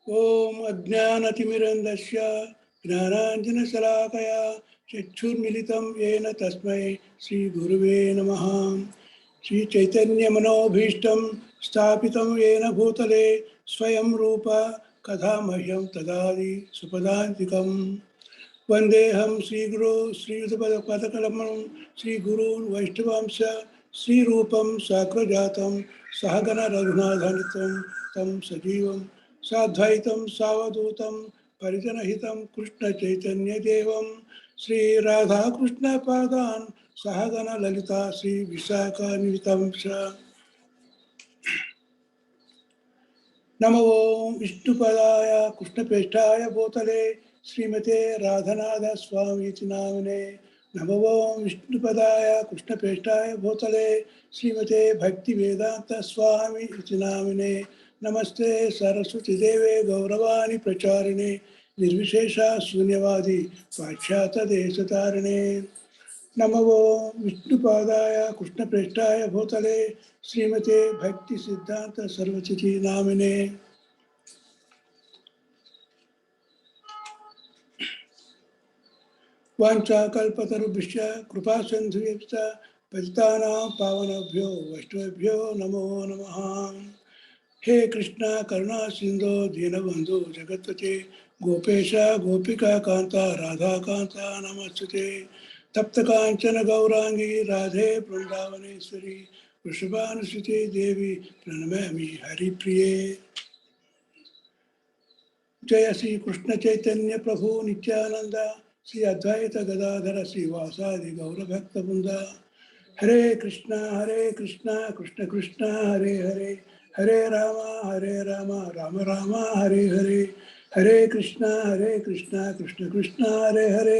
ఓం అజ్ఞానతిమిరంధస్య జ్ఞానాంజనశలాకయా చక్షుర్మిలితం ఏన తస్మై శ్రీ గురువే నమః. శ్రీ చైతన్యమనోభీష్టం స్థాపితం ఏన భూతలే స్వయం రూప కథా మహ్యం తదాది సుపదాంతికం. వందేహం శ్రీగురు శ్రీయుతపదకలమం శ్రీగురూన్ వైష్ణవాంశ శ్రీరూపం సాగ్రజాతం సహగణ రఘునాథానితం తం సజీవం సాద్వైతం సావధూతం పరిజనహితం కృష్ణ చైతన్యదేవం శ్రీ రాధాకృష్ణ పాదాన్ సహగణ లలిత శ్రీ విశాఖాన్వితం చ. నమో విష్ణుపదాయ కృష్ణపేష్టాయ భూతలే శ్రీమతే రాధనాథ స్వామీతి నామినే. నమో విష్ణుపదాయ కృష్ణపేష్టాయ భూతలే శ్రీమతే భక్తి వేదాంత స్వామి ఇతి నామినే. నమస్తే సరస్వతి దేవే గౌరవాణి ప్రచారిణే నిర్విశేష శూన్యవాది పాశ్చాత దేశతారిణే. నమో విష్ణుపాదాయ కృష్ణప్రేష్టాయ భూతలే శ్రీమతే భక్తి సిద్ధాంత సర్వసిద్ధి నామినే. వాంఛాకల్పతరుభ్యశ్చ కృపాసింధుభ్యశ్చ పతితానాం పావనేభ్యో వైష్ణవేభ్యో నమో నమః. హే కృష్ణ కరుణా సింధో దీనబంధు జగత్పతే గోపేశ గోపికా కాంత రాధాకాంత నమస్తుతే. తప్త కాంచన గౌరాంగి రాధే బృందావనేశ్వరి వృషభానుసుతే దేవి ప్రణమామి హరిప్రియే. జయ శ్రీ కృష్ణ చైతన్య ప్రభు నిత్యానంద శ్రీ అద్వైత గదాధర శ్రీవాసాది గౌరభక్త బృంద. హరే కృష్ణ కృష్ణ కృష్ణ హరే హరే హరే రామ రామ రామ హరే హరే. హరే కృష్ణ కృష్ణ కృష్ణ హరే హరే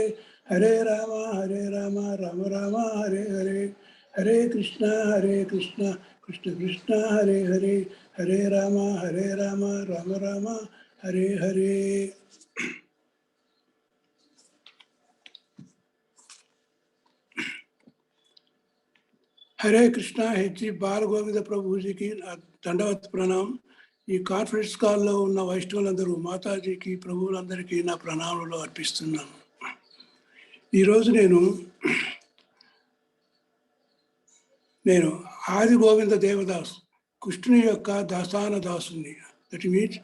హరే రామ రామ రామ హరే హరే. హరే కృష్ణ కృష్ణ కృష్ణ హరే హరే హరే రామ రామ రామ హరే హరే. హరే కృష్ణ. హెచ్జి బాలగోవింద ప్రభుజీకి దండవత్ ప్రణాం. ఈ కాన్ఫరెన్స్ కాల్లో ఉన్న వైష్ణవులందరూ మాతాజీకి ప్రభువులందరికీ నా ప్రణామాలు అర్పిస్తున్నాను. ఈరోజు నేను ఆదిగోవింద దేవదాస్ కృష్ణుని యొక్క దాసాన దాసుని, that means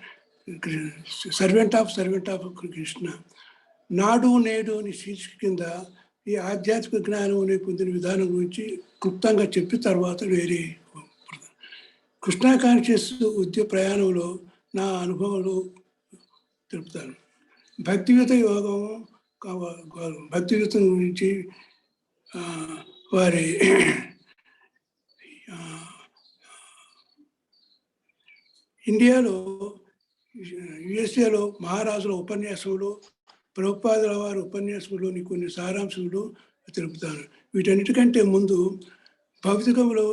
servant of Krishna. నాడు నేడు అని శీర్షిక కింద ఈ ఆధ్యాత్మిక జ్ఞానం పొందిన విధానం గురించి క్లుప్తంగా చెప్పిన తర్వాత వేరే కృష్ణా కాన్షియస్ ఉద్యోగ ప్రయాణంలో నా అనుభవాలు తెలుపుతాను. భక్తియుత యోగం, భక్తియుతం గురించి వారి ఇండియాలో యుఎస్ఏలో మహారాజుల ఉపన్యాసంలో ప్రభుపాదుల వారి ఉపన్యాసంలోని కొన్ని సారాంశాలు తెలుపుతాను. వీటన్నిటికంటే ముందు భౌతికంలో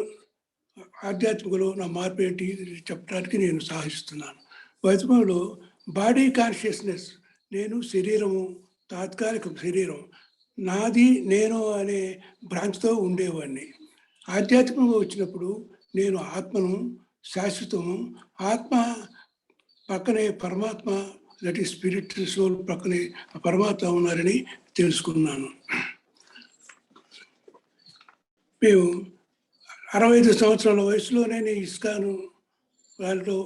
ఆధ్యాత్మికలో నా మార్పు ఏంటి చెప్పడానికి నేను సాహిస్తున్నాను. భౌతికంలో బాడీ కాన్షియస్నెస్, నేను శరీరము, తాత్కాలిక శరీరం, నాది నేను అనే భ్రాంతితో ఉండేవాడిని. ఆధ్యాత్మికంగా వచ్చినప్పుడు నేను ఆత్మను, శాశ్వతము, ఆత్మ పక్కనే పరమాత్మ, దట్ ఈ స్పిరిట్ సోల్ పక్కనే పరమాత్మ ఉన్నారని తెలుసుకున్నాను. మేము 65 సంవత్సరాల వయసులోనే నేను ఇస్కాను వాళ్ళతో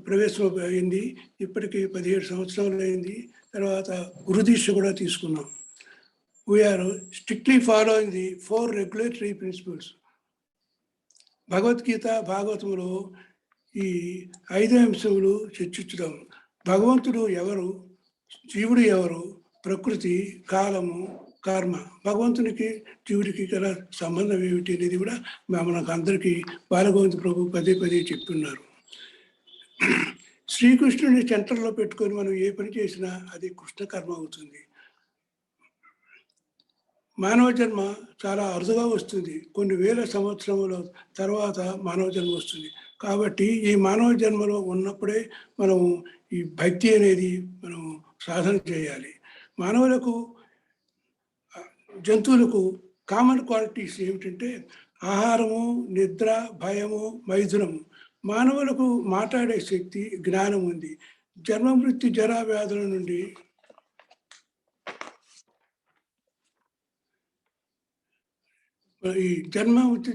ప్రవేశం అయింది. ఇప్పటికీ 17 సంవత్సరాలు అయింది. తర్వాత గురుదీక్ష కూడా తీసుకున్నాం. We are strictly following the 4 regulatory principles. Bhagavad Gita భాగవతంలో ఈ 5 అంశములు చర్చించడం. భగవంతుడు ఎవరు, జీవుడు ఎవరు, ప్రకృతి, కాలము, కర్మ, భగవంతునికి జీవుడికి గల సంబంధం ఏమిటి అనేది కూడా మనకు అందరికీ బాలగోవింద ప్రభు పదే చెప్తున్నారు. శ్రీకృష్ణుని సెంటర్లో పెట్టుకొని మనం ఏ పని చేసినా అది కృష్ణ కర్మ అవుతుంది. మానవ జన్మ చాలా అరుదుగా వస్తుంది. కొన్ని వేల సంవత్సరముల తర్వాత మానవ జన్మ వస్తుంది. కాబట్టి ఈ మానవ జన్మలో ఉన్నప్పుడే మనం ఈ భక్తి అనేది మనం సాధన చేయాలి. మానవులకు, జంతువులకు కామన్ క్వాలిటీస్ ఏమిటంటే ఆహారము, నిద్ర, భయము, మైథునము. మానవులకు మాట్లాడే శక్తి, జ్ఞానం ఉంది. జన్మ మృత్యు జరా వ్యాధుల నుండి ఈ జన్మ మృత్యు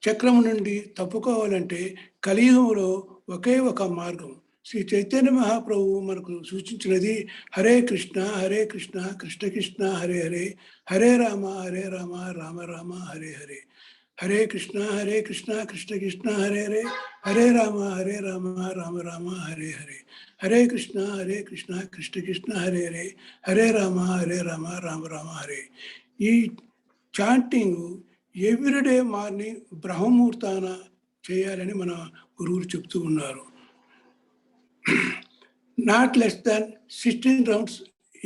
చక్రం నుండి తప్పుకోవాలంటే కలియుగంలో ఒకే ఒక మార్గం. శ్రీ చైతన్య మహాప్రభువు మనకు సూచించినది హరే కృష్ణ కృష్ణ కృష్ణ హరే హరే, హరే రామ రామ రామ హరే హరే. హరే కృష్ణ కృష్ణ కృష్ణ హరే హరే, హరే రామ రామ రామ హరే హరే. హరే కృష్ణ కృష్ణ కృష్ణ హరే హరే, హరే రామ రామ రామ హరే. ఈ చాంటింగ్ ఎవ్రీడే మార్నింగ్ బ్రహ్మముహూర్తాన చేయాలని మన గురువులు చెప్తూ ఉన్నారు. Not less than 16 rounds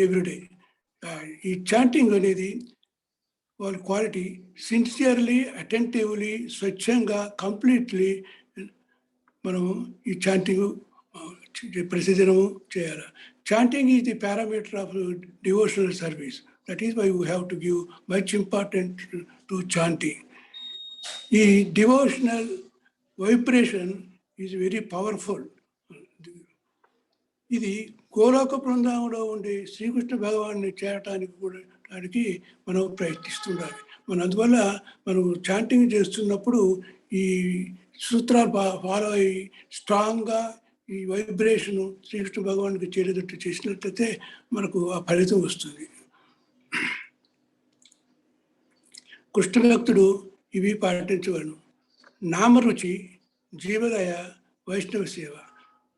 everyday. ఈ చాంటింగ్ అనేది వాళ్ళ క్వాలిటీ సిన్సియర్లీ, అటెంటివ్లీ, స్వచ్ఛంగా, కంప్లీట్లీ మనము ఈ చాంటింగ్ ప్రతిదినము చేయాలి. Chanting is the parameter of devotional service. That is why we have to give much importance to chanting. ఈ devotional vibration is very powerful. ఇది గోలోక బృందావనంలో ఉండే శ్రీకృష్ణ భగవాన్ని చేరటానికి కూడా మనం ప్రయత్నిస్తుండాలి. అందువల్ల మనం చాంటింగ్ చేస్తున్నప్పుడు ఈ సూత్రాలు ఫాలో అయ్యి స్ట్రాంగ్గా ఈ వైబ్రేషన్ శ్రీకృష్ణ భగవానికి చేరేటట్టు చేసినట్లయితే మనకు ఆ ఫలితం వస్తుంది. కృష్ణ భక్తుడు ఇవి పాటించవలను. నామరుచి, జీవదయ, వైష్ణవ సేవ.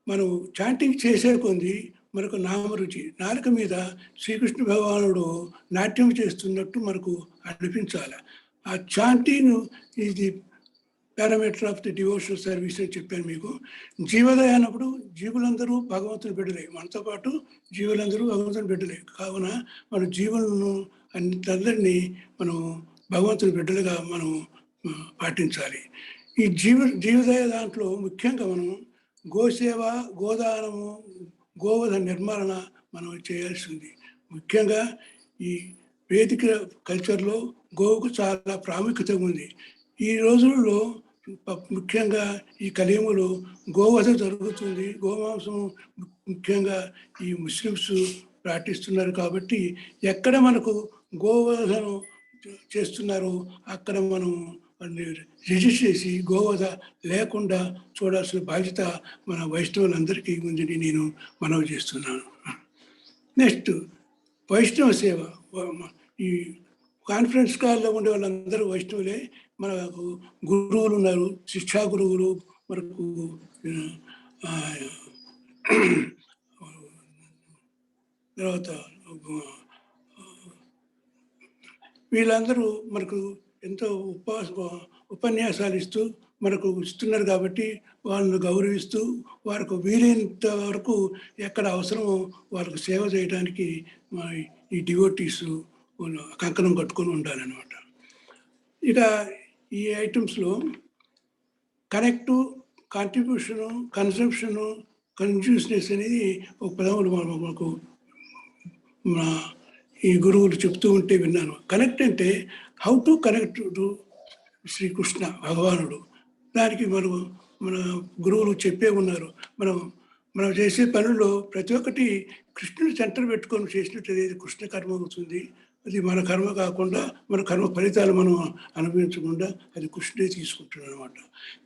మనం చాంటింగ్ చేసే కొంది మనకు నామరుచి, నాలుక మీద శ్రీకృష్ణ భగవానుడు నాట్యం చేస్తున్నట్టు మనకు అనిపించాలి. ఆ chanting is the parameter of the devotional service అని చెప్పాను మీకు. జీవదయ అన్నప్పుడు జీవులందరూ భగవంతుని బిడ్డలే, మనతో పాటు జీవులందరూ భగవంతుని బిడ్డలే. కావున మన జీవులను అందరినీ మనం భగవంతుని బిడ్డలుగా మనం పాటించాలి. ఈ జీవదయ దాంట్లో ముఖ్యంగా మనం గోసేవ, గోదానము, గోవధ నిర్మరణ మనం చేయాల్సి ఉంది. ముఖ్యంగా ఈ వేదిక కల్చర్లో గోవుకు చాలా ప్రాముఖ్యత ఉంది. ఈ రోజుల్లో ముఖ్యంగా ఈ కలియుగంలో గోవధ జరుగుతుంది. గోమాంసం ముఖ్యంగా ఈ ముస్లిమ్స్ పాటిస్తున్నారు. కాబట్టి ఎక్కడ మనకు గోవధను చేస్తున్నారు అక్కడ మనం రిజిస్టర్ చేసి గోవధ లేకుండా చూడాల్సిన బాధ్యత మన వైష్ణవులందరికీ ఉందని నేను మనవి చేస్తున్నాను. నెక్స్ట్ వైష్ణవ సేవ. ఈ కాన్ఫరెన్స్ కాల్లో ఉండే వాళ్ళందరూ వైష్ణవులే. మనకు గురువులు ఉన్నారు, శిక్షా గురువులు, మనకు తర్వాత వీళ్ళందరూ మనకు ఎంతో ఉపన్యాసాలు ఇస్తూ మనకు ఇస్తున్నారు. కాబట్టి వాళ్ళను గౌరవిస్తూ వారికి వీలైనంత వరకు ఎక్కడ అవసరమో వాళ్ళకు సేవ చేయడానికి ఈ డివోటీస్ కంకణం కట్టుకొని ఉండాలన్నమాట. ఇక ఈ ఐటమ్స్లో కనెక్టు, కాంట్రిబ్యూషను, కన్సంప్షను, కన్జ్యూస్నెస్ అనేది ఒక పదములు మనకు ఈ గురువులు చెప్తూ ఉంటే విన్నాను. కనెక్ట్ అంటే how to connect to Sri Krishna భగవానుడు. దానికి మన గురువులు చెప్పే ఉన్నారు. మనం చేసే పనుల్లో ప్రతి ఒక్కటి కృష్ణుని సెంటర్ పెట్టుకొని చేసినట్లయితే కృష్ణ కర్మ అవుతుంది. అది మన కర్మ కాకుండా, మన కర్మ ఫలితాలు మనం అనుభవించకుండా అది కృష్ణుడే తీసుకుంటున్నాడు అనమాట.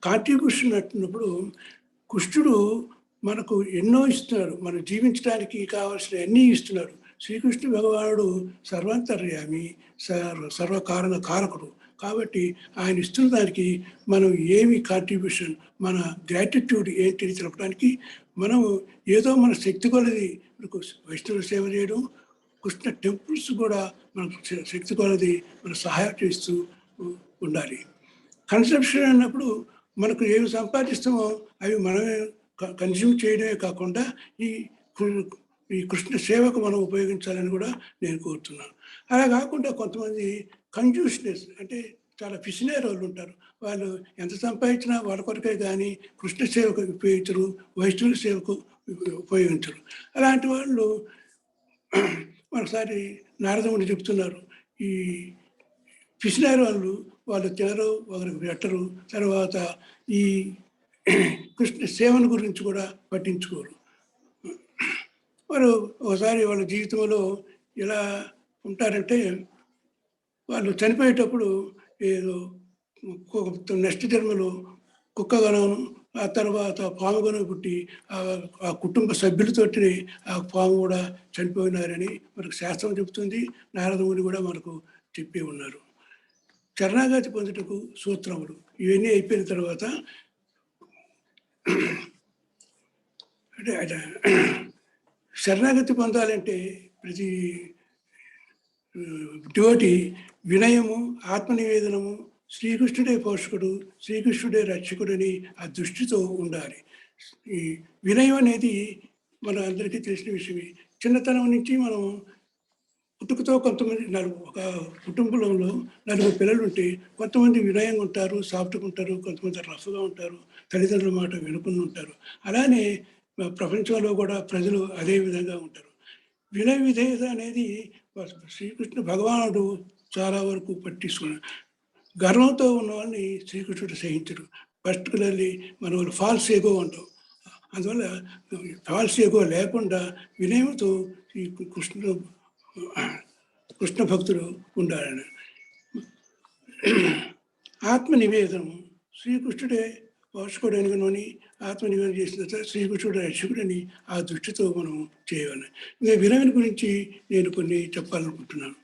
కాంట్రిబ్యూషన్ అంటున్నప్పుడు కృష్ణుడు మనకు ఎన్నో ఇస్తున్నాడు. మనం జీవించడానికి కావాల్సిన అన్నీ ఇస్తున్నాడు. శ్రీకృష్ణ భగవానుడు సర్వాంతర్యామి, సర్వకారణ కారకుడు. కాబట్టి ఆయన ఇస్తున్న దానికి మనం ఏమి కాంట్రిబ్యూషన్, మన గ్రాటిట్యూడ్ ఏంటి తెలపడానికి మనం ఏదో మన శక్తి కొలది వైష్ణవ సేవ చేయడం, కృష్ణ టెంపుల్స్ కూడా మనకు శక్తి కొలది మన సహాయం చేస్తూ ఉండాలి. కన్సంప్షన్ అన్నప్పుడు మనకు ఏమి సంపాదిస్తామో అవి మనమే కన్జ్యూమ్ చేయడమే కాకుండా ఈ కృష్ణ సేవకు మనం ఉపయోగించాలని కూడా నేను కోరుతున్నాను. అలా కాకుండా కొంతమంది కన్జ్యూస్నెస్ అంటే చాలా పిసినే వాళ్ళు ఉంటారు. వాళ్ళు ఎంత సంపాదించినా వాళ్ళ కొరకే కానీ కృష్ణ సేవకు ఉపయోగించరు, వైష్ణవ సేవకు ఉపయోగించరు. అలాంటి వాళ్ళు ఒకసారి నారదముని చెప్తున్నారు, ఈ పిసినారు వాళ్ళు తినరు, ఒకరికి పెట్టరు. తర్వాత ఈ కృష్ణ సేవను గురించి కూడా పట్టించుకోరు. వారు ఒకసారి వాళ్ళ జీవితంలో ఎలా ఉంటారంటే, వాళ్ళు చనిపోయేటప్పుడు ఏదో నెక్స్ట్ జన్మలో కుక్కగనను, ఆ తర్వాత పాముగను పుట్టి ఆ కుటుంబ సభ్యులతోటి ఆ పాము కూడా చనిపోయినారని మనకు శాస్త్రం చెబుతుంది. నారదముని కూడా మనకు చెప్పి ఉన్నారు. శరణాగతి పొందుటకు సూత్రములు ఇవన్నీ అయిపోయిన తర్వాత అంటే శరణాగతి పొందాలంటే ప్రతి డివోటి వినయము, ఆత్మనివేదనము, శ్రీకృష్ణుడే పోషకుడు, శ్రీకృష్ణుడే రక్షకుడని ఆ దృష్టితో ఉండాలి. ఈ వినయం అనేది మన అందరికీ తెలిసిన విషయమే. చిన్నతనం నుంచి మనం పుట్టుకతో కొంతమంది ఒక కుటుంబంలో నలుగురు పిల్లలు ఉంటే కొంతమంది వినయంగా ఉంటారు, సాఫ్ట్గా ఉంటారు, కొంతమంది రఫ్గా ఉంటారు, తల్లిదండ్రుల మాట వినుకుని ఉంటారు. అలానే ప్రపంచంలో కూడా ప్రజలు అదే విధంగా ఉంటారు. వినయ విధేయత అనేది శ్రీకృష్ణ భగవానుడు చాలా వరకు పట్టించుకున్నాడు. గర్వంతో ఉన్న వాళ్ళని శ్రీకృష్ణుడు సహించడు. పర్టికులర్లీ మన వాళ్ళు ఫాల్స్ ఎగో అంటాం. అందువల్ల ఫాల్స్ ఎగో లేకుండా వినయంతో ఈ కృష్ణ భక్తుడు ఉండాలని. ఆత్మ నివేదనం, శ్రీకృష్ణుడే పోషకుడు అనుకుని ఆత్మ నివేదన చేసిన తర్వాత శ్రీకృష్ణుడు రక్షకుడని ఆ దృష్టితో మనం చేయాలి. ఇంకా వినయం గురించి నేను కొన్ని చెప్పాలనుకుంటున్నాను.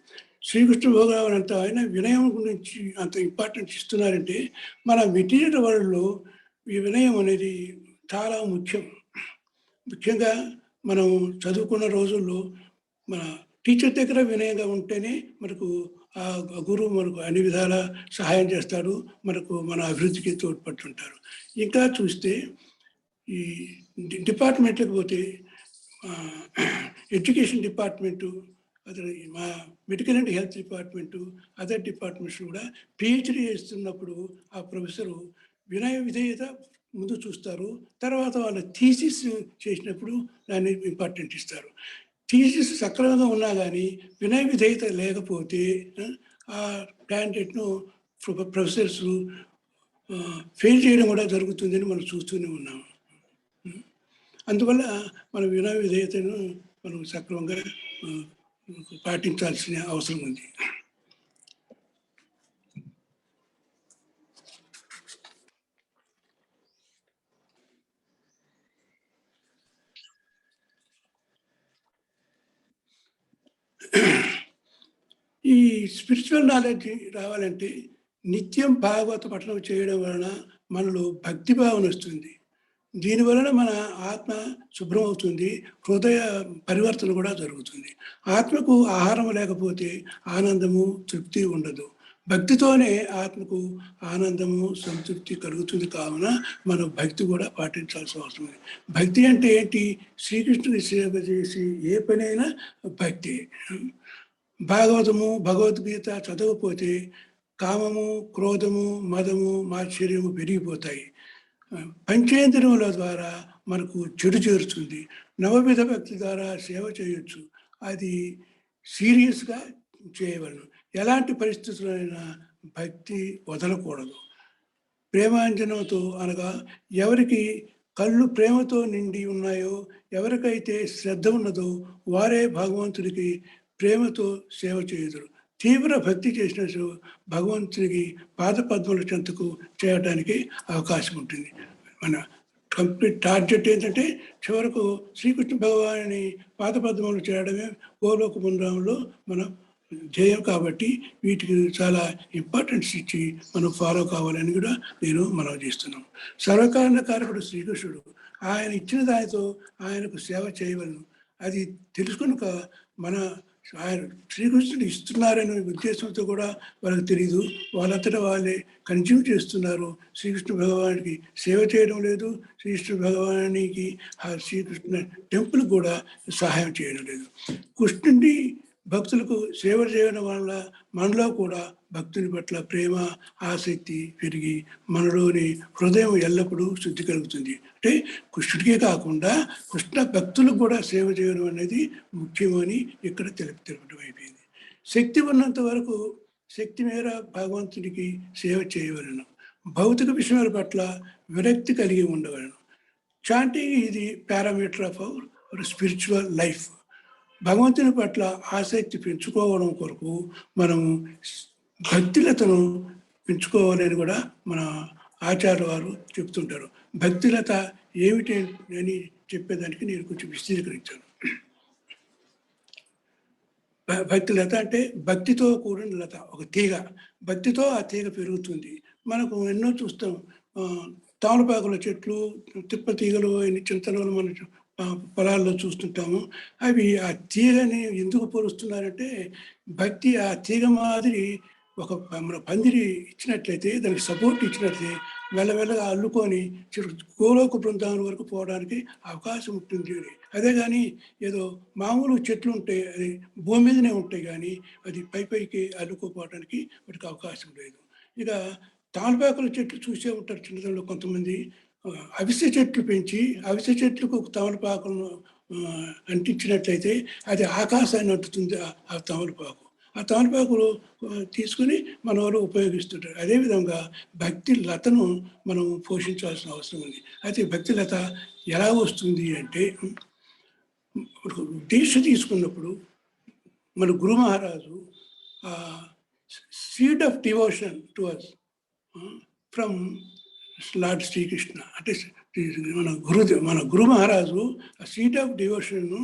శ్రీకృష్ణ భగవాన్ అంతా ఆయన వినయం గురించి అంత ఇంపార్టెన్స్ ఇస్తున్నారంటే, మన మెటీరియల్ వరల్డ్లో ఈ వినయం అనేది చాలా ముఖ్యం. ముఖ్యంగా మనం చదువుకున్న రోజుల్లో మన టీచర్ దగ్గర వినయంగా ఉంటేనే మనకు ఆ గురువు మనకు అన్ని విధాల సహాయం చేస్తాడు, మనకు మన అభివృద్ధికి తోడ్పడుతుంటారు. ఇంకా చూస్తే ఈ డిపార్ట్మెంట్లకు పోతే ఎడ్యుకేషన్ డిపార్ట్మెంటు, అదే మా medical and health department, other departments కూడా పిహెచ్డి చేస్తున్నప్పుడు ఆ ప్రొఫెసరు వినయ విధేయత ముందు చూస్తారు. తర్వాత వాళ్ళ థీసిస్ చేసినప్పుడు దాన్ని ఇంపార్టెంట్ ఇస్తారు. థీసిస్ సక్రమంగా ఉన్నా కానీ వినయ విధేయత లేకపోతే ఆ క్యాండిడేట్ను ప్రొఫెసర్స్ ఫెయిల్ చేయడం కూడా జరుగుతుందని మనం చూస్తూనే ఉన్నాము. అందువల్ల మన వినయ విధేయతను మనం సక్రమంగా పాటించాల్సిన అవసరం ఉంది. ఈ స్పిరిచువల్ నాలెడ్జ్ రావాలంటే నిత్యం భాగవత పఠనం చేయడం వలన మనలో భక్తి భావన వస్తుంది. దీనివలన మన ఆత్మ శుభ్రం అవుతుంది, హృదయ పరివర్తన కూడా జరుగుతుంది. ఆత్మకు ఆహారం లేకపోతే ఆనందము, తృప్తి ఉండదు. భక్తితోనే ఆత్మకు ఆనందము, సంతృప్తి కలుగుతుంది. కావున మనం భక్తి కూడా పాటించాల్సిన అవసరం ఉంది. భక్తి అంటే ఏంటి? శ్రీకృష్ణుని సేవ చేసి ఏ పనైనా భక్తి. భాగవతము, భగవద్గీత చదవకపోతే కామము, క్రోధము, మదము, మాత్సర్యము పెరిగిపోతాయి. పంచేంద్రియముల ద్వారా మనకు చెడు చేరుతుంది. నవవిధ భక్తి ద్వారా సేవ చేయొచ్చు. అది సీరియస్గా చేయవలను. ఎలాంటి పరిస్థితులైనా భక్తి వదలకూడదు. ప్రేమాంజనంతో అనగా ఎవరికి కళ్ళు ప్రేమతో నిండి ఉన్నాయో, ఎవరికైతే శ్రద్ధ ఉన్నదో వారే భగవంతుడికి ప్రేమతో సేవ చేయుదురు. తీవ్ర భక్తి చేసిన భగవంతునికి పాదపద్మల చెంతకు చేయడానికి అవకాశం ఉంటుంది. మన కంప్లీట్ టార్గెట్ ఏంటంటే చివరకు శ్రీకృష్ణ భగవాని పాదపద్మలు చేయడమే గోలోక బృందావంలో మన ధ్యేయం. కాబట్టి వీటికి చాలా ఇంపార్టెన్స్ ఇచ్చి మనం ఫాలో కావాలని కూడా నేను మనవి చేస్తున్నాను. సర్వకారణ కారకుడు శ్రీకృష్ణుడు. ఆయన ఇచ్చిన దానితో ఆయనకు సేవ చేయవలను. అది తెలుసుకున్నాక మన ఆయన శ్రీకృష్ణుడు ఇస్తున్నారనే ఉద్దేశంతో కూడా వాళ్ళకి తెలియదు. వాళ్ళంతటా వాళ్ళే కన్జ్యూమ్ చేస్తున్నారు. శ్రీకృష్ణ భగవానికి సేవ చేయడం లేదు, శ్రీకృష్ణ భగవానికి శ్రీకృష్ణ టెంపుల్ కూడా సహాయం చేయడం లేదు. కృష్ణుడి భక్తులకు సేవ చేయడం వల్ల మనలో కూడా భక్తుని పట్ల ప్రేమ, ఆసక్తి పెరిగి మనలోని హృదయం ఎల్లప్పుడూ శుద్ధి కలుగుతుంది. అంటే కృష్ణుడికే కాకుండా కృష్ణ భక్తులకు కూడా సేవ చేయడం అనేది ముఖ్యమని ఇక్కడ తెలపడం అయిపోయింది. శక్తి ఉన్నంత వరకు శక్తి మేర భగవంతునికి సేవ చేయవలను. భౌతిక విషయాల పట్ల విరక్తి కలిగి ఉండవలను. చాంటింగ్ ఇది parameter of our spiritual life. భగవంతుని పట్ల ఆసక్తి పెంచుకోవడం కొరకు మనము భక్తిలతను పెంచుకోవాలని కూడా మన ఆచార్య వారు చెప్తుంటారు. భక్తిలత ఏమిటి అని చెప్పేదానికి నేను కొంచెం విశదీకరించాను. భక్తిలత అంటే భక్తితో కూడిన లత, ఒక తీగ. భక్తితో ఆ తీగ పెరుగుతుంది. మనకు ఎన్నో చూస్తాం, తామలపాకుల చెట్లు, తిప్ప తీగలు, చింతలు మన పొలాల్లో చూస్తుంటాము. అవి ఆ తీగని ఎందుకు పోలుస్తున్నారంటే, భక్తి ఆ తీగ మాదిరి ఒక మన పందిరి ఇచ్చినట్లయితే, దానికి సపోర్ట్ ఇచ్చినట్లయితే మెల్లమెల్లగా అల్లుకొని గోలోక బృందావనం వరకు పోవడానికి అవకాశం ఉంటుంది. అదే కానీ ఏదో మామూలు చెట్లు ఉంటాయి, అది భూమి మీదనే ఉంటాయి, కానీ అది పైకి అల్లుకోపోవడానికి వాటికి అవకాశం లేదు. ఇక తామలపాకుల చెట్లు చూసే ఉంటారు చిన్నతనంలో కొంతమంది. అవిసె చెట్లు పెంచి అవిసె చెట్లకు తమలపాకులను అంటించినట్లయితే అది ఆకాశాన్ని అంటుతుంది. ఆ తమలపాకు ఆ తమలపాకులు తీసుకుని మన వారు ఉపయోగిస్తుంటారు. అదేవిధంగా భక్తి లతను మనం పోషించాల్సిన అవసరం ఉంది. అయితే భక్తి లత ఎలా వస్తుంది అంటే, దీక్ష తీసుకున్నప్పుడు మన గురు మహారాజు seed of devotion to us from lord Sri Krishna, అంటే మన గురు మహారాజు ఆ సీడ్ ఆఫ్ డివోషన్ను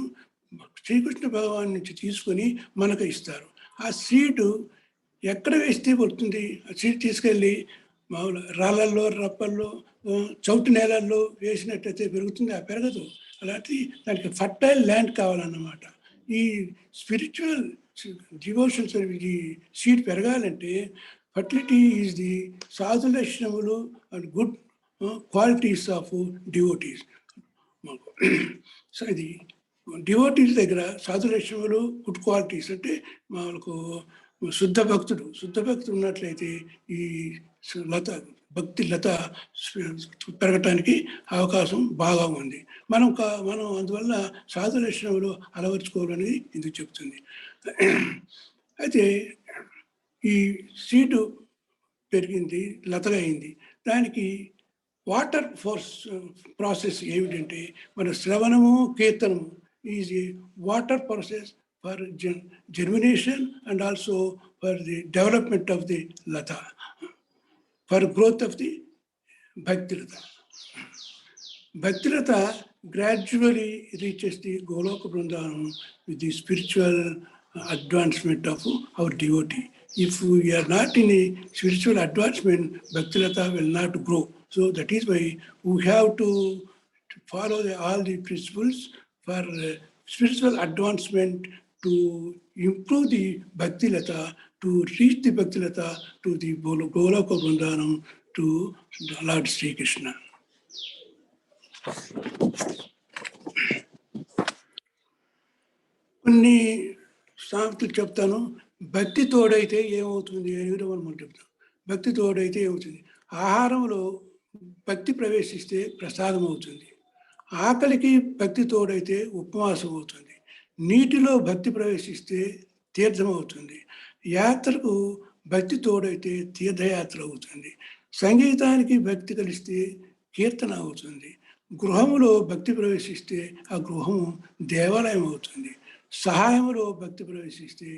శ్రీకృష్ణ భగవాన్ నుంచి తీసుకొని మనకు ఇస్తారు. ఆ సీడు ఎక్కడ వేస్తే పడుతుంది? ఆ సీడ్ తీసుకెళ్ళి మామూలు రాళ్ళల్లో, రప్పల్లో, చౌటు నేలల్లో వేసినట్టయితే పెరుగుతుంది? ఆ పెరగదు. అలాంటి దానికి ఫర్టైల్ ల్యాండ్ కావాలన్నమాట. ఈ స్పిరిచువల్ డివోషన్స్ ఈ సీడ్ పెరగాలంటే ఫర్టిలిటీ ఈజ్ ది సాధు లక్షణములు and good qualities of devotees. So ఇది డివోటీస్ దగ్గర సాధు లక్షణములు, గుడ్ క్వాలిటీస్ అంటే మనకు శుద్ధ భక్తుడు ఉన్నట్లయితే ఈ లత, భక్తి లత పెరగటానికి అవకాశం బాగా ఉంది. మనం అందువల్ల సాధు లక్షణములు అలవర్చుకోవాలని ఎందుకు చెప్తుంది. అయితే ఈ సీటు పెరిగింది, లతగా అయింది. దానికి వాటర్ ఫోర్స్ ప్రాసెస్ ఏమిటంటే, మన శ్రవణము, కీర్తనము is a water process for germination and also for the development of the లత, ఫర్ గ్రోత్ ఆఫ్ ది భక్తిలత. భక్తిలత gradually reaches the Goloka Vrindavanam with the spiritual advancement of our devotee. If we are not in a spiritual advancement, Bhaktilata will not grow. So that is why we have to follow all the principles for spiritual advancement, to improve the Bhaktilata, to reach the Bhaktilata to the Goloka Vrindavanam, to Lord Sri Krishna. కొన్ని సామెతలు చెప్తాను. భక్తి తోడైతే ఏమవుతుంది అని మనం చెప్తాం. భక్తి తోడైతే ఏమవుతుంది? ఆహారంలో భక్తి ప్రవేశిస్తే ప్రసాదం అవుతుంది. ఆకలికి భక్తి తోడైతే ఉపవాసం అవుతుంది. నీటిలో భక్తి ప్రవేశిస్తే తీర్థం అవుతుంది. యాత్రకు భక్తి తోడైతే తీర్థయాత్ర అవుతుంది. సంగీతానికి భక్తి కలిస్తే కీర్తన అవుతుంది. గృహములో భక్తి ప్రవేశిస్తే ఆ గృహము దేవాలయం అవుతుంది. సహాయంలో భక్తి ప్రవేశిస్తే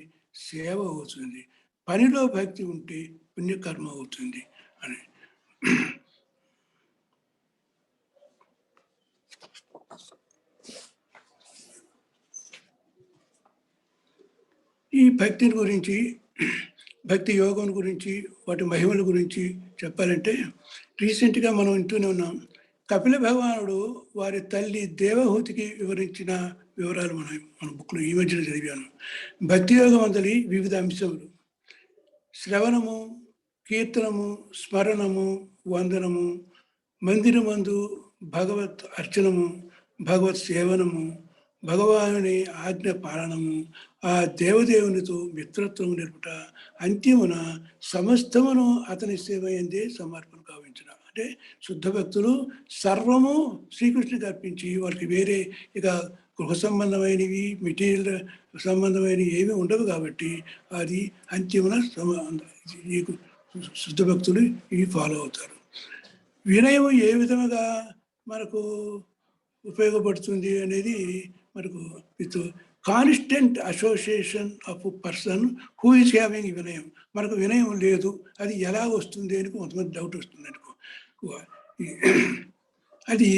సేవ అవుతుంది. పనిలో భక్తి ఉంటే పుణ్యకర్మ అవుతుంది అని. ఈ భక్తిని గురించి, భక్తి యోగం గురించి, వాటి మహిమల గురించి చెప్పాలంటే, రీసెంట్గా మనం వింటూనే ఉన్నాం. కపిల భగవానుడు వారి తల్లి దేవహూతికి వివరించిన వివరాలు మన బుక్లో ఈ మధ్యన చదివాను. భక్తి యోగం అందలి వివిధ అంశములు: శ్రవణము, కీర్తనము, స్మరణము, వందనము, మందిరమందు భగవత్ అర్చనము, భగవత్ సేవనము, భగవానుని ఆజ్ఞ పాలనము, ఆ దేవదేవునితో మిత్రత్వం నిలుపుట, అంత్యమున సమస్తమును అతని సేవ ఎందే సమర్పణ కావించడం. అంటే శుద్ధ భక్తులు సర్వము శ్రీకృష్ణుడికి అర్పించి, వాళ్ళకి వేరే ఇక గృహ సంబంధమైనవి, మెటీరియల్ సంబంధమైనవి ఏమీ ఉండవు. కాబట్టి అది అంత్యమున శుద్ధ భక్తులు ఇవి ఫాలో అవుతారు. వినయం ఏ విధముగా మనకు ఉపయోగపడుతుంది అనేది మనకు with constant association of person who is having వినయం. మనకు వినయం లేదు, అది ఎలా వస్తుంది అని కొంతమంది డౌట్ వస్తుంది అనుకో. అది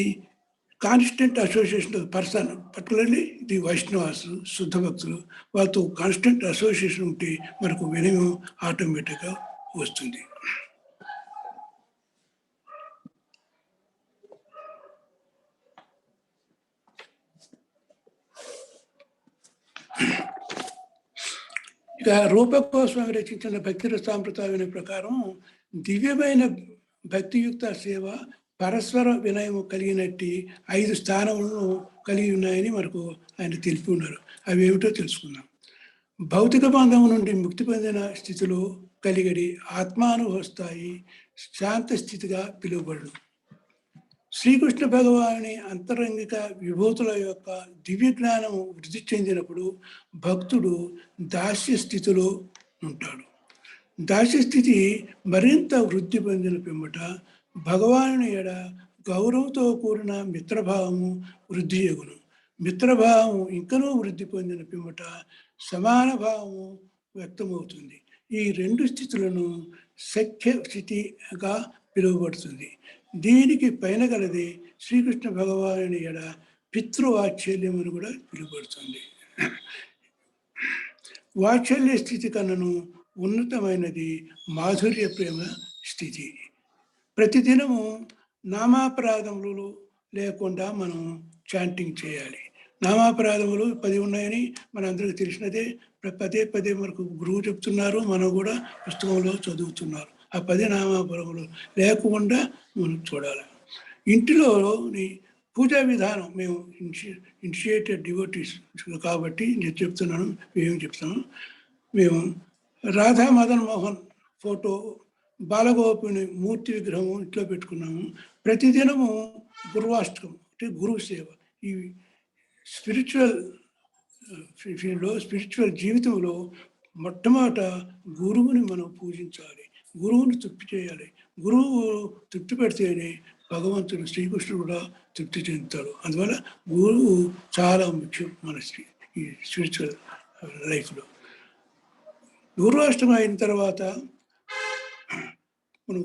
constant association of person, particularly the Vaishnavas, శుద్ధ భక్తులు, వాళ్ళతో కాన్స్టెంట్ అసోసియేషన్ ఉంటే మనకు వినయం ఆటోమేటిక్గా వస్తుంది. ఇక రూపగోస్వామి రచించిన భక్తి రసామృత ప్రకారం దివ్యమైన భక్తియుక్త సేవ పరస్పర వినయం కలిగినట్టు 5 స్థానములను కలిగి ఉన్నాయని మనకు ఆయన తెలిపి ఉన్నారు. అవి ఏమిటో తెలుసుకుందాం. భౌతిక బంధం నుండి ముక్తి పొందిన స్థితిలో కలిగడి ఆత్మానుభవ స్థాయి శాంత స్థితిగా పిలువబడు. శ్రీకృష్ణ భగవాని అంతరంగిక విభూతుల యొక్క దివ్య జ్ఞానము వృద్ధి చెందినప్పుడు భక్తుడు దాస్య స్థితిలో ఉంటాడు. దాస్య స్థితి మరింత వృద్ధి పొందిన పిమ్మట భగవానుని ఎడ గౌరవంతో కూడిన మిత్రభావము వృద్ధి ఎగును. మిత్రభావము ఇంకనూ వృద్ధి పొందిన పిమ్మట సమాన భావము వ్యక్తమవుతుంది. ఈ 2 స్థితులను సఖ్య స్థితిగా పిలువబడుతుంది. దీనికి పైన గలది శ్రీకృష్ణ భగవానుని ఎడ పితృవాత్సల్యం అని కూడా పిలువబడుతుంది. వాత్సల్య స్థితి కన్నను ఉన్నతమైనది మాధుర్య ప్రేమ స్థితి. ప్రతిదినము నామాపరాధములు లేకుండా మనం చాంటింగ్ చేయాలి. నామాపరాధములు 10 ఉన్నాయని మనందరికీ తెలిసినదే. పదే పదే మనకు గురువు చెప్తున్నారు, మనం కూడా పుస్తకంలో చదువుతున్నారు. ఆ 10 నామాపరములు లేకుండా మనం చూడాలి. ఇంటిలోని పూజా విధానం మేము ఇనిషియేటెడ్ డివోటీస్ కాబట్టి నేను చెప్తున్నాను, ఏం చెప్తాను. మేము రాధా మదన్ మోహన్ ఫోటో, బాలగోపుని మూర్తి విగ్రహము ఇంట్లో పెట్టుకున్నాము. ప్రతిదినము గురువాష్టకం అంటే గురువు సేవ. ఈ స్పిరిచువల్ ఫీల్డ్లో, స్పిరిచువల్ జీవితంలో మొట్టమొదట గురువుని మనం పూజించాలి, గురువుని తృప్తి చేయాలి. గురువు తృప్తి పెడితేనే భగవంతుడు శ్రీకృష్ణుడు కూడా తృప్తి చెందుతాడు. అందువల్ల గురువు చాలా ముఖ్యం మన ఈ స్పిరిచువల్ లైఫ్లో. గురువాష్టమం అయిన తర్వాత మనం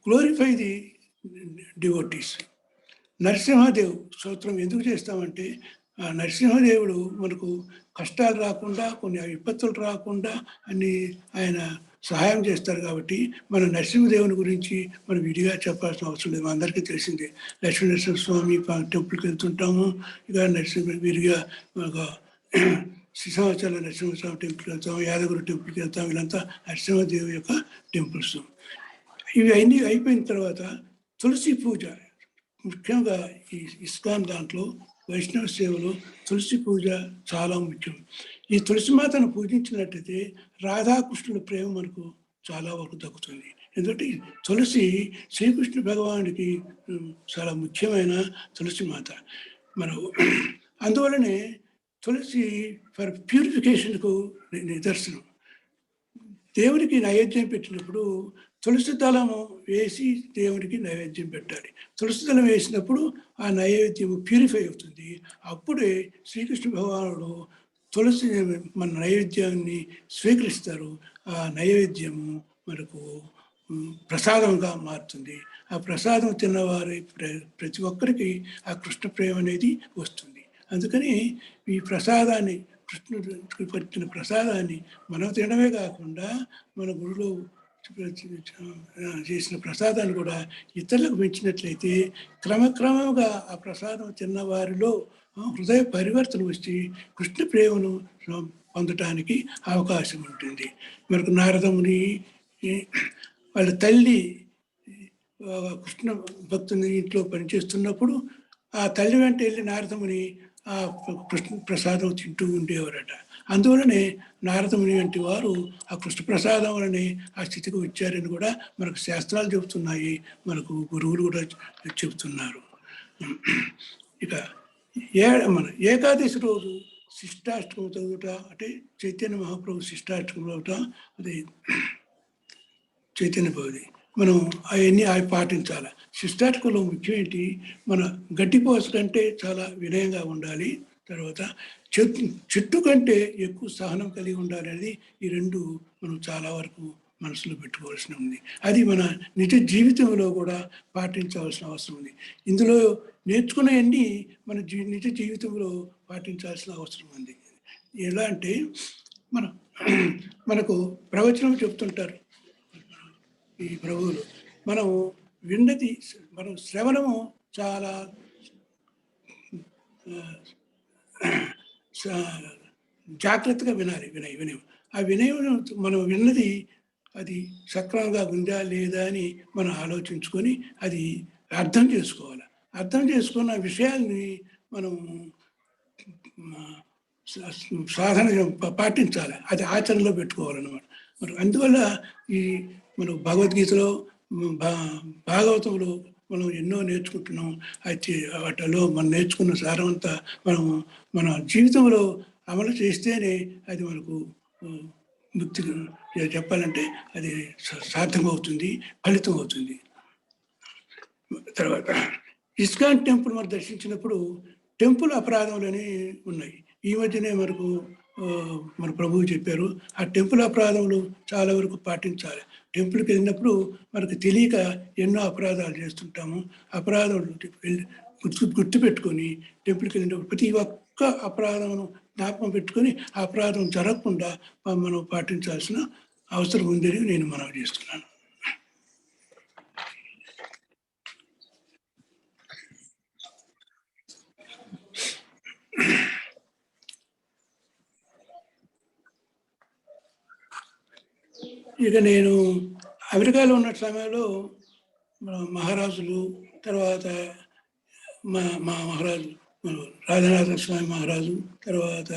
గ్లోరిఫై ది డివోటీస్. నరసింహదేవ్ స్తోత్రం ఎందుకు చేస్తామంటే, ఆ నరసింహదేవుడు మనకు కష్టాలు రాకుండా, కొన్ని విపత్తులు రాకుండా అన్ని ఆయన సహాయం చేస్తారు. కాబట్టి మన నరసింహదేవుని గురించి మనం విడిగా చెప్పాల్సిన అవసరం లేదు, అందరికీ తెలిసిందే. లక్ష్మీ నరసింహస్వామి టెంపుల్కి వెళ్తుంటాము, ఇక విడిగా మనకు శ్రీసంవత్సరాల నరసింహస్వామి టెంపుల్కి వెళ్తాం, యాదగిరి టెంపుల్కి వెళ్తాం. వీళ్ళంతా నరసింహదేవి యొక్క టెంపుల్స్. ఇవి అన్నీ అయిపోయిన తర్వాత తులసి పూజ, ముఖ్యంగా ఈ ఇస్కాన్ దాంట్లో వైష్ణవ సేవలో తులసి పూజ చాలా ముఖ్యం. ఈ తులసి మాతను పూజించినట్టయితే రాధాకృష్ణుల ప్రేమ మనకు చాలా వరకు దక్కుతుంది. ఎందుకంటే తులసి శ్రీకృష్ణ భగవానుడికి చాలా ముఖ్యమైన తులసి మాత. మనం అందువలనే తులసి ఫర్ ప్యూరిఫికేషన్కు నిదర్శనం. దేవునికి నైవేద్యం పెట్టినప్పుడు తులసి దళము వేసి దేవుడికి నైవేద్యం పెట్టాలి. తులసి దళం వేసినప్పుడు ఆ నైవేద్యము ప్యూరిఫై అవుతుంది. అప్పుడే శ్రీకృష్ణ భగవానుడు తులసి మన నైవేద్యాన్ని స్వీకరిస్తారు. ఆ నైవేద్యము మనకు ప్రసాదంగా మారుతుంది. ఆ ప్రసాదం తిన్నవారి ప్రతి ఒక్కరికి ఆ కృష్ణ ప్రేమ అనేది వస్తుంది. అందుకని ఈ ప్రసాదాన్ని, కృష్ణుడికి పట్టిన ప్రసాదాన్ని మనం తినడమే కాకుండా మన గుడిలో చేసిన ప్రసాదాన్ని కూడా ఇతరులకు పెంచినట్లయితే క్రమక్రమంగా ఆ ప్రసాదం తిన్న వారిలో హృదయ పరివర్తన వచ్చి కృష్ణ ప్రేమను పొందటానికి అవకాశం ఉంటుంది. మనకు నారదముని వాళ్ళ తల్లి కృష్ణ భక్తుని ఇంట్లో పనిచేస్తున్నప్పుడు ఆ తల్లి వెంట వెళ్ళి నారదముని ఆ కృష్ణ ప్రసాదం తింటూ ఉండేవారట. అందువలనే నారదముని వంటి వారు ఆ కృష్ణ ప్రసాదం వలనే ఆ స్థితికి వచ్చారని కూడా మనకు శాస్త్రాలు చెబుతున్నాయి, మనకు గురువులు కూడా చెబుతున్నారు. ఇక మన ఏకాదశి రోజు శిష్టాష్టకం చదువుట, అంటే చైతన్య మహాప్రభు శిష్టాష్టకం చదువుట, అది చైతన్య భవతి. మనం అవన్నీ అవి పాటించాలి. శిష్టాటకులు ముఖ్యం ఏంటి, మన గడ్డిపోస కంటే చాలా వినయంగా ఉండాలి. తర్వాత చెట్టు కంటే ఎక్కువ సహనం కలిగి ఉండాలి అనేది ఈ రెండు మనం చాలా వరకు మనసులో పెట్టుకోవాల్సి ఉంది. అది మన నిజ జీవితంలో కూడా పాటించవలసిన అవసరం ఉంది. ఇందులో నేర్చుకునేవన్నీ మన నిజ జీవితంలో పాటించాల్సిన అవసరం ఉంది. ఎలా అంటే మన మనకు ప్రవచనం చెప్తుంటారు ఈ ప్రభువులు. మనం విన్నది, మనం శ్రవణము చాలా జాగ్రత్తగా వినాలి. వినయం ఆ వినయం మనం విన్నది అది సక్రమంగా ఉందా లేదా అని మనం ఆలోచించుకొని అది అర్థం చేసుకోవాలి. అర్థం చేసుకున్న విషయాల్ని మనం సాధన పాటించాలి, అది ఆచరణలో పెట్టుకోవాలన్నమాట. మరి అందువల్ల ఈ మనం భగవద్గీతలో భాగవతంలో మనం ఎన్నో నేర్చుకుంటున్నాం. అయితే వాటిలో మనం నేర్చుకున్న సారమంతా మనం మన జీవితంలో అమలు చేస్తేనే అది మనకు ముక్తి చెప్పాలంటే అది సార్థకమవుతుంది, ఫలితం అవుతుంది. తర్వాత ఇస్కాన్ టెంపుల్ మనం దర్శించినప్పుడు టెంపుల్ అపరాధములని ఉన్నాయి. ఈ మధ్యనే మనకు మన ప్రభువు చెప్పారు, ఆ టెంపుల్ అపరాధములు చాలా వరకు పాటించాలి. టెంపుల్కి వెళ్ళినప్పుడు మనకు తెలియక ఎన్నో అపరాధాలు చేస్తుంటాము. అపరాధం గుర్తుపెట్టుకొని టెంపుల్కి వెళ్ళినప్పుడు ప్రతి ఒక్క అపరాధమును జ్ఞాపకం పెట్టుకొని ఆ అపరాధం జరగకుండా మనం పాటించాల్సిన అవసరం ఉందని నేను మనవి చేస్తున్నాను. ఇక నేను అమెరికాలో ఉన్న సమయంలో మహారాజులు, తర్వాత మా మహారాజు రాధానాథ స్వామి మహారాజు, తర్వాత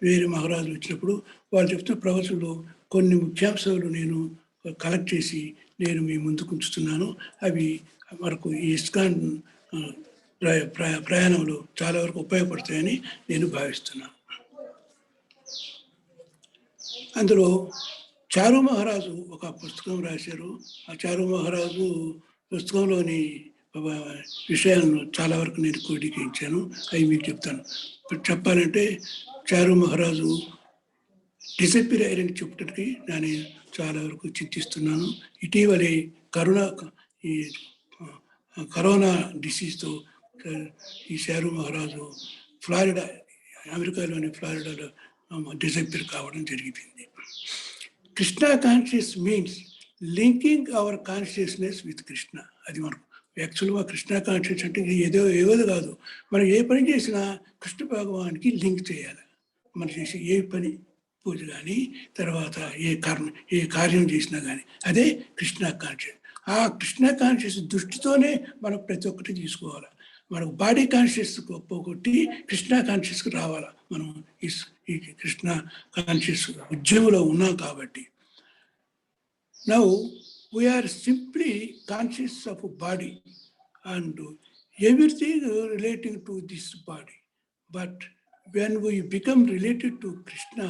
వేరే మహారాజులు వచ్చినప్పుడు వాళ్ళు చెప్తున్న ప్రవచనలో కొన్ని ముఖ్యాంశాలు నేను కలెక్ట్ చేసి నేను మీ ముందుకు ఉంచుతున్నాను. అవి వరకు ఈ ఇస్కాన్ ప్రయాణంలో చాలా వరకు ఉపయోగపడతాయని నేను భావిస్తున్నాను. అందులో చారు మహారాజు ఒక పుస్తకం రాశారు. ఆ చారు మహారాజు పుస్తకంలోని విషయాలను చాలా వరకు నేను క్రోడీకరించాను. అవి మీకు చెప్తాను. చెప్పాలంటే చారు మహారాజు డిసప్పీర్ అయ్యారని చెప్పడానికి నేను చాలా వరకు చింతిస్తున్నాను. ఇటీవలే ఈ కరోనా డిసీజ్తో ఈ చారు మహారాజు ఫ్లారిడా, అమెరికాలోని ఫ్లారిడాలో డిసప్పీర్ కావడం జరిగింది. Krishna conscious means linking hour consciousness with Krishna. అది మనకు యాక్చువల్గా కృష్ణ కాన్షియస్ అంటే ఏదో కాదు, మనం ఏ పని చేసినా కృష్ణ భగవానికి లింక్ చేయాలి. మనం చేసే ఏ పని, పూజ కానీ, తర్వాత ఏ కార్యం చేసినా కానీ అదే కృష్ణ కాన్షియస్. ఆ కృష్ణ కాన్షియస్ దృష్టితోనే మనం ప్రతి ఒక్కటి తీసుకోవాలి. మనకు బాడీ కాన్షియస్ పోగొట్టి కృష్ణ కాన్షియస్కి రావాలా. మనం ఈ కృష్ణ కాన్షియస్ ఉద్యమంలో ఉన్నాం కాబట్టి. Now we are simply conscious of body and everything relating to this body. But when we become related to Krishna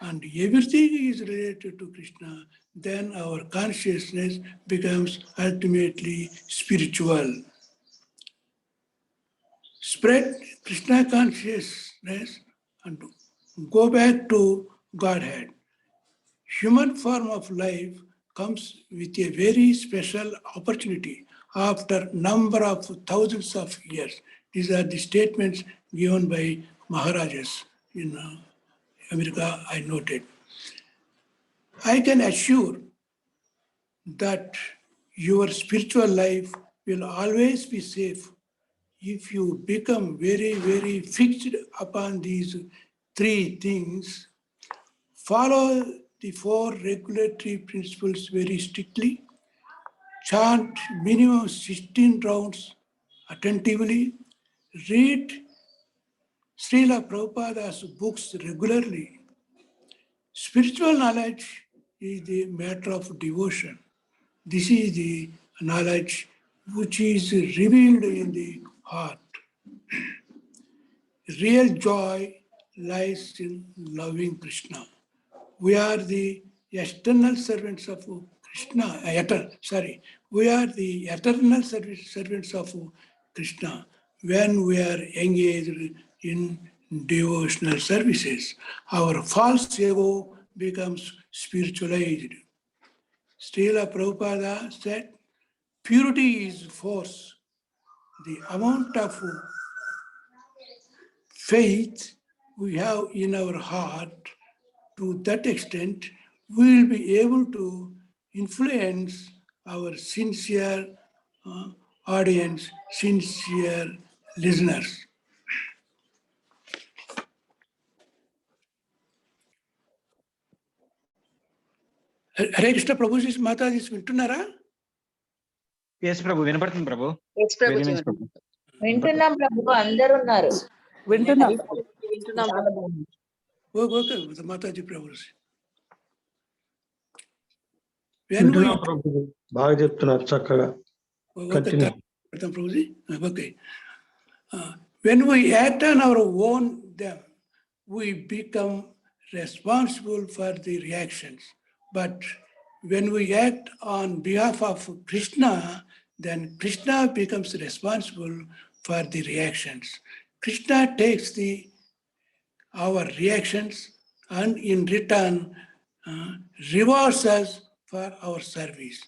and everything is related to Krishna, then our consciousness becomes ultimately spiritual. Spread Krishna consciousness and go back to Godhead. Human form of life comes with a very special opportunity after number of thousands of years. These are the statements given by Maharajas in America, I noted. I can assure that your spiritual life will always be safe if you become very, very fixed upon these three things. Follow the 4 regulatory principles very strictly. Chant minimum 16 rounds attentively. Read Srila Prabhupada's books regularly. Spiritual knowledge is the matter of devotion. This is the knowledge which is revealed in the heart. Real joy lies in loving Krishna. We are the external servants of Krishna, we are the eternal servants of Krishna when we are engaged in devotional services. Our false ego becomes spiritualized. Srila Prabhupada said, purity is force. The amount of faith we have in our heart, to that extent, we will be able to influence our sincere audience, sincere listeners. Hare Krishna Prabhuji, Mataji, వింటున్నారా? Yes ప్రభు వినపడుతుంది ప్రభు. Yes very Prabhuji nice ప్రభు. వింటున్నాం ప్రభు, అందరు ఉన్నారు. వింటున్నాం. వింటున్నాం ప్రభు. Okay Mataji Prabhuji. వింటున్నాం ప్రభుజీ, బాగా చెప్తున్నారు చక్కగా. Prabhuji. Okay. When we act on our own, then we become responsible for the reactions. But when we act on behalf of Krishna, then Krishna becomes responsible for the reactions. Krishna takes our reactions and in return rewards us for our service.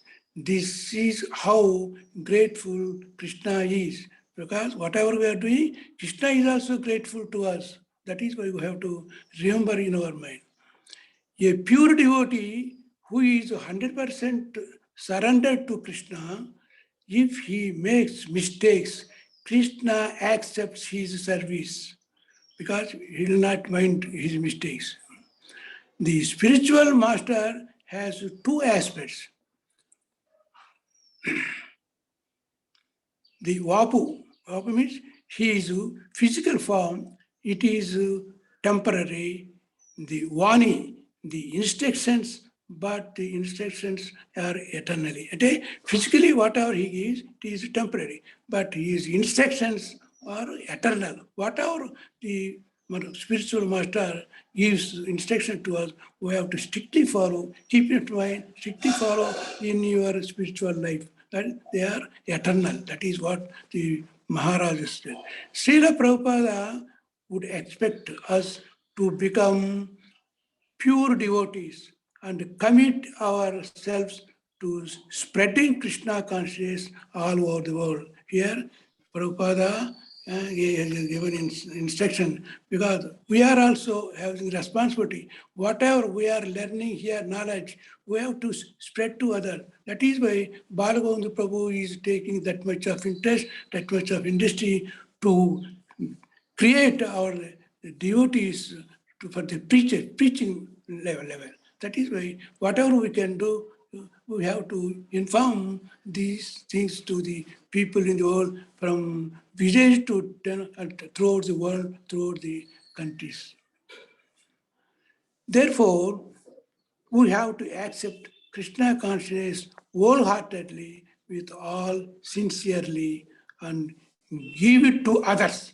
This is how grateful Krishna is. Because whatever we are doing, Krishna is also grateful to us. That is why we have to remember in our mind. A pure devotee who is 100% surrendered to Krishna, if he makes mistakes, Krishna accepts his service because he will not mind his mistakes. The spiritual master has two aspects. The Vapu means he is physical form, it is temporary. The Vani, the instructions, but the instructions are eternally. Physically, whatever he gives, it is temporary, but his instructions are eternal. Whatever the spiritual master gives instruction to us, we have to strictly follow, keep it in mind, strictly follow in your spiritual life. And they are eternal. That is what the Maharaj said. Srila Prabhupada would expect us to become pure devotees and commit ourselves to spreading Krishna consciousness all over the world. Here, Prabhupada has given instruction because we are also having responsibility. Whatever we are learning here, knowledge, we have to spread to others. That is why Balagovinda Prabhu is taking that much of interest, that much of industry to create our devotees for the preaching level. That is why whatever we can do, we have to inform these things to the people in the world from village to throughout the world, throughout the countries. Therefore, we have to accept Krishna consciousness wholeheartedly, with all sincerely, and give it to others.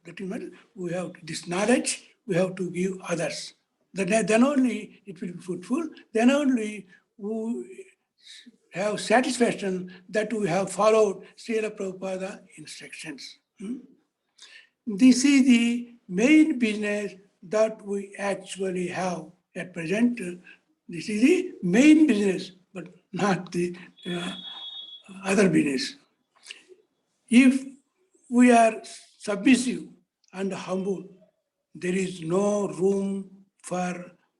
That is what we have this knowledge, we have to give others. Then only it will be fruitful, then only we have satisfaction that we have followed Srila Prabhupada instructions. This is the main business that we actually have at present. This is the main business, but not the other business. If we are submissive and humble, there is no room for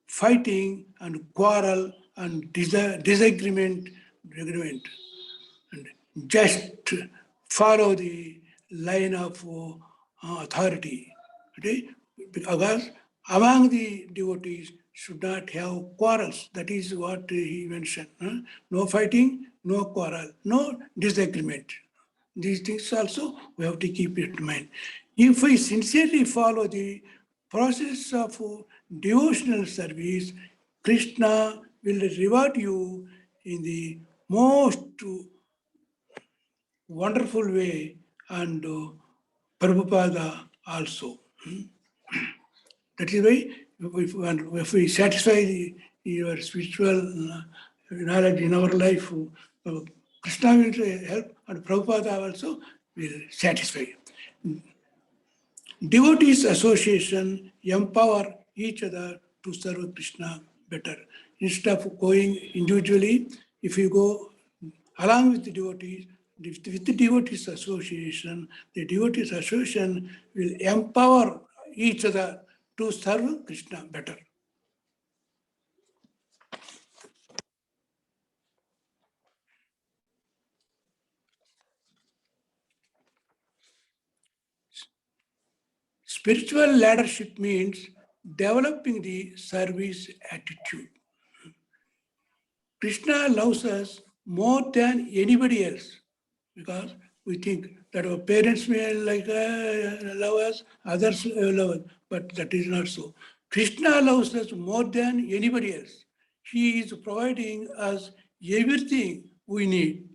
fighting and quarrel and disagreement. And just follow the line of authority. Because among the devotees should not have quarrels. That is what he mentioned. No fighting, no quarrel, no disagreement. These things also we have to keep it in mind. If we sincerely follow the process of devotional service, Krishna will reward you in the most wonderful way, and Prabhupada also. That is why if we satisfy your spiritual knowledge in our life, Krishna will help and Prabhupada also will satisfy. Devotees association empower each other to serve Krishna better. Instead of going individually, if you go along with the devotees, with the devotees association, the devotees association will empower each other to serve Krishna better. Spiritual leadership means developing the service attitude. Krishna loves us more than anybody else because we think that our parents may love us, others love us, but that is not so. Krishna loves us more than anybody else. He is providing us everything we need.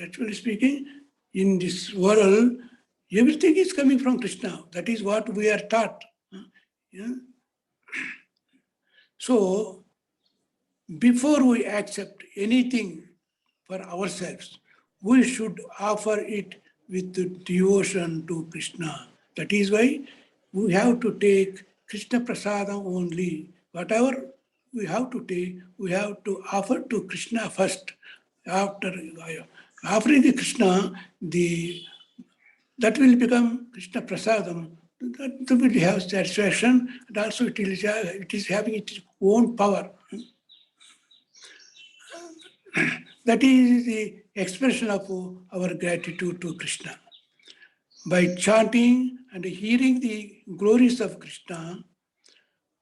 Actually speaking, in this world, everything is coming from Krishna. That is what we are taught. Yeah? So, before we accept anything for ourselves, we should offer it with devotion to Krishna. That is why we have to take Krishna Prasadam only. Whatever we have to take, we have to offer to Krishna first. After offering the Krishna, that will become Krishna Prasadam. That will have satisfaction, and also it is having its own power. That is the expression of our gratitude to Krishna. By chanting and hearing the glories of Krishna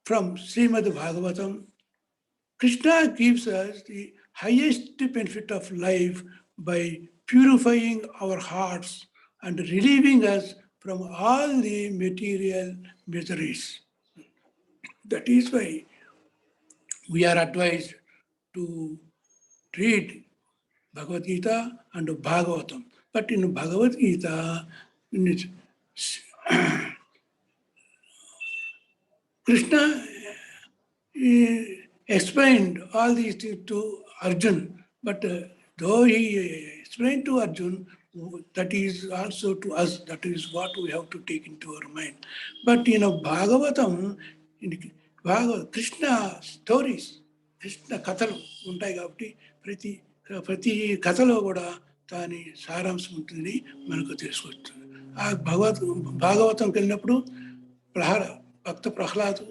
from Srimad Bhagavatam, Krishna gives us the highest benefit of life by purifying our hearts and relieving us from all the material miseries. That is why we are advised to read Bhagavad Gita and Bhagavatam. But in Bhagavad Gita, Krishna explained all these things to Arjun. But though he explained to Arjun, that is also to us. That is what we have to take into our mind. But in Bhagavatam, Krishna stories, Krishna కథలు ఉంటాయి కాబట్టి ప్రతి కథలో కూడా దాని సారాంశం ఉంటుంది మనకు తెలుసుకొస్తుంది. ఆ భాగవతంకి వెళ్ళినప్పుడు భక్త ప్రహ్లాదు,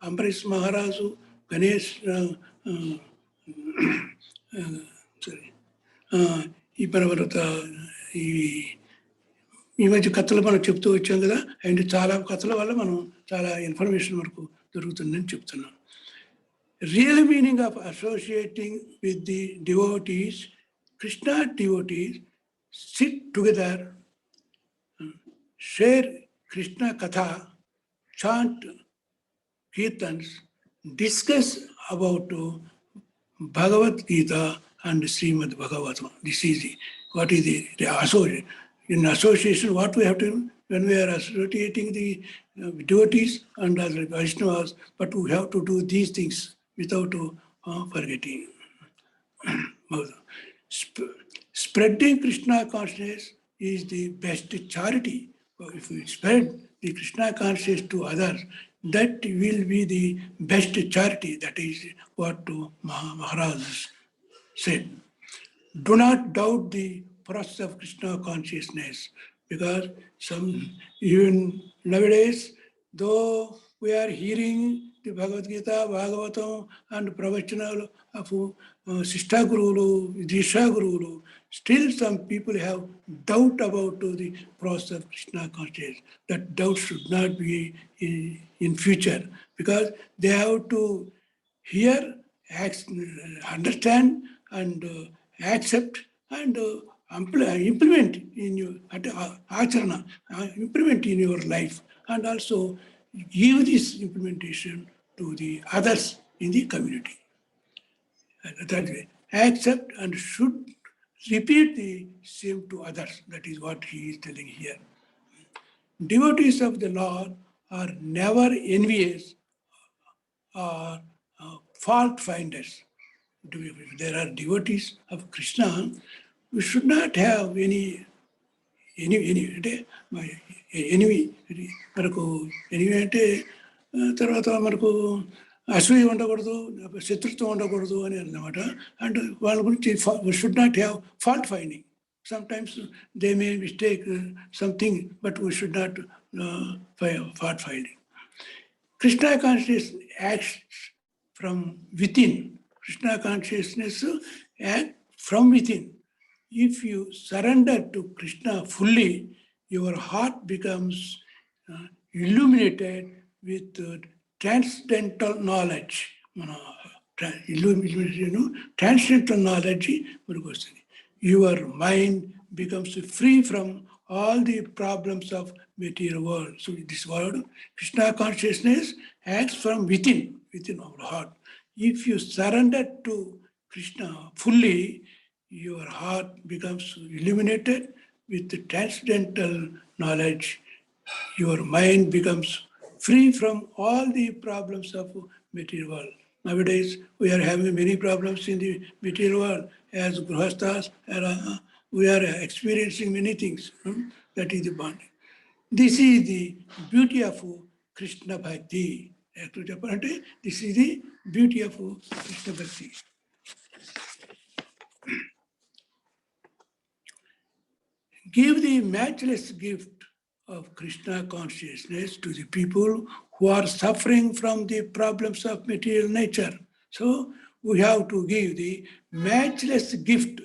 అంబరీష్ మహారాజు, గణేష్ ఈ పర్వత ఈ మధ్య కథలు మనం చెప్తూ వచ్చాం కదా, అండ్ చాలా కథల వల్ల మనం చాలా ఇన్ఫర్మేషన్ మనకు దొరుకుతుందని చెప్తున్నాం. Real meaning of associating with the devotees, Krishna devotees, sit together, share Krishna Katha, chant Kirtans, discuss about Bhagavad Gita and Srimad Bhagavatam. This is what is the association. In association, what we have to do when we are associating the devotees and other Vaishnavas, but we have to do these things without forgetting. Spreading Krishna consciousness is the best charity. If we spread the Krishna consciousness to others, that will be the best charity. That is what Maharaj said. Do not doubt the process of Krishna consciousness, because even nowadays, though we are hearing the Bhagavad Gita, Bhagavatam, and Pravachana of Sishta Gurulu, Disha Gurulu, still some people have doubt about the process of Krishna consciousness. That doubt should not be in future, because they have to hear, understand, and accept and implement in your acharana, implement in your life, and also give this implementation to the others in the community. That way, accept and should repeat the same to others. That is what he is telling here. Devotees of the Lord are never envious or fault finders. if there are devotees of Krishna, we should not have any అంటే enemy మనకు enemy అంటే తర్వాత మనకు అసూయ ఉండకూడదు, శత్రుత్వం ఉండకూడదు అని అన్నమాట. అండ్ వాళ్ళ గురించి should not have fault finding. Sometimes they may mistake something, but we should not fault finding. Krishna consciousness acts from within. Krishna consciousness acts from within. If you surrender to Krishna fully, your heart becomes illuminated with transcendental knowledge. Transcendental knowledge. Your mind becomes free from all the problems of material world. So this word, Krishna consciousness acts from within our heart. If you surrender to Krishna fully, your heart becomes illuminated with the transcendental knowledge. Your mind becomes free from all the problems of material world. Nowadays, we are having many problems in the material world. As Grihasthas, we are experiencing many things. That is the bonding. This is the beauty of Krishna Bhakti. This is the beauty of Krishna Bhakti. Give the matchless gift of Krishna consciousness to the people who are suffering from the problems of material nature. So we have to give the matchless gift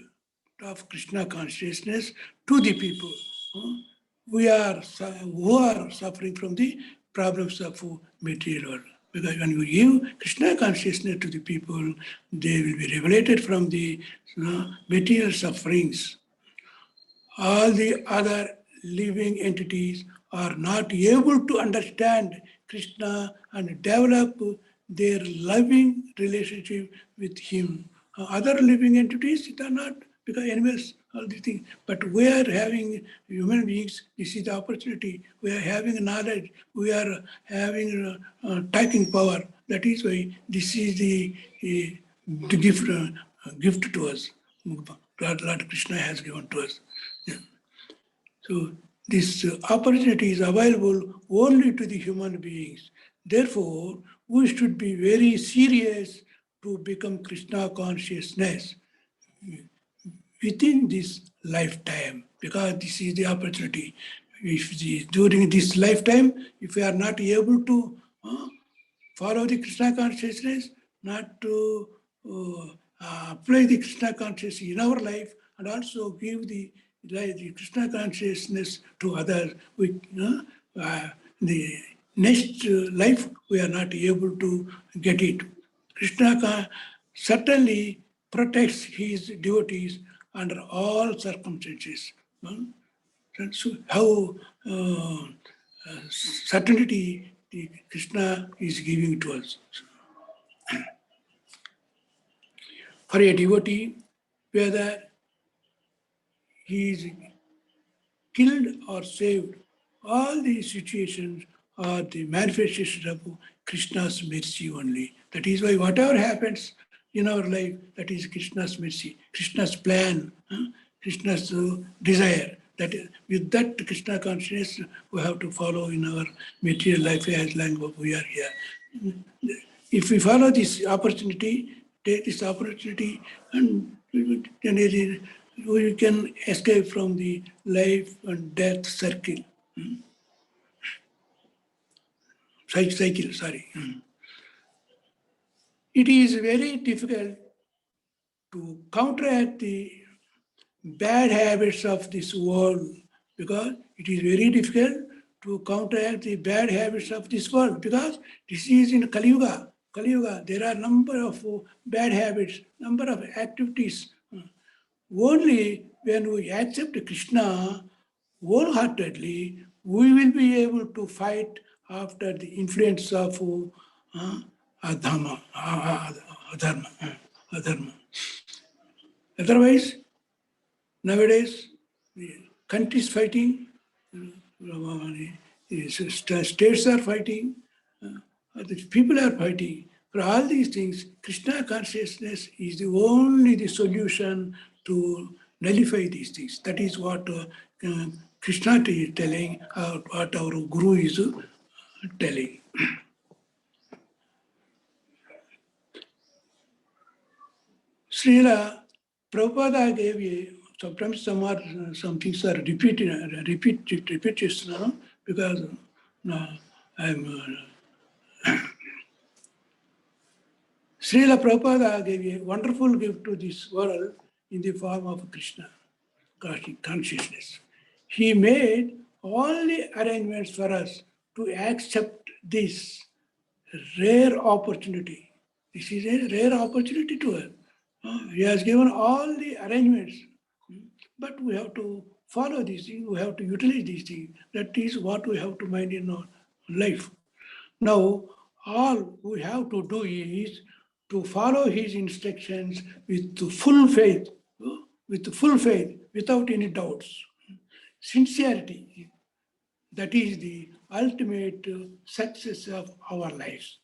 of Krishna consciousness to the people who are suffering from the problems of material world. Because when you give Krishna consciousness to the people, they will be liberated from the material sufferings. All the other living entities are not able to understand Krishna and develop their loving relationship with him. Other living entities, they are not, because animals, all these things. But we are having human beings, this is the opportunity. We are having knowledge, we are having talking power. That is why this is the gift to us. Lord Krishna has given to us. So this opportunity is available only to the human beings. Therefore, we should be very serious to become Krishna consciousness within this lifetime, because this is the opportunity. During this lifetime, if we are not able to follow the Krishna consciousness, not to apply the Krishna consciousness in our life, and also give the Krishna consciousness to others, the next life we are not able to get it. Krishna certainly protects his devotees under all circumstances. So how certainty Krishna is giving to us. For a devotee, whether he is killed or saved, all these situations are the manifestations of Krishna's mercy only. That is why whatever happens in our life, that is Krishna's mercy, Krishna's plan, Krishna's desire. That is, with that Krishna consciousness, we have to follow in our material life as long as we are here. If we follow this opportunity, take this opportunity, and we can escape from the life and death circle. Cycle, sorry. It is very difficult to counteract the bad habits of this world, because it is very difficult to counteract the bad habits of this world, because this is in Kali Yuga. Kali Yuga, there are number of bad habits, number of activities. Only when we accept Krishna wholeheartedly, we will be able to fight after the influence of adharma. Otherwise, nowadays, the countries fighting, states are fighting, the people are fighting. For all these things, Krishna consciousness is the only the solution to nullify these things. That is what Krishna is telling, what our Guru is telling. Srila Prabhupada gave sometimes some things are repeated, because I'm Srila Prabhupada gave a wonderful gift to this world in the form of Krishna consciousness. He made all the arrangements for us to accept this rare opportunity. This is a rare opportunity to us. He has given all the arrangements, but we have to follow these things, we have to utilize these things. That is what we have to mind in our life. Now, all we have to do is to follow his instructions with full faith, without any doubts. Sincerity, that is the ultimate success of our lives.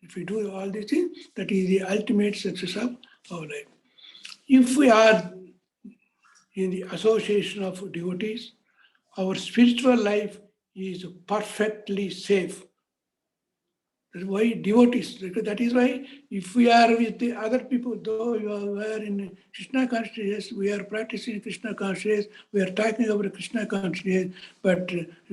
If we do all these things, that is the ultimate success of our life. If we are in the association of devotees, our spiritual life is perfectly safe. That's why devotees, because that is why if we are with the other people, though we are in Krishna consciousness, we are practicing Krishna consciousness, we are talking about Krishna consciousness, but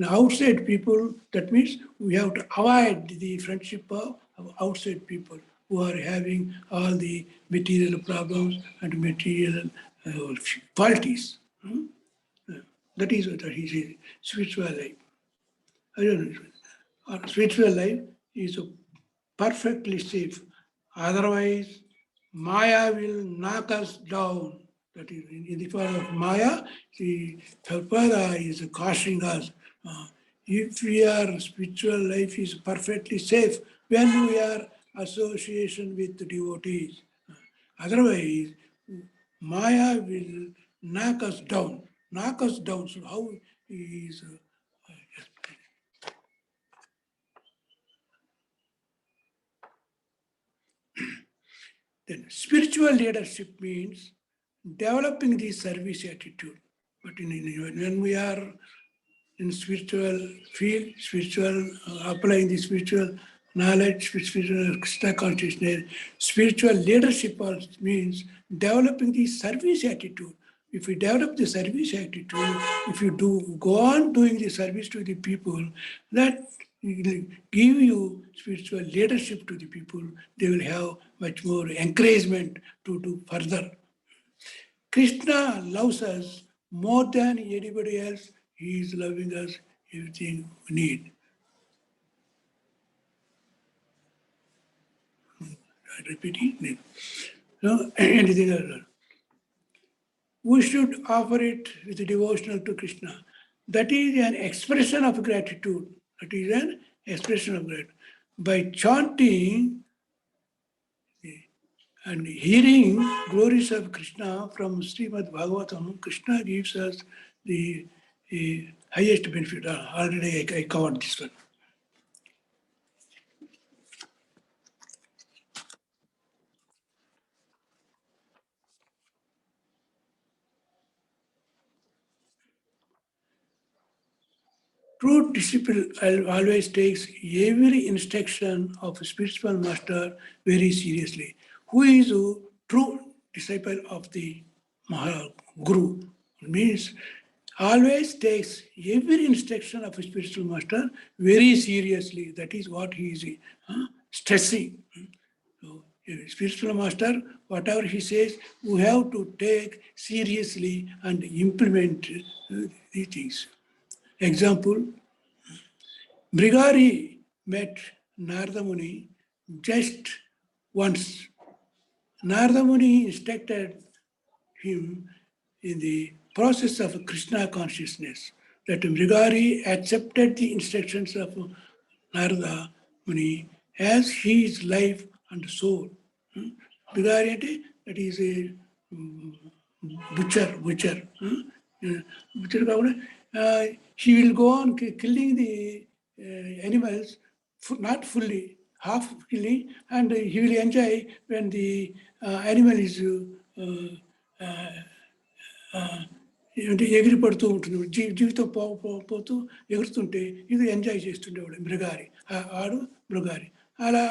outside people, that means we have to avoid the friendship of outside people who are having all the material problems and material qualities. That is what he says, spiritual life. I don't know. Our spiritual life is perfectly safe. Otherwise, Maya will knock us down. That is, in the form of Maya, the Prabhupada is cautioning us. If we are spiritual life is perfectly safe when we are association with devotees. Otherwise, Maya will knock us down. Knock us down. So how is then spiritual leadership means developing the service attitude. But when we are in spiritual field, applying the spiritual knowledge, spiritual Krishna consciousness, spiritual leadership also means developing the service attitude. If we develop the service attitude, if you go on doing the service to the people, that will give you spiritual leadership to the people. They will have much more encouragement to do further. Krishna loves us more than anybody else. He is loving us everything we need. I repeat it. No, anything else. We should offer it with devotional to Krishna. That is an expression of gratitude. That is an expression of gratitude. By chanting and hearing glories of Krishna from Srimad Bhagavatam, Krishna gives us the highest benefit. Already I covered this one. True disciple always takes every instruction of a spiritual master very seriously. Who is a true disciple of the Guru? Means always takes every instruction of a spiritual master very seriously. That is what he is stressing. So, a spiritual master, whatever he says, we have to take seriously and implement the things. Example, Brigari met Narada Muni just once. Narada Muni instructed him in the process of Krishna consciousness, that Brigari accepted the instructions of Narada Muni as his life and soul. Brigari ante, that is a butcher. Butcher he will go on killing the animals, not fully, half killing, and he will enjoy when the animal is అంటే ఎగిరి పడుతూ ఉంటుంది, జీవితం పోతూ ఎగురుతుంటే ఇది enjoy చేస్తుండేవాడు మృగారి, ఆడు మృగారి. అలా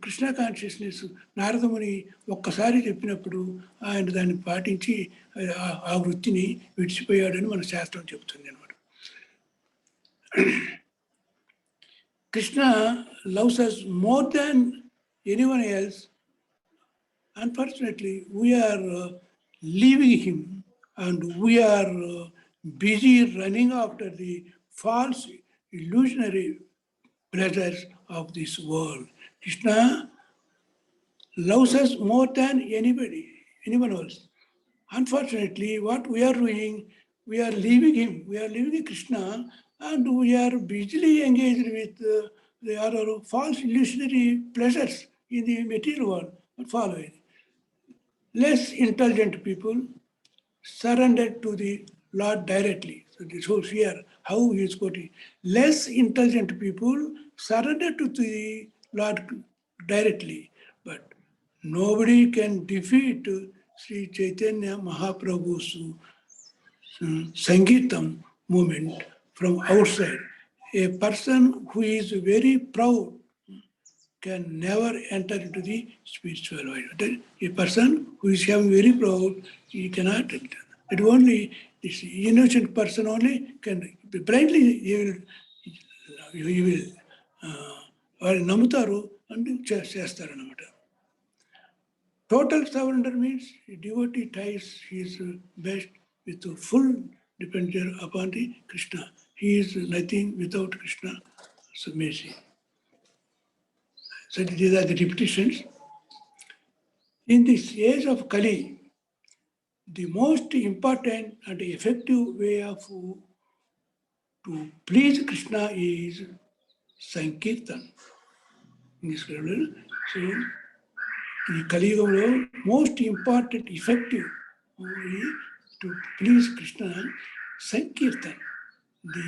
Krishna consciousness Naradamuni ఒక్కసారి చెప్పినప్పుడు ఆయన దాన్ని పాటించి ఆ వృత్తిని విడిచిపోయాడని మన శాస్త్రం చెబుతుంది అనమాట. Krishna loves us more than anyone else. Unfortunately, we are leaving him and we are busy running after the false illusionary pleasures of this world. Krishna loves us more than anyone else. Unfortunately, what we are doing, we are leaving him, we are leaving Krishna, and we are busily engaged with the other false illusionary pleasures in the material world. Following. Less intelligent people surrendered to the Lord directly. So this shows here how he is quoting. Less intelligent people surrendered to the Lord directly, but nobody can defeat Sri Chaitanya Mahaprabhu's Sangeetam movement from outside. A person who is very proud can never enter into the spiritual world. A person who is having very proud, he cannot enter. It only this innocent person only can blindly he will వాళ్ళు నమ్ముతారు and చేస్తారన్నమాట. Total surrender means devotee ties his best with full dependence upon the Krishna. He is nothing without Krishna. So mercy. So these are the repetitions. In this age of Kali, the most important and effective way to please Krishna is Sankirtan. In this so the Kali Yuga, most important, effective way to please Krishna, Sankirtan, the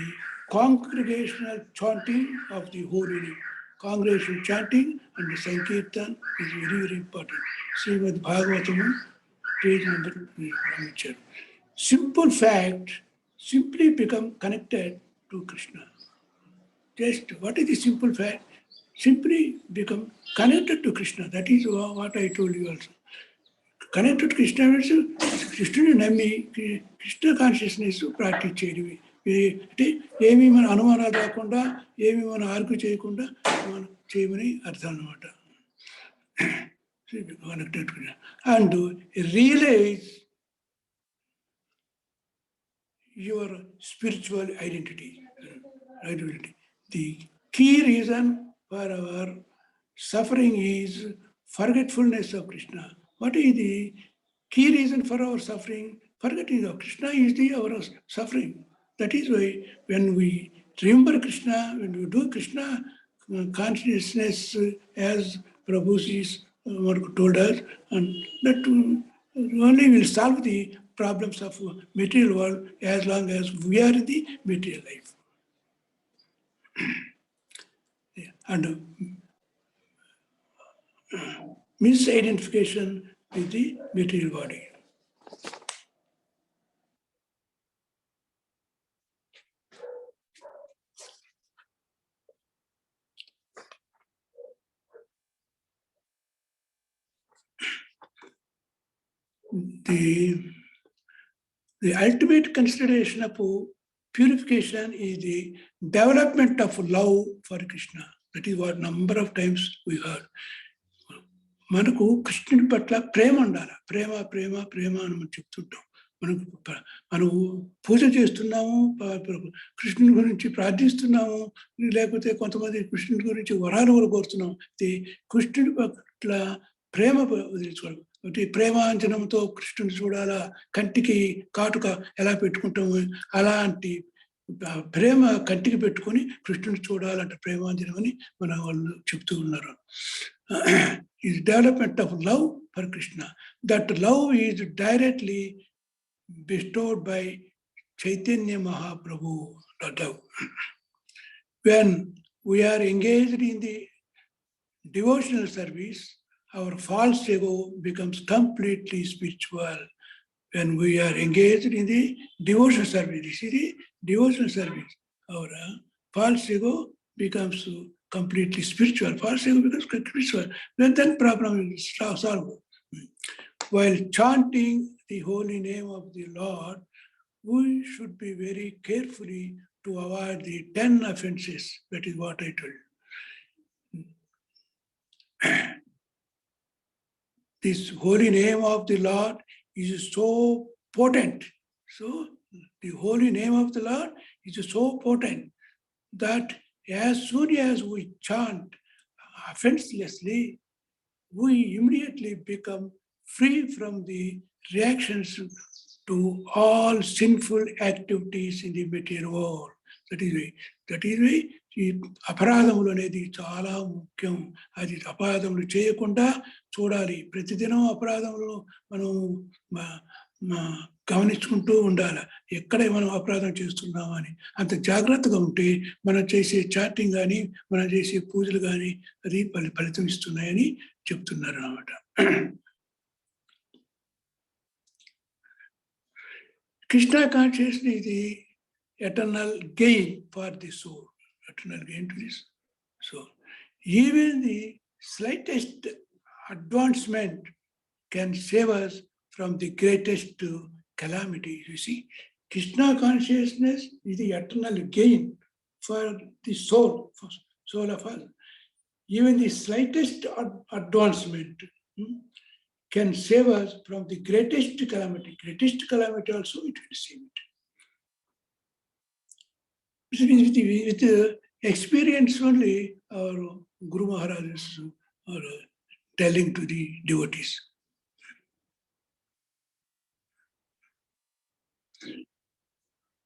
congregational chanting of the holy name. Congregation chanting and the Sankirtan is very, very important. Srimad Bhagavatam, page number 1. Simple fact, simply become connected to Krishna. Just what is the simple fact? Simply become connected to Krishna. That is what I told you also. Connected to Krishna means Krishna nami, Krishna consciousness practice చేయడమే. అంటే ఏమి మన అనుమానాలు రాకుండా, ఏమి మన argue చేయకుండా మనం చేయమని అర్థం అన్నమాట. And realize your spiritual identity. The key reason for our suffering is forgetfulness of Krishna. What is the key reason for our suffering? Forgetting of Krishna is our suffering. That is why when we remember Krishna, when we do Krishna consciousness as Prabhuji told us, and that only will solve the problems of material world as long as we are in the material life. And misidentification with the material body. The ultimate consideration of purification is the development of love for Krishna. That is what number of times we heard. మనకు కృష్ణుని పట్ల ప్రేమ ఉండాలి. ప్రేమ ప్రేమ ప్రేమ అని మనం చెప్తుంటాం. మనం పూజ చేస్తున్నాము, కృష్ణుని గురించి ప్రార్థిస్తున్నాము, లేకపోతే కొంతమంది కృష్ణుని గురించి వరాలు కూడా కోరుతున్నాము. కృష్ణుని పట్ల ప్రేమ వదిలించుకోవాలి. అంటే ప్రేమాంజనంతో కృష్ణుని చూడాలా, కంటికి కాటుక ఎలా పెట్టుకుంటాము అలాంటి ప్రేమ కంటికి పెట్టుకొని కృష్ణుని చూడాలంటే ప్రేమాంజనం అని మన వాళ్ళు చెప్తూ ఉన్నారు. is development of love for Krishna. That love is directly bestowed by Chaitanya Mahaprabhu. When we are engaged in the devotional service, our false ego becomes completely spiritual. When we are engaged in the devotional service, you see the devotional service, our false ego becomes completely spiritual. False ego becomes spiritual. Then problem is solved. While chanting the holy name of the Lord, we should be very carefully to avoid the 10 offenses. That is what I told you. This holy name of the Lord is so potent. So the holy name of the Lord is so potent that as soon as we chant offenselessly, we immediately become free from the reactions to all sinful activities in the material world. That is why ఈ అపరాధములు అనేది చాలా ముఖ్యం. అది అపరాధములు చేయకుండా చూడాలి. ప్రతిదినం అపరాధములు మనం గమనించుకుంటూ ఉండాలి. ఎక్కడ మనం అపరాధం చేస్తున్నామని అంత జాగ్రత్తగా ఉంటే మనం చేసే చాటింగ్ కానీ మనం చేసే పూజలు కానీ అది ఫలితం ఇస్తున్నాయని చెప్తున్నారు అన్నమాట. Krishna consciousness is the eternal gain for the soul. Eternal gain to this soul. Even the slightest advancement can save us from the greatest calamity. You see, Krishna consciousness is the eternal gain for the soul of us. Even the slightest advancement can save us from the greatest calamity. Greatest calamity also it will save it. With experience only, our Guru Maharajas are telling to the devotees.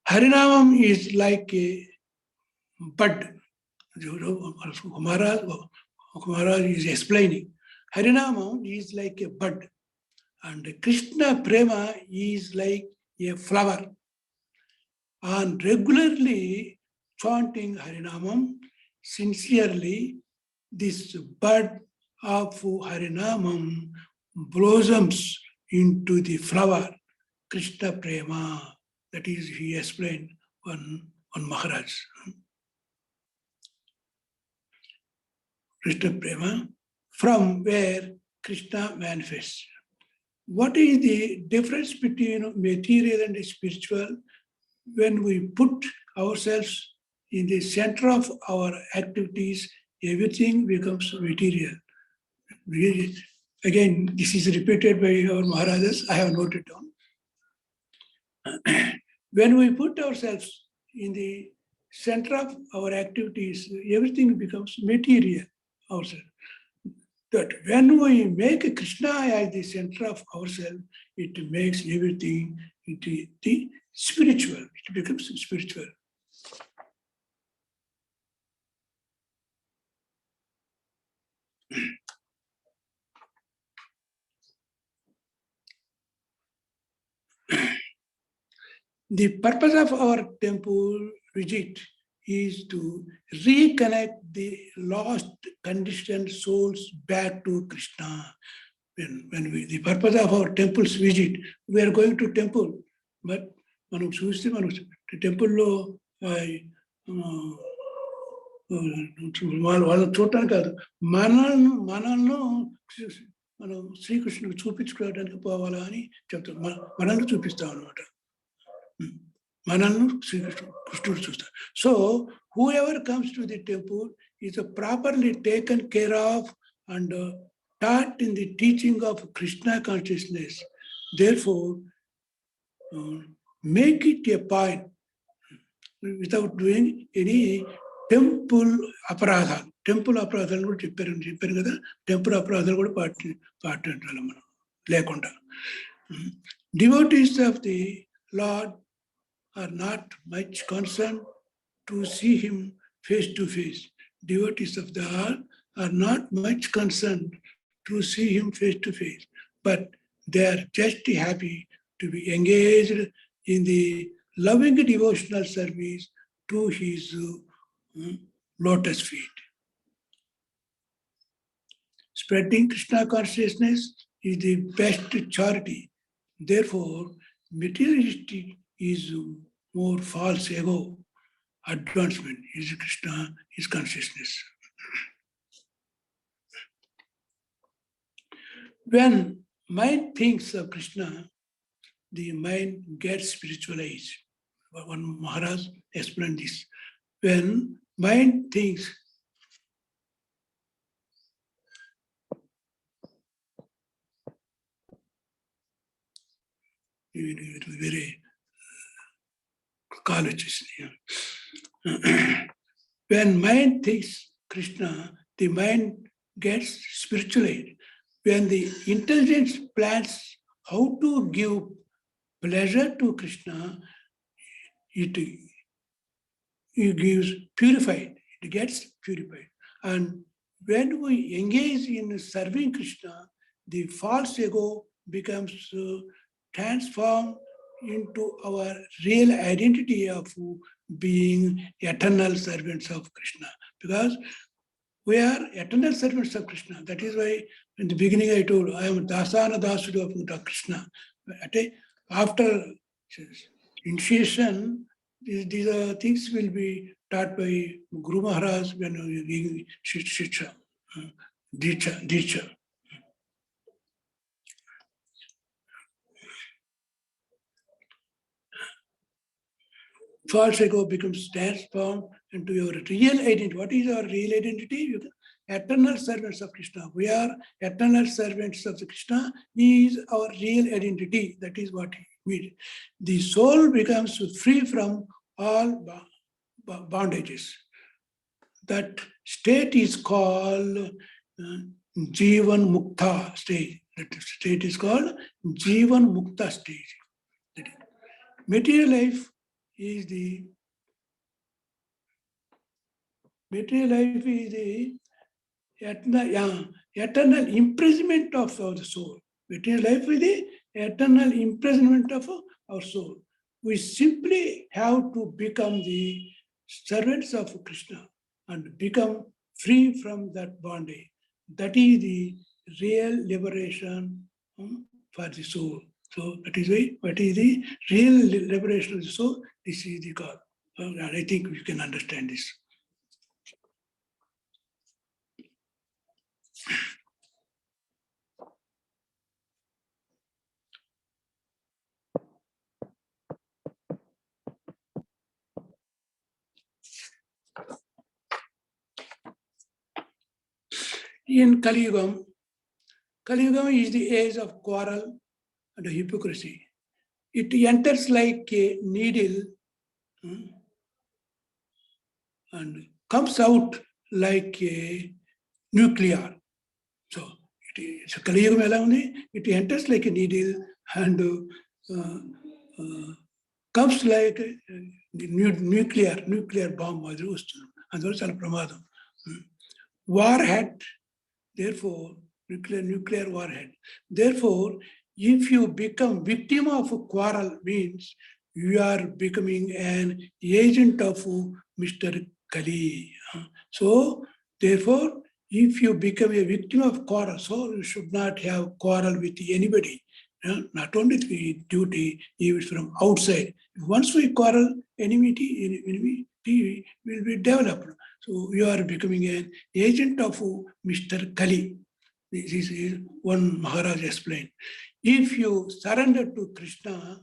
Harinamam is like a bud. Maharaj is explaining. Harinamam is like a bud. And Krishna Prema is like a flower. And regularly chanting Harinamam sincerely, this bud of Harinamam blossoms into the flower, Krishna Prema. That is, he explained on Maharaj. Krishna Prema, from where Krishna manifests. What is the difference between material and spiritual? When we put ourselves in the center of our activities, everything becomes material. Again, this is repeated by our Maharajas. I have noted down. When we put ourselves in the center of our activities, everything becomes material ourselves. That when we make Krishna as the center of ourselves, it makes everything into the spiritual. It becomes spiritual. The purpose of our temple visit is to reconnect the lost conditioned souls back to Krishna. The purpose of our temple's visit, we are going to temple, but మనం చూస్తే మనం టెంపుల్లో వాళ్ళని చూడటానికి కాదు, మనల్ని మనం శ్రీకృష్ణుడికి చూపించుకోవడానికి పోవాలా అని చెప్తాం. మనల్ని చూపిస్తాం అనమాట. మనల్ని కృష్ణుడు చూస్తారు. So who ever comes to the temple is properly taken care of and taught in the teaching of Krishna consciousness. Therefore, make it a point without doing any temple aparadha. Temple aparadhalu kuda chepparu kada, temple aparadhalu kuda paatantala manam lekunda. Devotees of the Lord are not much concerned to see him face to face. Devotees of the Lord are not much concerned to see him face to face, but they are just happy to be engaged in the loving devotional service to his lotus feet. Spreading Krishna consciousness is the best charity. Therefore, materialistic is more false ego. Advancement is Krishna, is consciousness. When mind thinks of Krishna, the mind gets spiritualized. One Maharaj explained this. When mind thinks, it will be very colleges. When mind thinks Krishna, the mind gets spiritualized. When the intelligence plans how to give pleasure to Krishna, it gives purified, it gets purified. And when we engage in serving Krishna, the false ego becomes transformed into our real identity of being eternal servants of Krishna. Because we are eternal servants of Krishna. That is why in the beginning I told, I am Dasana Dasudu of Krishna. After initiation, these things will be taught by Guru Maharaj when we are giving Shiksha, Diksha. False ego becomes transformed into your real identity. What is our real identity? Eternal servants of Krishna. We are eternal servants of Krishna. He is our real identity. That is what he means. The soul becomes free from all bondages. That state is called Jivan Mukta stage. That state is called Jivan Mukta stage. Material life is the eternal imprisonment of our soul. Material life is the eternal imprisonment of our soul. We simply have to become the servants of Krishna and become free from that bondage. That is the real liberation for the soul. So that is why, what is the real liberation of the soul? This is the God. And I think we can understand this. In Kali Yuga is the age of quarrel and hypocrisy. It enters like a needle and comes out like a nuclear. So Kali Yuga it enters like a needle and comes like a nuclear bomb. And those are pramadam. Warhead, therefore, nuclear warhead. Therefore, if you become victim of a quarrel, means you are becoming an agent of Mr. Kali. So, therefore, if you become a victim of quarrel, so you should not have quarrel with anybody. Not only the duty, even from outside. Once we quarrel, enmity will be developed. So you are becoming an agent of Mr. Kali. This is one Maharaj explained. If you surrender to Krishna,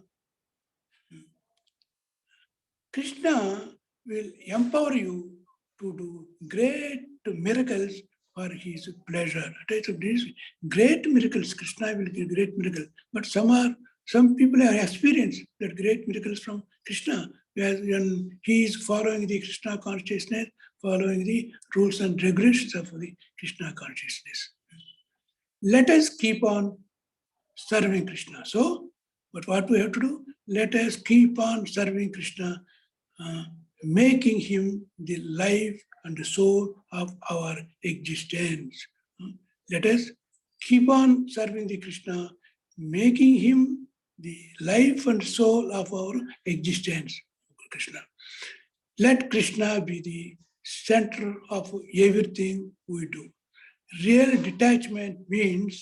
Krishna will empower you to do great miracles for his pleasure. These great miracles, Krishna will give great miracles. But some people have experienced that great miracles from Krishna, when he is following the Krishna consciousness, following the rules and regulations of the Krishna consciousness. Let us keep on serving Krishna. So, but what we have to do? Let us keep on serving Krishna, making him the life and the soul of our existence. Let us keep on serving the Krishna, making him the life and soul of our existence. Krishna. Let Krishna be the center of everything we do. real detachment means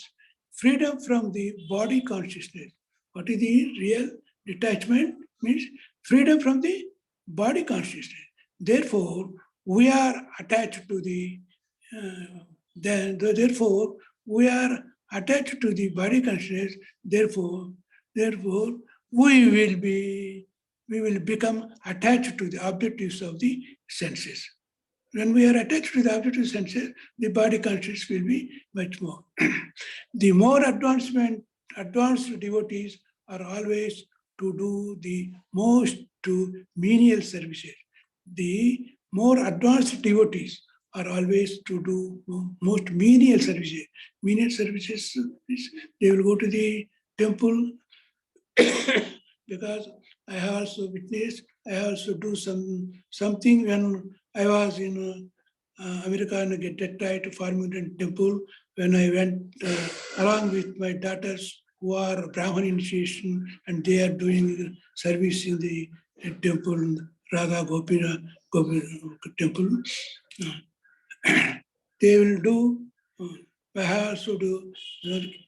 freedom from the body consciousness. What is the real detachment? Means freedom from the body consciousness. Therefore, we are attached to the therefore we are attached to the body consciousness. Therefore, we will become attached to the objectives of the senses. When we are attached to the objective senses, the body consciousness will be much more. The more advanced devotees are always to do the most menial services. The more advanced devotees are always to do most menial services. Menial services is they will go to the temple because I have also witnessed, I also do something when I was in America in a Gettite Farmington temple, when I went along with my daughters who are Brahman initiation and they are doing service in the temple, Radha Gopina temple. They will do, I have also do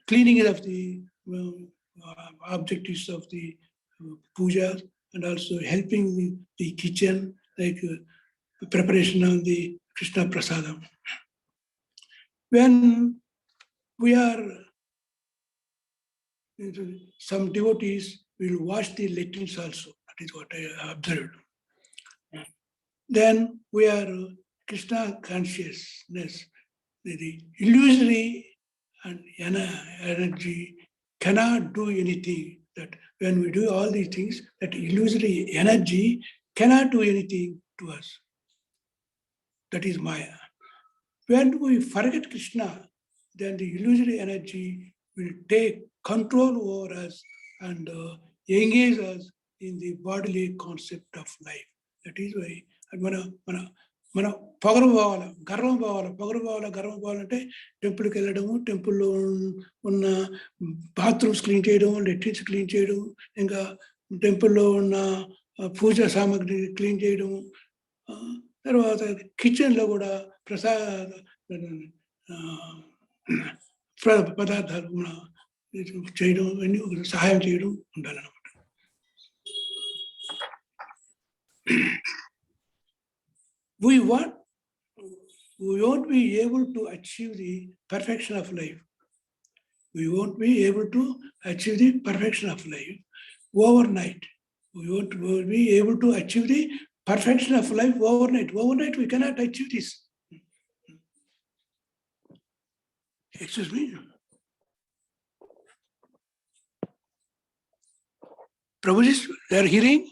cleaning of the objectives of the puja and also helping the kitchen, like preparation of the Krishna Prasadam. When we are, some devotees will wash the latrines also. That is what I observed. Then we are Krishna consciousness. The illusory and energy cannot do anything. That when we do all these things, that illusory energy cannot do anything to us. That is Maya. When we forget Krishna, then the illusory energy will take control over us and engage us in the bodily concept of life. That is why మనం పొగరు పోవాలి, గర్వం పోవాలి, గర్వం పోవాలంటే టెంపుల్కి వెళ్ళడము, టెంపుల్లో ఉన్న బాత్రూమ్స్ క్లీన్ చేయడం, లెట్రిన్స్ క్లీన్ చేయడం, ఇంకా టెంపుల్లో ఉన్న పూజా సామాగ్రి క్లీన్ చేయడం, తర్వాత కిచెన్లో కూడా పదార్థాలు చేయడం, అన్ని సహాయం చేయడం ఉండాలన్నమాట. We won't be able to achieve the perfection of life. We won't be able to achieve the perfection of life overnight. We won't be able to achieve the perfection of life overnight. Overnight, we cannot achieve this. Excuse me. Prabhuji, they are hearing?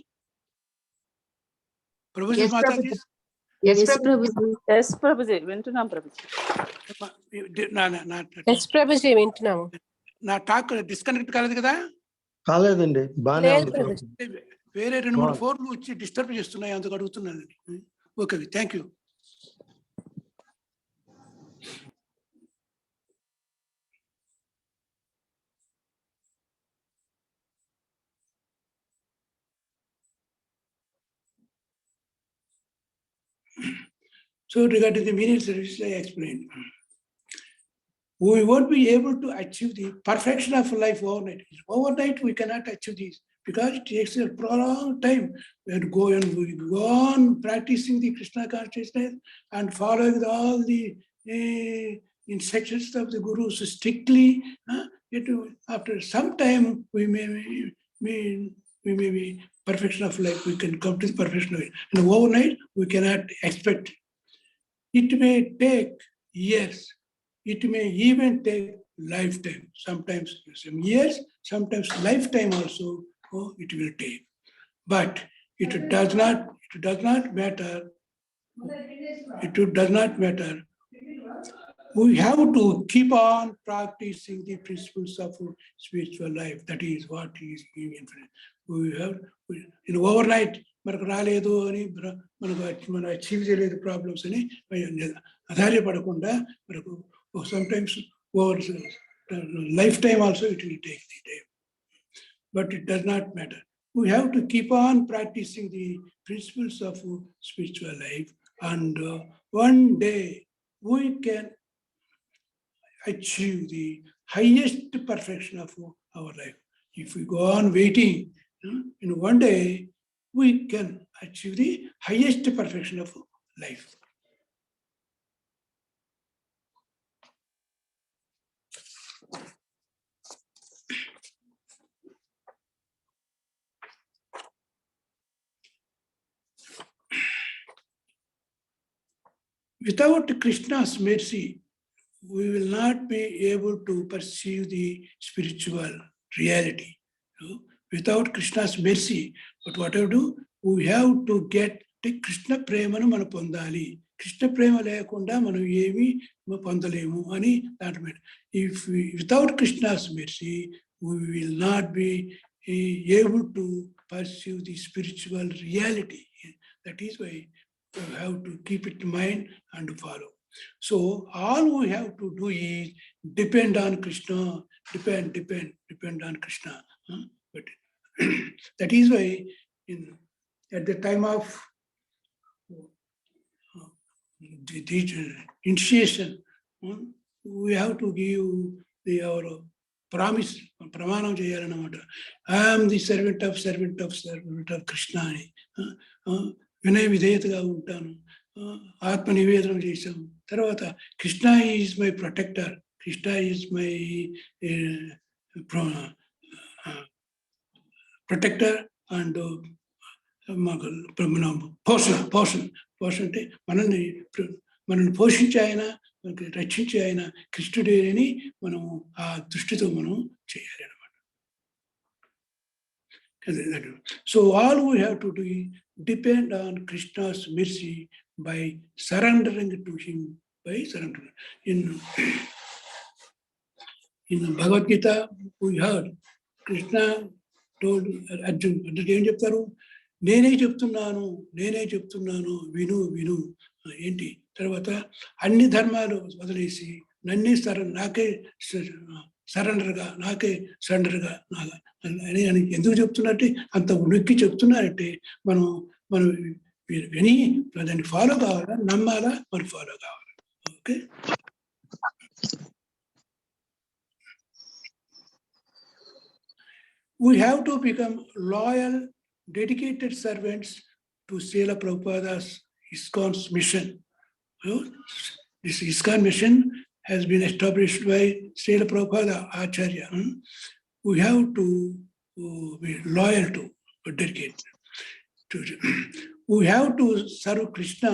Prabhuji, Yes, Mataji? Yes, Yes, Prabhuji. Prabhuji. Yes, Prabhuji. వింటున్నాం Prabhuji. Yes Prabhuji వింటున్నాము. నా talk disconnect కాలేదు కదా? కాలేదండి, బాగానే లేదు ఉంది. ప్రభుజీ. వేరే 2-3 ఫోన్లు వచ్చి డిస్టర్బ్ చేస్తున్నాయి, అందుకు అడుగుతున్నాను. Okay, thank you. So regarding the menial services, I explained. We won't be able to achieve the perfection of life overnight. Overnight, we cannot achieve this because it takes a prolonged time. We go on practicing the Krishna consciousness and following all the instructions of the Guru so strictly. After some time, we may be perfection of life. We can come to the perfection of it. And overnight, we cannot expect. It may take years. It may even take lifetime. Sometimes some years, sometimes lifetime also it will take. But it does not matter. It does not matter. We have to keep on practicing the principles of spiritual life. That is what is being infinite. In overnight, మనకు రాలేదు అని మనం achieve చేయలేదు problems అని ఆధారపడకుండా మనకు sometimes over lifetime also it will take the time. But it does not matter. We have to keep on practicing the principles of spiritual life, and one day we can achieve the highest perfection of our life. If we go on waiting, in one day, we can achieve the highest perfection of life. Without Krishna's mercy, we will not be able to perceive the spiritual reality. Without Krishna's mercy, but whatever do, we have to get the Krishna premanu mana pondali. Krishna prema lekunda manu emi pondalemu ani that meant. If without Krishna's mercy, we will not be able to perceive the spiritual reality. That is why we have to keep it in mind and follow. So all we have to do is depend on Krishna, depend on Krishna. But that is why at the time of the initiation, we have to give our promise, pramanam cheyalanamata. I am the servant of Krishna ani. Vinay vidheyataga untanu. Atma nivedana chesam. Tarvata Krishna is my protector. Krishna is my protector and పోషణ అంటే మనల్ని పోషించే ఆయన, మనకి రక్షించే ఆయన కృష్ణుడే అని మనం ఆ దృష్టితో మనం చేయాలి అన్నమాట. So all we have to do is depend on Krishna's mercy by surrendering to him, by surrendering. In Bhagavad Gita, we heard Krishna told Arjuna, ఏం చెప్తారు? నేనే చెప్తున్నాను విను ఏంటి తర్వాత అన్ని ధర్మాలు వదిలేసి నాకే సరెండర్గా అని ఎందుకు చెప్తున్నట్టే అంత ఉనికి చెప్తున్నారంటే మనం విని దాన్ని ఫాలో కావాలా, నమ్మాలా, మరి ఫాలో కావాలా. Okay, we have to become loyal, dedicated servants to Srila Prabhupada's ISKCON's mission. This ISKCON mission has been established by Srila Prabhupada Acharya. We have to be loyal to, dedicated to. We have to serve Krishna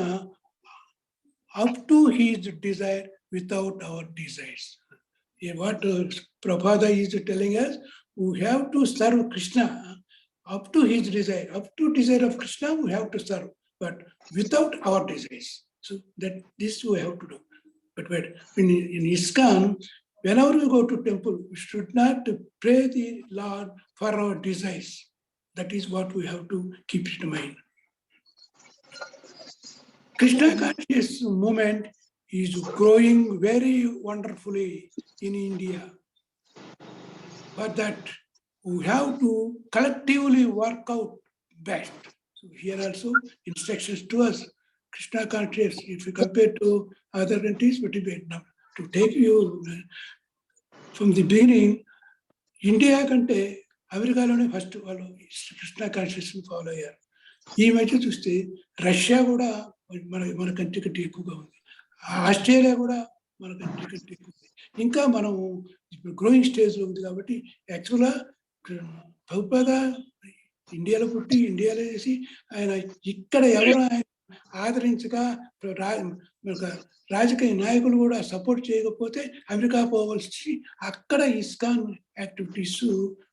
up to his desire without our desires. What Prabhupada is telling us, we have to serve Krishna up to his desire. Up to desire of Krishna, we have to serve, but without our desires. So that this we have to do. But in ISKCON, whenever we go to temple, we should not pray the Lord for our desires. That is what we have to keep in mind. Krishna conscious movement is growing very wonderfully in India. But that we have to collectively work out best. So here also instructions to us. Krishna conscious, if we compare to other countries, but now to take you from the beginning, India కంటే అమెరికాలోనే first వాళ్ళు Krishna conscious follow అయ్యారు. ఈ మధ్య చూస్తే Russia కూడా మన country కంటే ఎక్కువగా ఉంది, ఆస్ట్రేలియా కూడా మన కంట్రీ కంటే ఎక్కువ ఉంది. ఇంకా మనం ఇప్పుడు గ్రోయింగ్ స్టేజ్లో ఉంది. కాబట్టి యాక్చువల్గా ప్రభుపాద ఇండియాలో పుట్టి ఇండియాలో చేసి ఆయన ఇక్కడ ఎవరు ఆయన ఆదరించగా రాజకీయ నాయకులు కూడా సపోర్ట్ చేయకపోతే అమెరికా పోవాల్సి అక్కడ ఇస్కాన్ యాక్టివిటీస్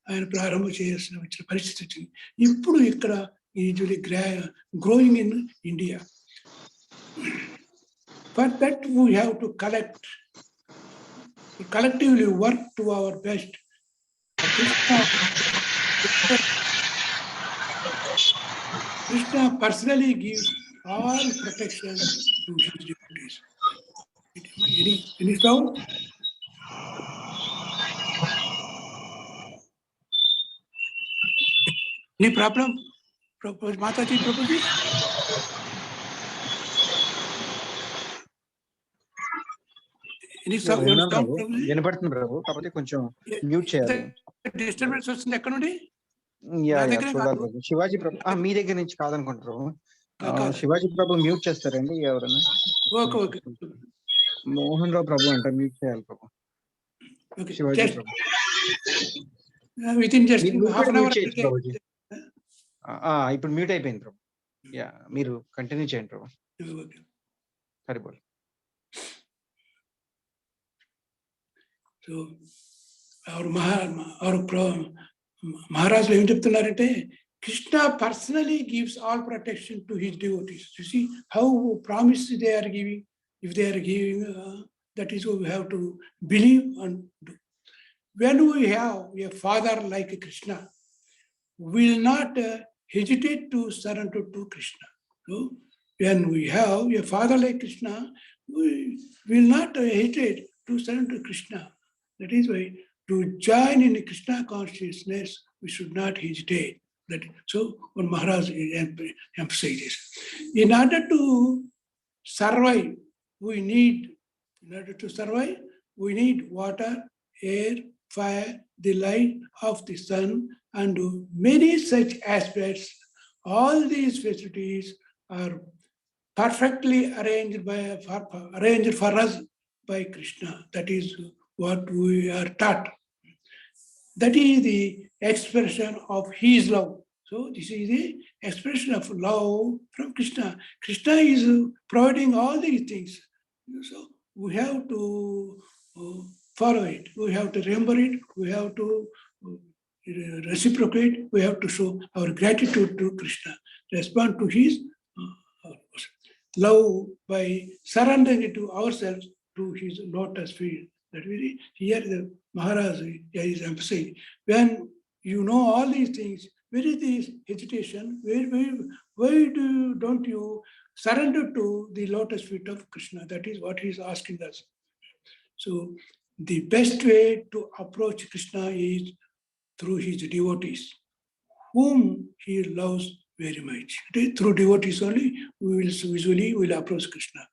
ఆయన ప్రారంభం చేయాల్సిన వచ్చిన పరిస్థితి వచ్చింది. ఇప్పుడు ఇక్కడ usually growing in India. For that we have to collectively work to our best. Krishna personally gives all protection to his devotees. Any sound? Any problem? Mataji, Prabhuji? Any Yeah, sound, విన్నాను ప్రభు. Prabhuji? వినపడుతుంది ప్రభు, కాకపోతే కొంచెం mute చేయాలి. Disturbance వస్తుంది ఎక్కడ నుండి? Yeah నా yeah దగ్గరే చూడాలి కాదు. ప్రభు. శివాజీ ప్రభు మీ దగ్గర నుంచి కాదనుకుంటా ప్రభు. కాదు. శివాజీ ప్రభు మ్యూట్ చేస్తారండి ఎవరైనా? ఓకే. మోహన్ రావు ప్రభు అంట మ్యూట్ చేయాలి ప్రభు. ఓకే. శివాజీ జస్ట్ ప్రభు విత్ ఇన్ జస్ట్ మీరు హాఫ్ కూడా అన్ మ్యూట్ అవర్. చేయొచ్చు ప్రభుజీ. ఇప్పుడు మ్యూట్ అయిపోయింది ప్రభు. యా మీరు కంటిన్యూ చేయండి ప్రభు. హరిబోల్. సో మహారాజులు ఏం చెప్తున్నారంటే Krishna personally gives all protection to his devotees. You see how promise they are giving. If they are giving, that is we have to believe and do. When we have a father like Krishna, we will not hesitate to surrender to Krishna. So, when we have a father like Krishna, we will not hesitate to surrender to Krishna. That is why to join in Krishna consciousness, we should not hesitate. So, when Maharaj emphasizes, in order to survive, we need water, air, fire, the light of the sun, and many such aspects. All these facilities are perfectly arranged for us by Krishna. That is what we are taught. That is the expression of his love. So this is the expression of love from Krishna. Krishna is providing all these things. So we have to follow it. We have to remember it. We have to reciprocate. We have to show our gratitude to Krishna. Respond to his love by surrendering it to ourselves to his lotus feet. That really, here the Maharaj is emphasizing. When you know all these things, where is this hesitation? Why don't you surrender to the lotus feet of Krishna? That is what he is asking us. So the best way to approach Krishna is through his devotees, whom he loves very much. Through devotees only, we will approach Krishna.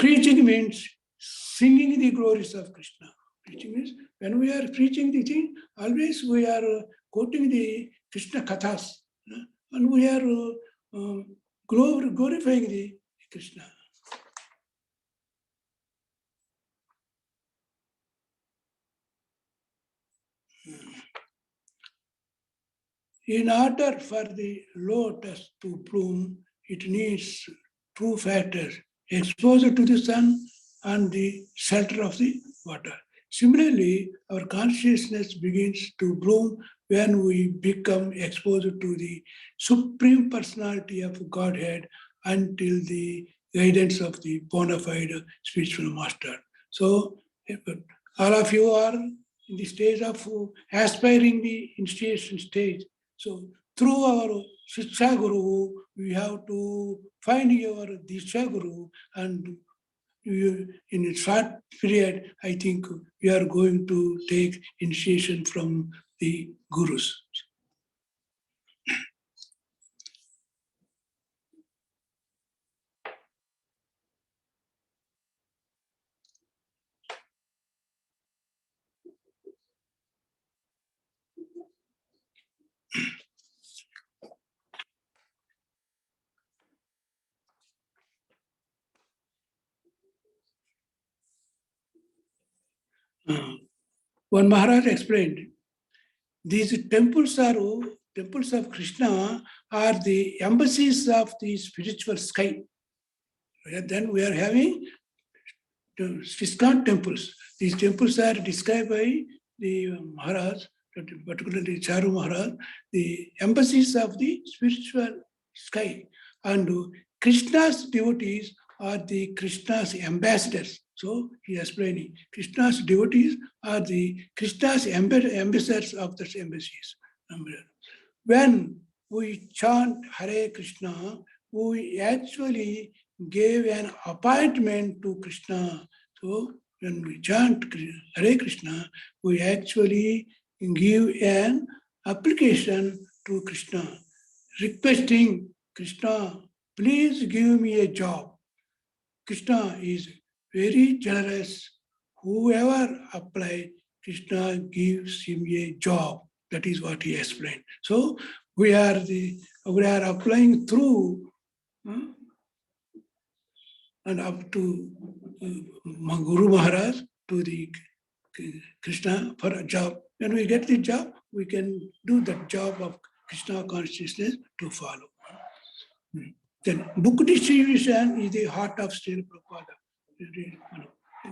Preaching means singing the glories of Krishna. Preaching means when we are preaching the thing, always we are quoting the Krishna kathas, and we are glorifying the Krishna. In order for the lotus to bloom, it needs two factors: exposure to the sun and the shelter of the water. Similarly, our consciousness begins to bloom when we become exposed to the Supreme Personality of Godhead until the guidance of the bona fide spiritual master. So, all of you are in the stage of aspiring the initiation stage. So, through our Shiksha Guru, we have to find your Diksha Guru, and in a short period, I think we are going to take initiation from the Gurus. One Maharaj explained, these temples of Krishna are the embassies of the spiritual sky. Then we are having ISKCON temples. These temples are described by the Maharaj, particularly Charu Maharaj, the embassies of the spiritual sky. And Krishna's devotees are the Krishna's ambassadors. So he is explaining, Krishna's devotees are the Krishna's ambassadors of the embassies. When we chant Hare Krishna, we actually gave an appointment to Krishna. So when we chant Hare Krishna, we actually give an application to Krishna, requesting Krishna, please give me a job. Krishna is very generous. Whoever apply, Krishna gives him a job. That is what he explained. So we are applying through and up to Guru Maharaj to the Krishna for a job. When we get the job, we can do that job of Krishna consciousness to follow. Then book distribution is the heart of Srila Prabhupada.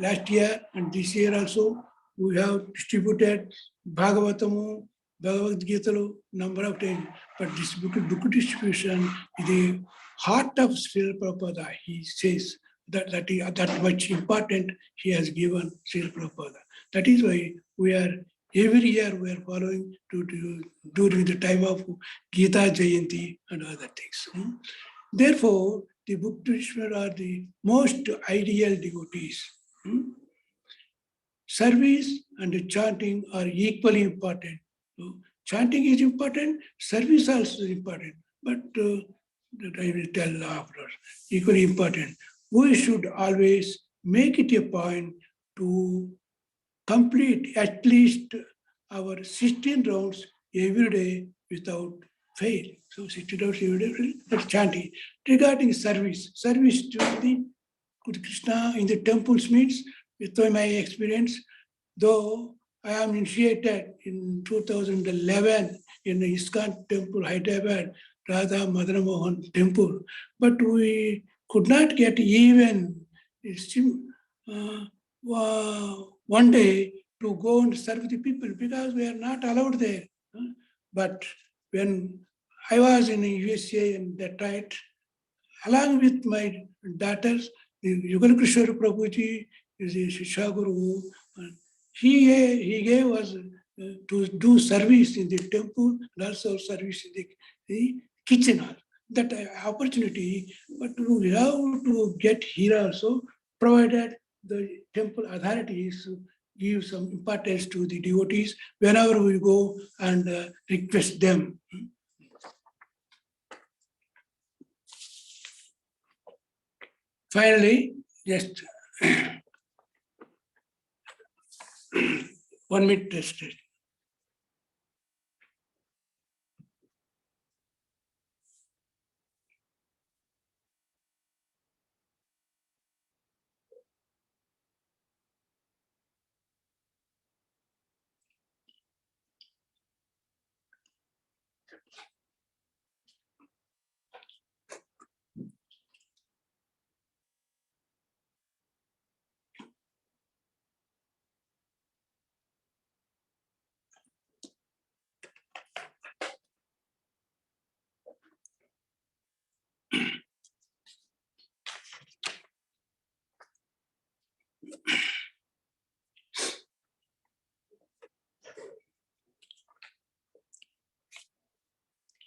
Last year and this year also, we have distributed Bhagavatamu, Bhagavad Gita number of times. But this book distribution is the heart of Srila Prabhupada. He says that much important he has given Srila Prabhupada. That is why every year we are following during the time of Gita Jayanti and other things. Therefore, the book distributors are the most ideal devotees. Service and chanting are equally important. So, chanting is important, service also is important, but that I will tell after. Equally important. We should always make it a point to complete at least our 16 rounds every day without fail. So 16 rounds every day, that's chanting. Regarding service to the Krishna in the temples means, with my experience, though I am initiated in 2011 in the ISKCON temple, Hyderabad, Radha Madana Mohan temple, but we could not get even one day to go and serve the people because we are not allowed there. But when I was in the USA in Detroit, along with my daughters, Yugal Krishna Prabhuji is a Shishya Guru. He gave us to do service in the temple and also service in the kitchen hall. That opportunity, but we have to get here also, provided the temple authorities give some importance to the devotees whenever we go and request them. Finally, just 1 minute test.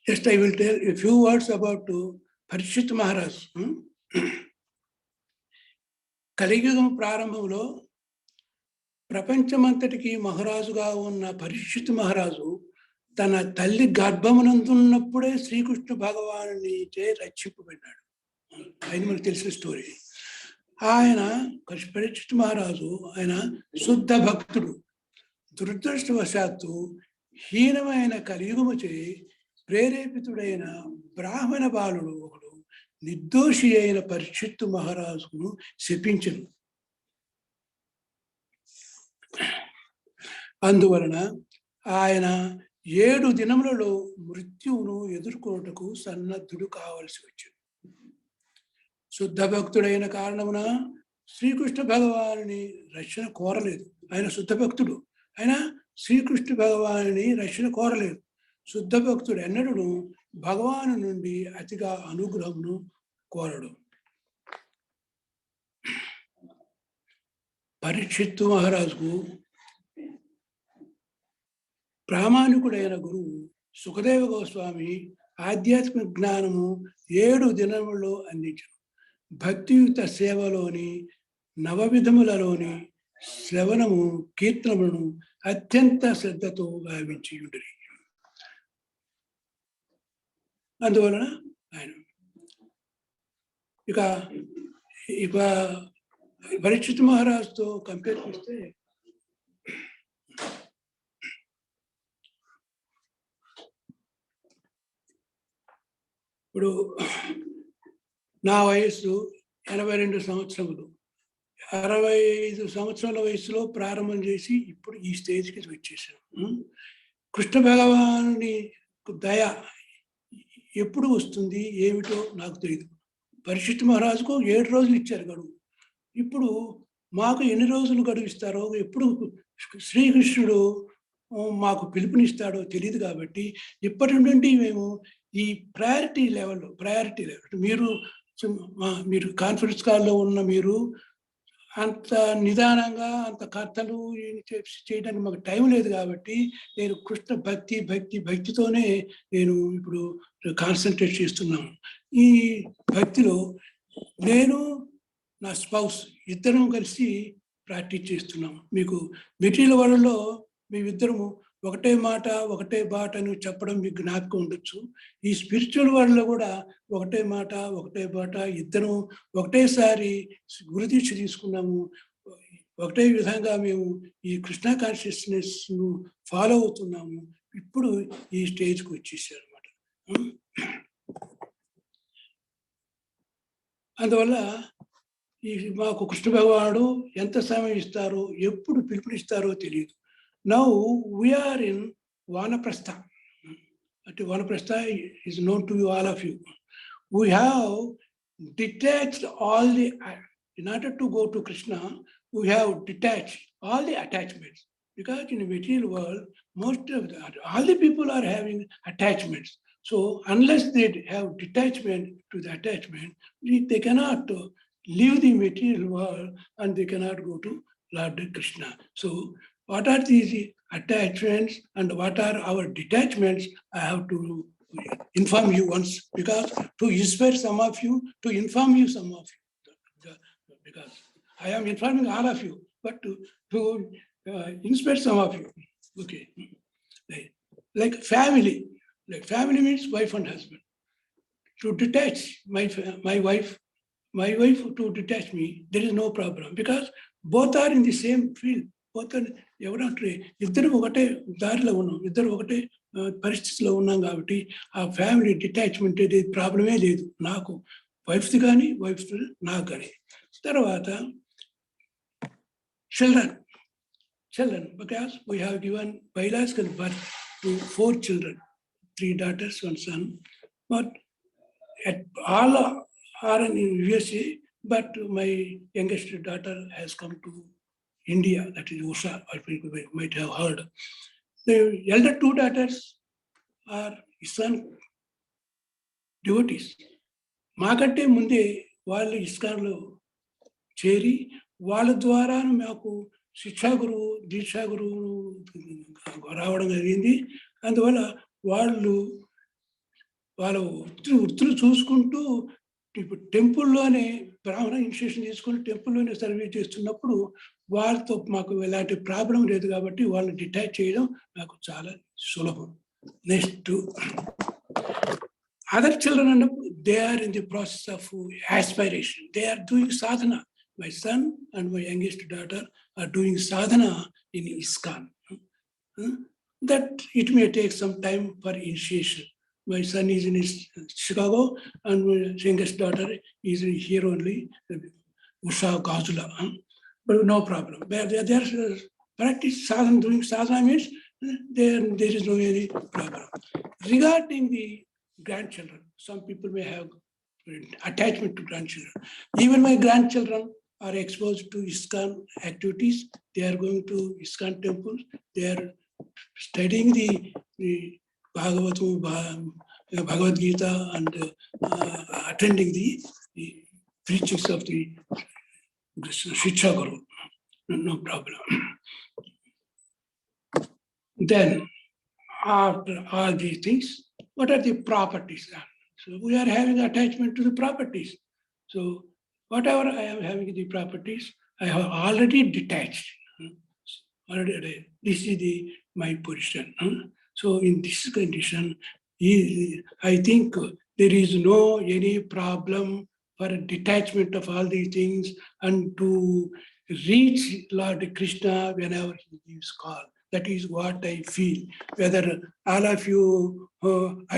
Just I will tell a few words about Parikshit Maharaj. కలియుగం ప్రారంభంలో ప్రపంచమంతటికి మహారాజుగా ఉన్న పరీక్షిత్ మహారాజు తన తల్లి గర్భమునందున్నప్పుడే శ్రీకృష్ణ భగవానుని చే రక్షింపబడ్డాడు. ఆయన మనకు తెలిసిన స్టోరీ. ఆయన పరీక్షిత్ మహారాజు ఆయన శుద్ధ భక్తుడు. దురదృష్టవశాత్తు హీనమైన కలియుగము చే ప్రేరేపితుడైన బ్రాహ్మణ బాలుడు ఒకడు నిర్దోషి అయిన పరీక్షిత్తు మహారాజును శపించను. అందువలన ఆయన 7 దినములలో మృత్యువును ఎదుర్కొనుటకు సన్నద్ధుడు కావలసి వచ్చింది. శుద్ధ భక్తుడైన కారణమున శ్రీకృష్ణ భగవానుని రక్షణ కోరలేదు. ఆయన శుద్ధ భక్తుడు, ఆయన శ్రీకృష్ణ భగవానుని రక్షణ కోరలేదు. శుద్ధ భక్తుడు ఎన్నడూ భగవాను నుండి అతిగా అనుగ్రహమును కోరడు. పరీక్షిత్తు మహారాజుకు ప్రామాణికుడైన గురువు సుఖదేవ గోస్వామి ఆధ్యాత్మిక జ్ఞానము 7 దినములలో అందించను. భక్తియుత సేవలోని నవవిధములలోని శ్రవణము కీర్తనములను అత్యంత శ్రద్ధతో గావించి ఉండిరి. అందువలన ఆయన ఇక పరీక్షిత్ మహారాజ్తో కంపేర్ చేస్తే ఇప్పుడు నా వయస్సు 82 సంవత్సరములు. 65 సంవత్సరాల వయసులో ప్రారంభం చేసి ఇప్పుడు ఈ స్టేజ్కి వచ్చేసాను. కృష్ణ భగవానుని దయ ఎప్పుడు వస్తుంది ఏమిటో నాకు తెలియదు. పరీక్షిత్ మహారాజుకు 7 రోజులు ఇచ్చారు గడువు. ఇప్పుడు మాకు ఎన్ని రోజులు గడువు ఇస్తారో, ఎప్పుడు శ్రీకృష్ణుడు మాకు పిలుపునిస్తాడో తెలియదు. కాబట్టి ఇప్పటి నుండి మేము ఈ ప్రయారిటీ లెవెల్ మీరు కాన్ఫరెన్స్ కాల్లో ఉన్న మీరు అంత నిదానంగా అంత కథలు చేయడానికి మాకు టైం లేదు. కాబట్టి నేను కృష్ణ భక్తితోనే నేను ఇప్పుడు కాన్సన్ట్రేట్ చేస్తున్నాను. ఈ భక్తిలో నేను నా స్పౌస్ ఇద్దరం కలిసి ప్రాక్టీస్ చేస్తున్నాము. మీకు మెటీరియల్ వరల్డ్లో మేమిద్దరము ఒకటే మాట ఒకటే బాట అని చెప్పడం మీకు జ్ఞాపకం ఉండొచ్చు. ఈ స్పిరిచువల్ వరల్డ్లో కూడా ఒకటే మాట ఒకటే బాట, ఇద్దరం ఒకటేసారి గురుదీక్ష తీసుకున్నాము. ఒకటే విధంగా మేము ఈ కృష్ణ కాన్షియస్నెస్ ను ఫాలో అవుతున్నాము. ఇప్పుడు ఈ స్టేజ్కి వచ్చేసారు అనమాట. అందువల్ల ఈ మాకు కృష్ణ భగవానుడు ఎంత సమయం ఇస్తారో, ఎప్పుడు పిలుపునిస్తారో తెలియదు. Now we are in Vanaprastha. Vanaprastha is known to you, all of you. We have detached all the, in order to go to Krishna, we have detached all the attachments. Because in the material world, all the people are having attachments. So unless they have detachment to the attachment, they cannot leave the material world and they cannot go to Lord Krishna. So what are these attachments and what are our detachments? I have to inform you once, because to inspire some of you, to inform you some of you. Because I am informing all of you, but to inspire some of you. Okay. Like family. Like family means wife and husband. To detach my wife to detach me, there is no problem, because both are in the same field. ఎవరంటే ఇద్దరు ఒకటే దారిలో ఉన్నాం, ఇద్దరు ఒకటే పరిస్థితిలో ఉన్నాం. కాబట్టి ఆ ఫ్యామిలీ డిటాచ్మెంట్ అనేది ప్రాబ్లమే లేదు నాకు, వైఫ్ది కానీ వైఫ్ నాకు కానీ. తర్వాత children because we have given biological birth to 4 children, 3 daughters, 1 son. But all are in USA, but my youngest daughter has come to India, that is Usha, or people might have heard. The elder 2 daughters are ISKCON devotees. మాకంటే ముందే వాళ్ళు ఇస్కాన్లో చేరి వాళ్ళ ద్వారా మాకు శిక్షాగురువు దీక్షాగురువు రావడం జరిగింది. అందువల్ల వాళ్ళు వాళ్ళ వృత్తులు చూసుకుంటూ ఇప్పుడు టెంపుల్లోనే బ్రాహ్మణ ఇనిషియేషన్ తీసుకొని టెంపుల్లోనే సర్వీస్ చేస్తున్నప్పుడు వాళ్ళతో మాకు ఎలాంటి ప్రాబ్లం లేదు. కాబట్టి వాళ్ళని డిటాచ్ చేయడం నాకు చాలా సులభం. నెక్స్ట్ అదర్ చిల్డ్రన్ అన్నప్పుడు they are in the process of aspiration, they are doing సాధన. My son and my youngest daughter are doing సాధన in ISKCON. That it may take some time for initiation. My son is in Chicago and my youngest daughter is here only, Usha Gazula. But no problem. They are practice sadhana, doing sadhana means there is no any problem. Regarding the grandchildren, some people may have attachment to grandchildren. Even my grandchildren are exposed to ISKCON activities. They are going to ISKCON temples. They are studying the Bhagavad Gita and attending the preachings of the Shiksha Guru. No problem. Then, after all these things, what are the properties? So we are having attachment to the properties. So whatever I am having the properties, I have already detached. This is my position. So in this condition, I think there is no any problem for a detachment of all these things and to reach Lord Krishna whenever he gives call. That is what I feel. Whether all of you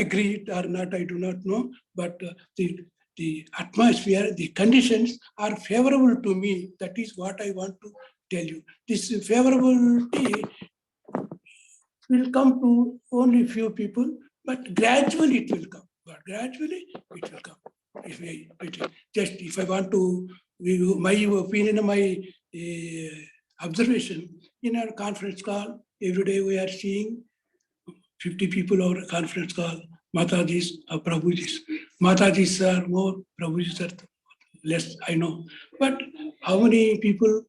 agree or not, I do not know. But the atmosphere, the conditions are favorable to me. That is what I want to tell you. This favorability will come to only few people, but gradually it will come. But gradually it will come. If I want to, my opinion, my observation, in our conference call, every day we are seeing 50 people over a conference call, Matajis or Prabhujis. Matajis are more, Prabhujis are less, I know. But how many people,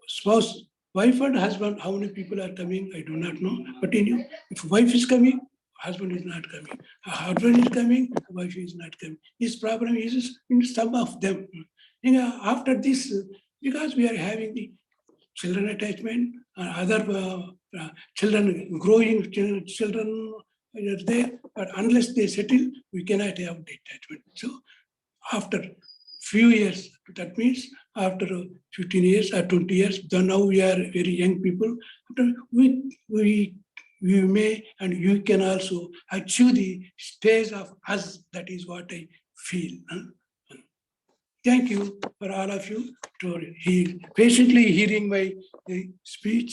spouse, wife and husband, how many people are coming, I do not know. But if wife is coming, husband is not coming. Husband is coming, wife is not coming. This problem is in some of them. After this, because we are having the children attachment, other children, growing children are there, but unless they settle, we cannot have detachment. So after few years, that means after 15 years or 20 years, then now we are very young people, we may and you can also achieve the stage of us. That is what I feel. Thank you for all of you for patiently hearing my speech.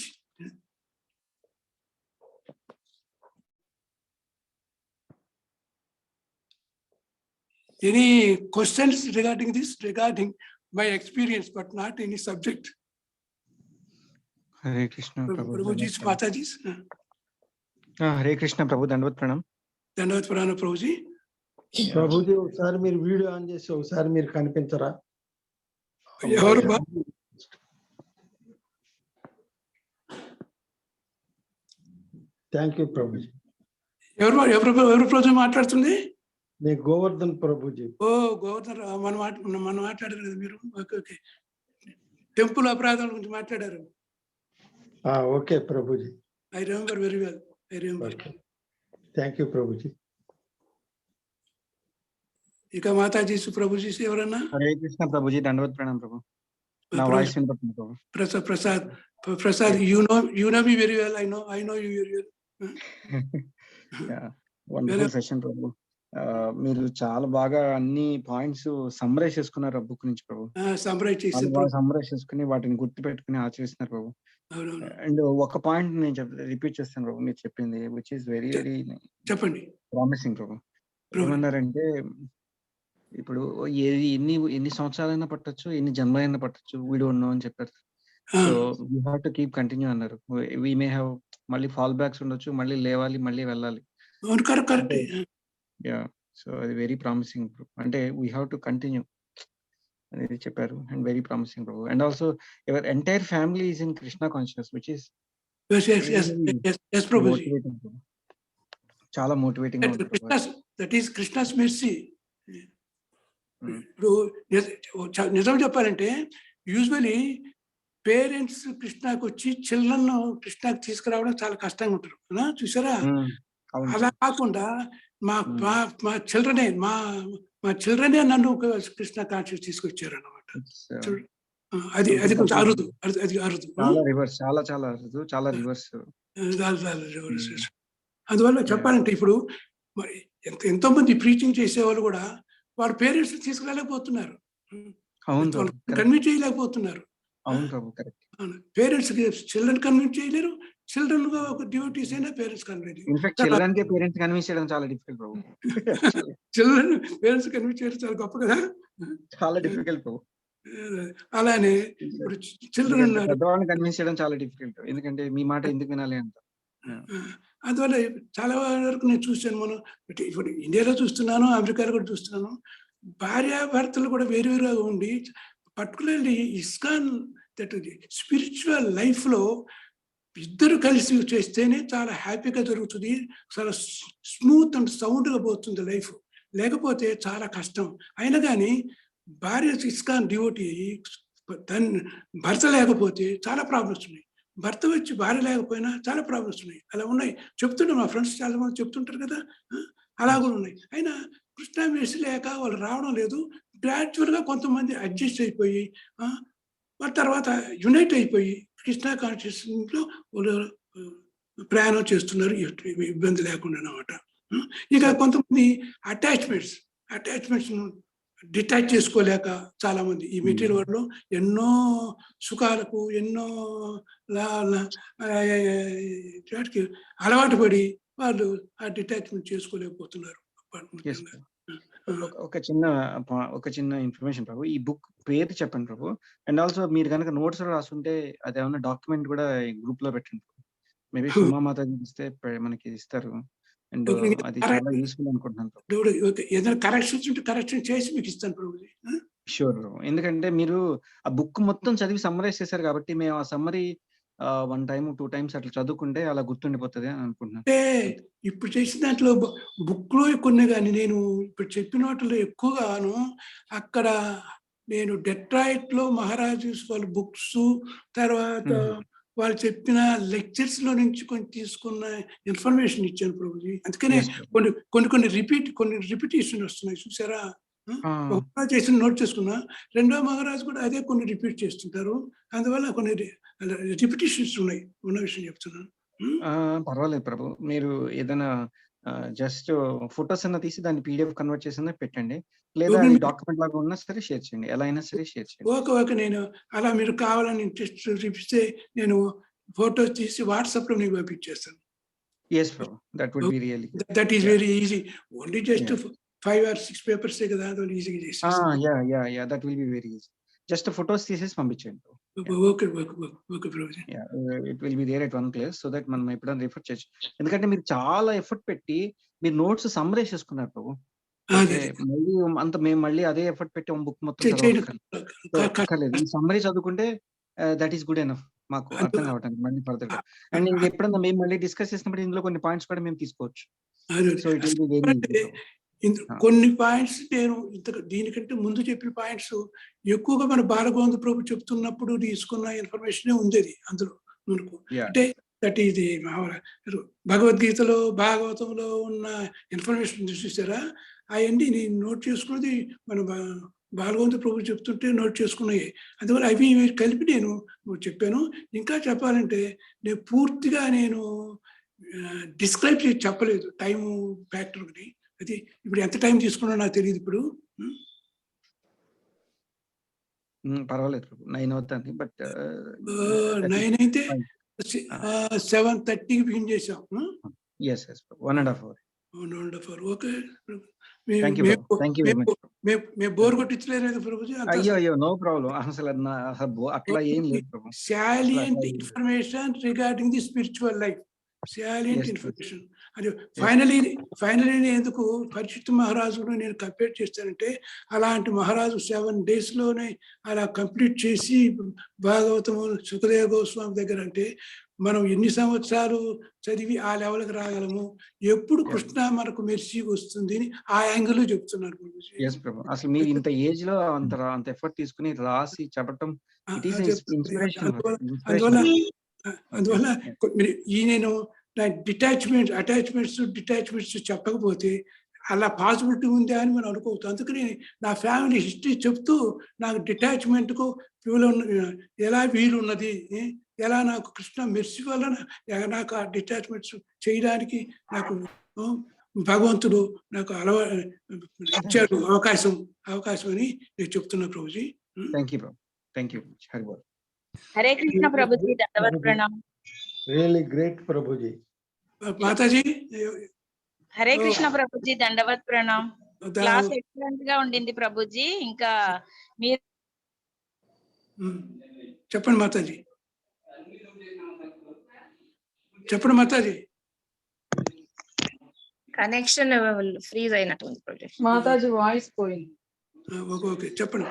Any questions regarding this, regarding my experience, but not any subject? Hare Krishna, Prabhu. Prabhuji's, Mataji's. Hare Krishna, Prabhu. Dandavat Pranam. Dandavat Pranam, Prabhuji. Prabhuji ఒకసారి మీరు video on చేసి ఒకసారి మీరు కనిపించరా? ఎవరు thank you Prabhuji. ఎవరు ప్రభుజీ మాట్లాడుతుంది? నేను గోవర్ధన్ ప్రభుజీ. ఓ గోవర్ధన్, మనం మాట్లాడారు కదా మీరు. ఓకే ఓకే, టెంపుల్ అపరాధాల గురించి మాట్లాడారు. Okay Prabhuji. I remember very well. I remember. Thank you Prabhuji. ఇక మాతాజీ, ప్రభుజీ ఎవరన్నా? హరే కృష్ణ ప్రభుజీ, దండవత్ ప్రణాం ప్రభు. నా వాయిస్ వినపడుతుంది ప్రభు. Prasad, you know me very well. I know you very well. Wonderful session ప్రభు. మీరు చాలా బాగా అన్ని పాయింట్స్ సమ్మరైజ్ చేసుకున్నారు బుక్ నుంచి ప్రభు. సమ్మరైజ్ చేసుకుని వాటిని గుర్తు పెట్టుకుని ఆచరిస్తున్నారు ప్రభు. అండ్ ఒక పాయింట్ నేను రిపీట్ చేస్తాను ప్రభు, మీరు చెప్పింది విచ్ ఇస్ వెరీ వెరీ చెప్పండి, ప్రామిసింగ్ ప్రభు. ఏమన్నారంటే ఇప్పుడు ఎన్ని సంవత్సరాలైనా పట్టొచ్చు, ఎన్ని జన్మలైనా పట్టొచ్చు, వీ డోంట్ నో అని చెప్పారు. So we have to keep continue అన్నారు. వీ మే హ్యావ్ మళ్ళీ ఫాల్ బ్యాక్స్ ఉండొచ్చు, మళ్ళీ లేవాలి, మళ్ళీ వెళ్ళాలి. యా, సో అది వెరీ ప్రామిసింగ్. అంటే వీ హ్యావ్ టు కంటిన్యూ అనేది చెప్పారు. And very promising Prabhu. And also your entire family is in Krishna conscious, which is చాలా మోటివేటింగ్ గా ఉంటుంది. That is Krishna's mercy. ఇప్పుడు నిజం చెప్పాలంటే యూజువలీ పేరెంట్స్ కృష్ణకు వచ్చి చిల్డ్రన్ కృష్ణకు తీసుకురావడం చాలా కష్టంగా ఉంటారు, చూసారా? అలా కాకుండా మా చిల్డ్రనే నన్ను కృష్ణ కాన్షియస్ తీసుకొచ్చారు అన్నమాట. అది కొంచెం అరుదు. అందువల్ల చెప్పాలంటే ఇప్పుడు మరి ఎంతో మంది ప్రీచింగ్ చేసేవాళ్ళు కూడా వాళ్ళ పేరెంట్స్ తీసుకురాలేకపోతున్నారు, కన్విన్స్ చేయలేకపోతున్నారు. పేరెంట్స్ చిల్డ్రన్ కన్విన్స్ చేయలేరు, చిల్డ్రన్ గా ఒక డ్యూటీస్ అయినా parents convince children parents convince చేయడం చాలా గొప్ప కదా, చాలా డిఫికల్ట్. అలానే ఇప్పుడు చిల్డ్రన్ కన్విన్స్ చేయడం చాలా డిఫికల్ట్, ఎందుకంటే మీ మాట ఎందుకు వినాలి అంట. అందువల్ల చాలా వరకు నేను చూశాను. మనం ఇప్పుడు ఇండియాలో చూస్తున్నాను, అమెరికాలో కూడా చూస్తున్నాను. భార్యాభర్తలు కూడా వేరువేరుగా ఉండి, particularly ISKCON that spiritual life లో ఇద్దరు కలిసి చేస్తేనే చాలా హ్యాపీగా జరుగుతుంది, చాలా స్మూత్ అండ్ సౌండ్ గా పోతుంది లైఫ్. లేకపోతే చాలా కష్టం. అయినా కానీ భార్య ఇస్కాన్ డివోటీ భర్త లేకపోతే చాలా ప్రాబ్లమ్స్ ఉన్నాయి, భర్త వచ్చి భార్య లేకపోయినా చాలా ప్రాబ్లమ్స్ ఉన్నాయి. అలా ఉన్నాయి, చెప్తుంటారు మా ఫ్రెండ్స్ చాలా మంది చెప్తుంటారు కదా, అలా కూడా ఉన్నాయి. అయినా కృష్ణ మెర్సీ లేక వాళ్ళు రావడం లేదు. గ్రాడ్యువల్గా కొంతమంది అడ్జస్ట్ అయిపోయి మరి తర్వాత యునైట్ అయిపోయి కృష్ణ కాన్షియస్లో ప్రయాణం చేస్తున్నారు ఇబ్బంది లేకుండా అన్నమాట. ఇక కొంతమంది అటాచ్మెంట్స్ డిటాచ్ చేసుకోలేక చాలా మంది ఈ మెటీరియల్ వరల్డ్లో ఎన్నో సుఖాలకు ఎన్నో వాటికి అలవాటు పడి వాళ్ళు ఆ డిటాచ్మెంట్ చేసుకోలేకపోతున్నారు. ఒక చిన్న ఇన్ఫర్మేషన్ ప్రభు, ఈ బుక్ పేరు చెప్పండి ప్రభు. అండ్ ఆల్సో మీరు కనుక నోట్స్ రాసుంటే అదేమన్నా డాక్యుమెంట్ కూడా గ్రూప్ లో పెట్టండి. మేబీ సుమా మాత ఇస్తే మనకి ఇస్తారు. అండ్ అది చాలా యూస్ఫుల్ అనుకుంటున్నాను. ఏదైనా కరెక్షన్స్ ఉంటే కరెక్షన్ చేసి మీకు ఇస్తాను ప్రభుజీ. షూర్. ఎందుకంటే మీరు ఆ బుక్ మొత్తం చదివి సమ్మరైజ్ చేశారు కాబట్టి మేము ఆ సమ్మరీ 1 టైమ్ 2 టైమ్స్ అట్లా చదువుకుంటే అలా గుర్తుండిపోతుంది అని అనుకుంటున్నాను. అంటే ఇప్పుడు చేసిన దాంట్లో బుక్ లో కొన్ని కానీ నేను ఇప్పుడు చెప్పిన వాటిలో ఎక్కువగాను అక్కడ నేను డెట్రాయిట్ లో మహారాజు వాళ్ళ బుక్స్ తర్వాత వాళ్ళు చెప్పిన లెక్చర్స్ లో నుంచి తీసుకున్న ఇన్ఫర్మేషన్ ఇచ్చాను ప్రభుజీ. అందుకనే కొన్ని రిపిటేషన్ వస్తున్నాయి చూసారా. ఒక చేసిన నోట్ చేసుకున్నా, రెండో మహారాజు కూడా అదే కొన్ని రిపీట్ చేస్తుంటారు. అందువల్ల కొన్ని రిపిటేషన్స్ ఉన్నాయి. ఉన్న విషయం చెప్తున్నాను. పర్వాలేదు ప్రభు. మీరు ఏదైనా జస్ట్ ఫొటోస్ అన్న తీసి దాన్ని PDF కన్వర్ట్ చేసి పెట్టండి. లేదా డాక్యుమెంట్ లాగా ఉన్నా సరే షేర్ చేయండి. ఎలా అయినా సరే షేర్ చేయండి. ఓకే. నేను అలా మీరు కావాలని ఇంట్రెస్ట్ చూపిస్తే నేను ఫోటోస్ తీసి వాట్సాప్ లో మీకు పంపించేస్తాను. Yes Prabhu. That would be really good. That is very easy. Only just 5 or 6 papers కదా, అది ఈజీగా చేసేస్తాను. Yeah. That will be very easy. Just photos తీసేసి పంపించండి. Okay Prabhuji. It will be there at one place so that మనం ఎప్పుడైనా refer చేయొచ్చు. ఎందుకంటే మీరు చాలా ఎఫర్ట్ పెట్టి మీరు నోట్స్ సమ్మరైజ్ చేసుకున్నారు ప్రభు. మళ్ళీ మేము మళ్ళీ అదే ఎఫర్ట్ పెట్టి బుక్ మొత్తం చదవక్కర్లేదు. ఈ సమ్మరీ చదువుకుంటే దట్ ఈస్ గుడ్ ఎనఫ్ మాకు అర్థం కావటానికి మళ్ళీ ఫర్దర్ గా. అండ్ ఇంకా ఎప్పుడన్నా మేము మళ్ళీ డిస్కస్ చేసినప్పుడు ఇందులో కొన్ని పాయింట్స్ కూడా మేము తీసుకోవచ్చు. So it will be very కొన్ని పాయింట్స్ నేను దీనికంటే ముందు చెప్పిన పాయింట్స్ ఎక్కువగా మన బాలగోవింద ప్రభు చెప్తున్నప్పుడు తీసుకున్న ఇన్ఫర్మేషన్ ఉంది అందులో మనకు. అంటే దట్ ఈది భగవద్గీతలో భాగవతంలో ఉన్న ఇన్ఫర్మేషన్ చూసారా, అవన్నీ నేను నోట్ చేసుకున్నది మన బాలగోవింద ప్రభు చెప్తుంటే నోట్ చేసుకున్నాయి. అందువల్ల అవి కలిపి నేను చెప్పాను. ఇంకా చెప్పాలంటే నేను పూర్తిగా డిస్క్రైబ్ చేసి చెప్పలేదు టైం ఫ్యాక్టర్ ఒకటి. అది ఇప్పుడు ఎంత టైం తీసుకున్నా నాకు తెలియదు. ఇప్పుడు పర్వాలేదు 9 అవుతుంది. బట్ 9 అయితే 7:30కి బిగిన్ చేసాం. 1.5 hours. ఓకే. మేము బోర్ కొట్టించలేదు ప్రభుజీ. అయ్యో నో ప్రాబ్లం. అసలు అట్లా ఏం లేదు ప్రభు. Salient information regarding the spiritual life. Salient information. అది ఫైనలీ ఎందుకు పరిషత్ మహారాజును నేను కంపేర్ చేస్తానంటే, అలాంటి మహారాజు 7 days లోనే అలా కంప్లీట్ చేసి భాగవతము సుఖదేవ గోస్వామి దగ్గర అంటే మనం ఎన్ని సంవత్సరాలు చదివి ఆ లెవెల్కి రాగలము, ఎప్పుడు కృష్ణ మనకు మెర్సీ వస్తుంది అని ఆ యాంగిల్ చెప్తున్నారు. అసలు మీరు ఇంత ఏజ్ లో అంత ఎఫర్ట్ తీసుకుని రాసి చెప్పటం అందువల్ల ఈ నేను అటాచ్మెంట్స్ చెప్పకపోతే అలా పాసిబిలిటీ ఉందా అని మనం అనుకోవచ్చు. అందుకని నా ఫ్యామిలీ హిస్టరీ చెప్తూ నాకు డిటాచ్మెంట్కు ఎలా వీలున్నది, ఎలా నాకు కృష్ణ మెర్సీ వల్ల నాకు ఆ డిటాచ్మెంట్స్ చేయడానికి నాకు భగవంతుడు నాకు ఇచ్చాడు అవకాశం అని నేను చెప్తున్నా ప్రభుజీ. హరే కృష్ణ ప్రభుజీ, దండవత్ ప్రణామం. Really great Prabhuji. మాతాజీ హరే కృష్ణ ప్రభుజీ, దండవత్ ప్రణామం. క్లాస్ ఎక్సలెంట్ గా ఉండింది ప్రభుజీ. ఇంకా మీరు చెప్పండి మాతాజీ. కనెక్షన్ ఫ్రీజ్ అయినట్టుంది ప్రభుజీ. మాతాజీ వాయిస్ పోయింది. ఓకే చెప్పండి.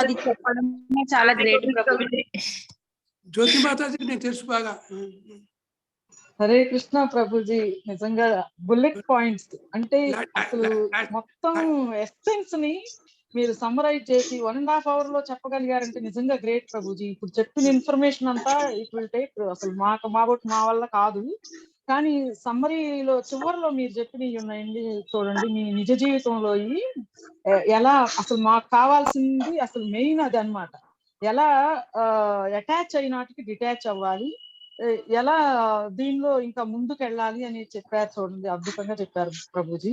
అది చెప్పడమే చాలా గ్రేట్ ప్రభుజీ. జ్యోతి మాతాజీకి నేను తెలుసు బాగా. హరే కృష్ణ ప్రభుజీ, నిజంగా బుల్లెట్ పాయింట్స్ అంటే అసలు మొత్తం ఎస్సెన్స్ ని మీరు సమ్మరైజ్ చేసి 1.5 hour లో చెప్పగలిగారంటే నిజంగా గ్రేట్ ప్రభుజీ. ఇప్పుడు చెప్పిన ఇన్ఫర్మేషన్ అంతా ఇట్ విల్ టేక్ అసలు మా వల్ల కాదు. కానీ సమ్మరీలో చివరిలో మీరు చెప్పినవి ఉన్నాయండి చూడండి, మీ నిజ జీవితంలో ఎలా అసలు మాకు కావాల్సింది అసలు మెయిన్ అది అన్నమాట. ఎలా అటాచ్ అయినాటికి డిటాచ్ అవ్వాలి, ఎలా దీనిలో ఇంకా ముందుకు వెళ్ళాలి అని చెప్పారు చూడండి, అద్భుతంగా చెప్పారు ప్రభుజీ.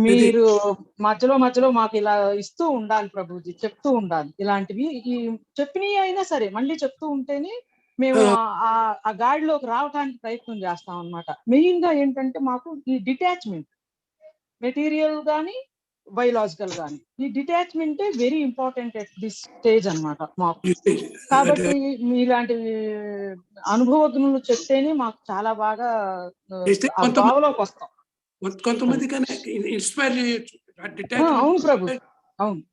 మీరు మధ్యలో మధ్యలో మాకు ఇలా ఇస్తూ ఉండాలి ప్రభుజీ, చెప్తూ ఉండాలి ఇలాంటివి. ఈ చెప్పినవి అయినా సరే మళ్ళీ చెప్తూ ఉంటేనే మేము ఆ గాడిలోకి రావడానికి ప్రయత్నం చేస్తాం అన్నమాట. మెయిన్ గా ఏంటంటే మాకు ఈ డిటాచ్మెంట్, మెటీరియల్ గానీ బయలాజికల్ గానీ, ఈ డిటాచ్మెంటే very important at this stage అన్నమాట మాకు. కాబట్టి మీలాంటి అనుభవజ్ఞులు చెప్తేనే మాకు చాలా బాగా భావలోకి వస్తాం. కొంతమంది ఇన్స్పైర్ చేయొచ్చు. అవును ప్రభు, అవును.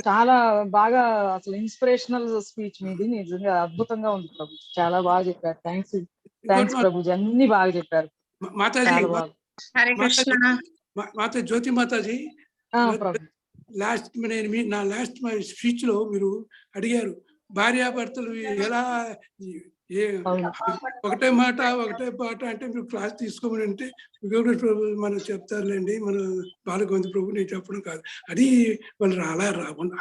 చాలా బాగా అసలు ఇన్స్పిరేషనల్ స్పీచ్ మీది, నిజంగా అద్భుతంగా ఉంది ప్రభు, చాలా బాగా చెప్పారు. థ్యాంక్స్ ప్రభుజీ, అన్ని బాగా చెప్పారు. మాతాజీ, హరే కృష్ణ. మాతా జ్యోతి మాతాజీ, లాస్ట్ నా లాస్ట్ స్పీచ్ లో మీరు అడిగారు భార్యాభర్తలు ఎలా ఒకటే మాట ఒకటే పాట అంటే మీరు క్లాస్ తీసుకోమని అంటే ప్రభు మనం చెప్తారులేండి, మన బాలగోవింద ప్రభు నేను చెప్పడం కాదు, అది వాళ్ళు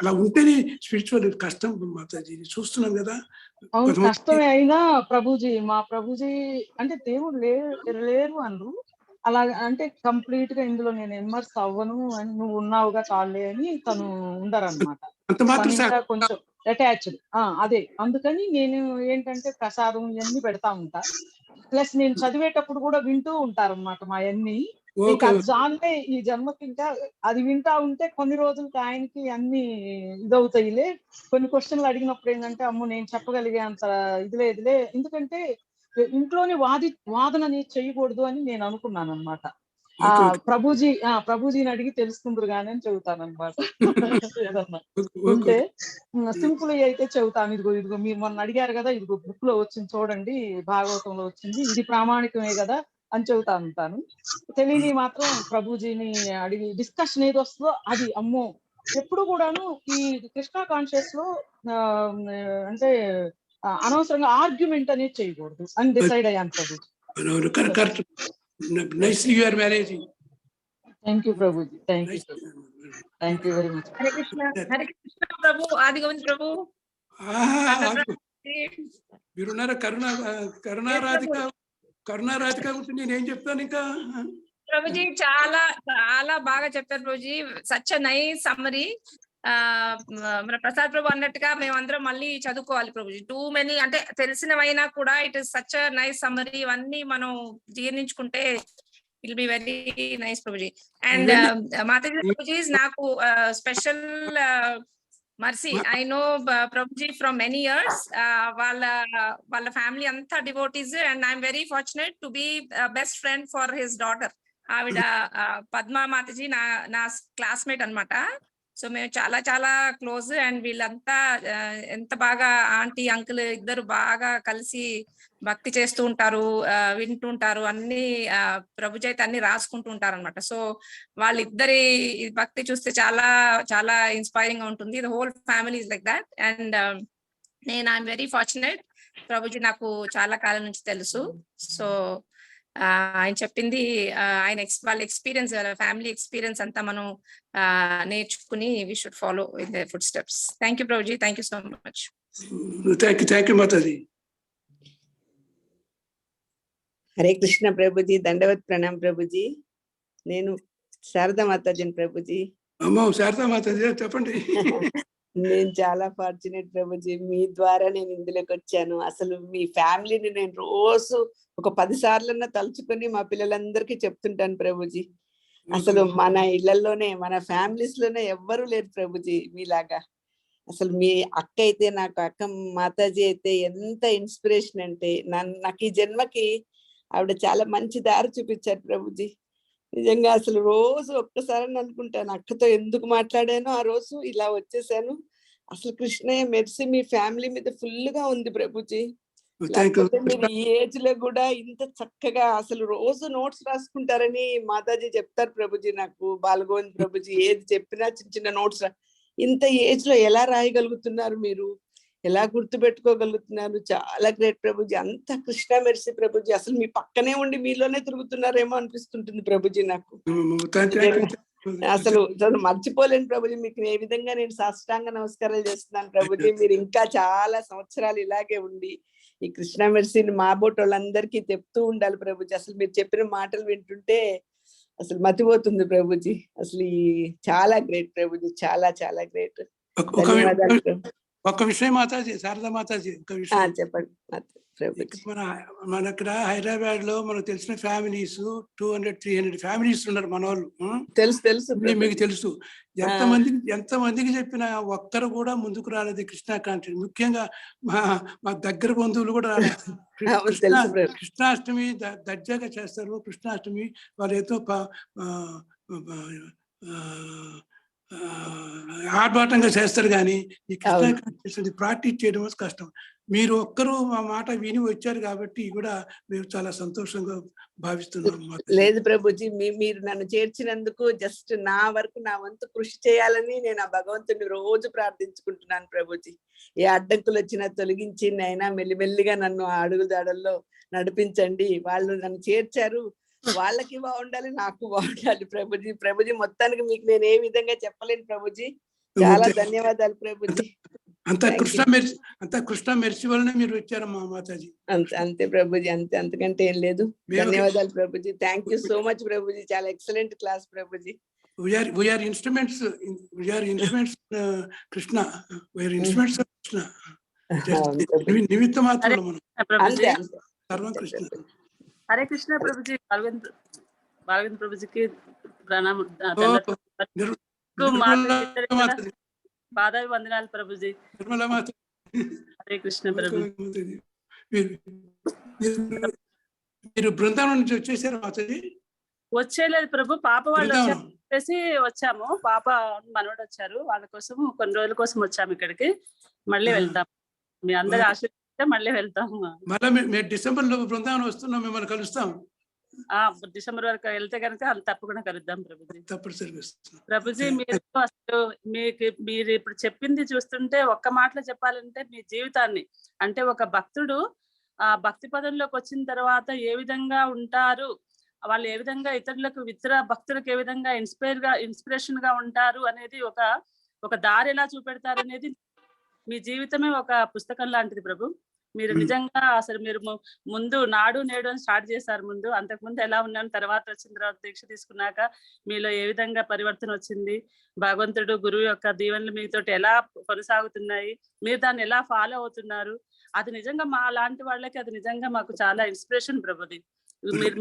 అలా ఉంటేనే స్పిరిచువల్ కష్టం మాతాజీ, చూస్తున్నాం కదా. కష్టమే అయినా ప్రభుజీ, మా ప్రభుజీ అంటే దేవుడు లేరు అన్నారు, అలా అంటే కంప్లీట్ గా ఇందులో నేను ఇమ్మర్స్ అవ్వను అని, నువ్వు ఉన్నావుగా చాలే అని తను ఉండరన్నమాట. కొంచెం అటాచ్డ్, అదే అందుకని నేను ఏంటంటే ప్రసాదం ఇవన్నీ పెడతా ఉంటా, ప్లస్ నేను చదివేటప్పుడు కూడా వింటూ ఉంటారన్నమాట మా అన్ని. ఇంకా జాన్లే ఈ జన్మకి, ఇంకా అది వింటా ఉంటే కొన్ని రోజులకి ఆయనకి అన్ని ఇదవుతాయిలే. కొన్ని క్వశ్చన్లు అడిగినప్పుడు ఏంటంటే అమ్మో నేను చెప్పగలిగే అంత ఇదిలే, ఎందుకంటే ఇంట్లోనే వాదన అనేది చేయకూడదు అని నేను అనుకున్నాను అనమాట. ప్రభుజీని అడిగి తెలుసుకుందరు గానీ అని చెబుతాను అనమాట. ఏదన్నా ఉంటే సింపుల్ అయితే చెబుతాను, ఇదిగో మీరు మొన్న అడిగారు కదా, ఇదిగో బుక్ లో వచ్చింది చూడండి, భాగవతంలో వచ్చింది, ఇది ప్రామాణికమే కదా అని చెబుతా ఉంటాను. తెలియని మాత్రం ప్రభుజీని అడిగి డిస్కషన్ ఏది వస్తుందో అది, అమ్మో ఎప్పుడు కూడాను ఈ కృష్ణ కాన్షియస్ లో అంటే అనవసరంగా ఆర్గ్యుమెంట్ అనేది చేయకూడదు అని డిసైడ్ అయ్యాను ప్రభుజీ. థ్యాంక్ యూ ప్రభుజీ, thank you very much. Hare Krishna. Hare Krishna ప్రభు, ఆదిగోవింద్ ప్రభు. మీరున్నారా కరుణారాధిక ఉంటే నేనేం చెప్తాను ఇంకా. ప్రభుజీ చాలా చాలా బాగా చెప్పారు ప్రభుజీ, సచ్ నైస్ సమ్మరీ. మన ప్రసాద్ ప్రభు అన్నట్టుగా మేమందరం మళ్ళీ చదువుకోవాలి ప్రభుజీ, టూ మెనీ అంటే తెలిసినవైనా కూడా it is such nice summary, ఇవన్నీ మనం జీర్ణించుకుంటే it be very nice Prabhuji. And Mataji Prabhuji నాకు special mercy, I know Prabhuji from many years, వాళ్ళ ఫ్యామిలీ అంతా devotees, and I'm very fortunate to be best friend for his daughter. ఆవిడ పద్మా మాతాజీ నా classmate అన్నమాట. So మేము చాలా చాలా క్లోజ్, అండ్ వీళ్ళంతా ఎంత బాగా ఆంటీ అంకుల్ ఇద్దరు బాగా కలిసి భక్తి చేస్తూ ఉంటారు, వింటుంటారు, అన్ని ప్రభుజీ అయితే అన్ని రాసుకుంటూ ఉంటారు అనమాట. సో వాళ్ళిద్దరి భక్తి చూస్తే చాలా చాలా ఇన్స్పైరింగ్ గా ఉంటుంది. The whole family is like that. And నేను ఐఎమ్ వెరీ ఫార్చునేట్, ప్రభుజీ నాకు చాలా కాలం నుంచి తెలుసు. సో ఆయన చెప్పింది వాళ్ళ ఎక్స్పీరియన్స్, వాళ్ళ ఫ్యామిలీ ఎక్స్పీరియన్స్ అంతా మనం నేర్చుకుని we should follow in their footsteps. Thank you ప్రభుజీ, thank you so much. Thank you మాతాజీ. హరే కృష్ణ ప్రభుజీ, దండవత్ ప్రణామ్ ప్రభుజీ. నేను శారదా మాతాజీ ప్రభుజీ. శారదా మాతాజీ చెప్పండి. నేను చాలా ఫార్చునేట్ ప్రభుజీ, మీ ద్వారా నేను ఇందులోకి వచ్చాను. అసలు మీ ఫ్యామిలీని నేను రోజు ఒక 10 సార్లన్నా తలుచుకొని మా పిల్లలందరికీ చెప్తుంటాను ప్రభుజీ. అసలు మన ఇళ్లలోనే మన ఫ్యామిలీస్ లోనే ఎవ్వరూ లేరు ప్రభుజీ మీలాగా. అసలు మీ అక్క అయితే, నాకు అక్క మాతాజీ అయితే ఎంత ఇన్స్పిరేషన్ అంటే, నాకు ఈ జన్మకి ఆవిడ చాలా మంచి దారి చూపించారు ప్రభుజీ. నిజంగా అసలు రోజు ఒక్కసారి అనుకుంటాను, అక్కతో ఎందుకు మాట్లాడానో ఆ రోజు ఇలా వచ్చేసాను. అసలు కృష్ణయ్య మెర్సీ మీ ఫ్యామిలీ మీద ఫుల్ గా ఉంది ప్రభుజీ. లేకపోతే మీరు ఈ ఏజ్ లో కూడా ఇంత చక్కగా అసలు రోజు నోట్స్ రాసుకుంటారని మాతాజీ చెప్తారు ప్రభుజీ నాకు. బాలగోవింద్ ప్రభుజీ ఏది చెప్పినా చిన్న చిన్న నోట్స్, ఇంత ఏజ్ లో ఎలా రాయగలుగుతున్నారు మీరు, ఎలా గుర్తుపెట్టుకోగలుగుతున్నారు, చాలా గ్రేట్ ప్రభుజీ. అంత కృష్ణ మెర్సీ ప్రభుజీ, అసలు మీ పక్కనే ఉండి మీలోనే తిరుగుతున్నారేమో అనిపిస్తుంటుంది ప్రభుజీ నాకు. అసలు మర్చిపోలేను ప్రభుజీ. మీకు ఏ విధంగా నేను సాష్టాంగ నమస్కారాలు చేస్తున్నాను ప్రభుజీ. మీరు ఇంకా చాలా సంవత్సరాలు ఇలాగే ఉండి ఈ కృష్ణ మెర్సీని మా బోట్ వాళ్ళందరికీ చెప్తూ ఉండాలి ప్రభుజీ. అసలు మీరు చెప్పిన మాటలు వింటుంటే అసలు మతిపోతుంది ప్రభుజీ. అసలు ఈ చాలా గ్రేట్ ప్రభుజీ, చాలా చాలా గ్రేట్. ధన్యవాదాలు. ఒక విషయం మాతాజీ, శారదా మాతాజీ, ఒక విషయం చెప్పండి. మన ఇక్కడ హైదరాబాద్ లో మనకు తెలిసిన ఫ్యామిలీస్ 200-300 ఫ్యామిలీస్ ఉన్నారు మన వాళ్ళు. తెలుసు మీకు తెలుసు. ఎంతమందికి చెప్పినా ఒక్కరు కూడా ముందుకు రాలేదు కృష్ణా కాంట్రీ. ముఖ్యంగా మా దగ్గర బంధువులు కూడా రాలేదు. కృష్ణాష్టమి దర్జాగా చేస్తారు. కృష్ణాష్టమి వాళ్ళు ఏదో ఆర్భాటంగా చేస్తారు, కానీ ఈ కృష్ణా కాంట్రీ ప్రాక్టీస్ చేయడం కష్టం. మీరు ఒక్కరు మా మాట విని వచ్చారు కాబట్టి కూడా మేము చాలా సంతోషంగా భావిస్తున్నాం. లేదు ప్రభుజీ, మీరు నన్ను చేర్చినందుకు జస్ట్ నా వరకు నా వంతు కృషి చేయాలని నేను ఆ భగవంతుని రోజు ప్రార్థించుకుంటున్నాను ప్రభుజీ. ఏ అడ్డంకులు వచ్చినా తొలగించి అయినా మెల్లిమెల్లిగా నన్ను ఆ అడుగుదాడల్లో నడిపించండి. వాళ్ళు నన్ను చేర్చారు, వాళ్ళకి బాగుండాలి, నాకు బాగుండాలి ప్రభుజీ. ప్రభుజీ మొత్తానికి మీకు నేను ఏ విధంగా చెప్పలేను ప్రభుజీ. చాలా ధన్యవాదాలు ప్రభుజీ. అంతా కృష్ణ మెర్సీ వలన మీరు వచ్చారమ్మా మాతాజీ. అంతే ప్రభుజీ, అంతకంటే ఏం లేదు. ధన్యవాదాలు Prabhuji. Thank you so much Prabhuji. చాలా excellent class Prabhuji. We are instruments Krishna. We are instruments of Krishna. నిమిత్త మాత్రం మనం. అంతే సర్వం కృష్ణ. హరే కృష్ణ ప్రభుజీ. బాలవేంద్ర ప్రభుజీకి ప్రణామం, పాదాభి వందనాలు ప్రభుజీ. హరే కృష్ణ ప్రభుజీ. మీరు బృందావనం నుంచి వచ్చేసారు మాతాజీ? వచ్చేలేదు ప్రభు, పాప వాళ్ళు వచ్చేసి వచ్చాము. పాప మనవడు వచ్చారు, వాళ్ళ కోసం కొన్ని రోజుల కోసం వచ్చాము ఇక్కడికి. మళ్ళీ వెళ్తాము, మీ అందరి ఆశీర్వదిస్తే మళ్ళీ వెళ్తాము. మళ్ళీ డిసెంబర్ లో బృందావనం వస్తున్నాం, మిమ్మల్ని కలుస్తాం. డిసెంబర్ వరకు వెళ్తే కనుక తప్పకుండా కలుద్దాం ప్రభుజీ. తప్పనిసరిగా ప్రభుజీ, మీరు అసలు మీరు ఇప్పుడు చెప్పింది చూస్తుంటే ఒక్క మాటలో చెప్పాలంటే మీ జీవితాన్ని, అంటే ఒక భక్తుడు ఆ భక్తి పదంలోకి వచ్చిన తర్వాత ఏ విధంగా ఉంటారు, వాళ్ళు ఏ విధంగా ఇతర భక్తులకు ఏ విధంగా ఇన్స్పిరేషన్ గా ఉంటారు అనేది ఒక దారి ఎలా చూపెడతారు అనేది మీ జీవితమే ఒక పుస్తకం లాంటిది ప్రభు. మీరు నిజంగా అసలు మీరు ముందు నాడు నేడు అని స్టార్ట్ చేశారు. ముందు అంతకుముందు ఎలా ఉన్నాను, తర్వాత వచ్చిన తర్వాత దీక్ష తీసుకున్నాక మీలో ఏ విధంగా పరివర్తన వచ్చింది, భగవంతుడు గురువు యొక్క దీవెనలు మీతోటి ఎలా కొనసాగుతున్నాయి, మీరు దాన్ని ఎలా ఫాలో అవుతున్నారు, అది నిజంగా మా లాంటి వాళ్ళకి అది నిజంగా మాకు చాలా ఇన్స్పిరేషన్ ప్రభుది. మీరు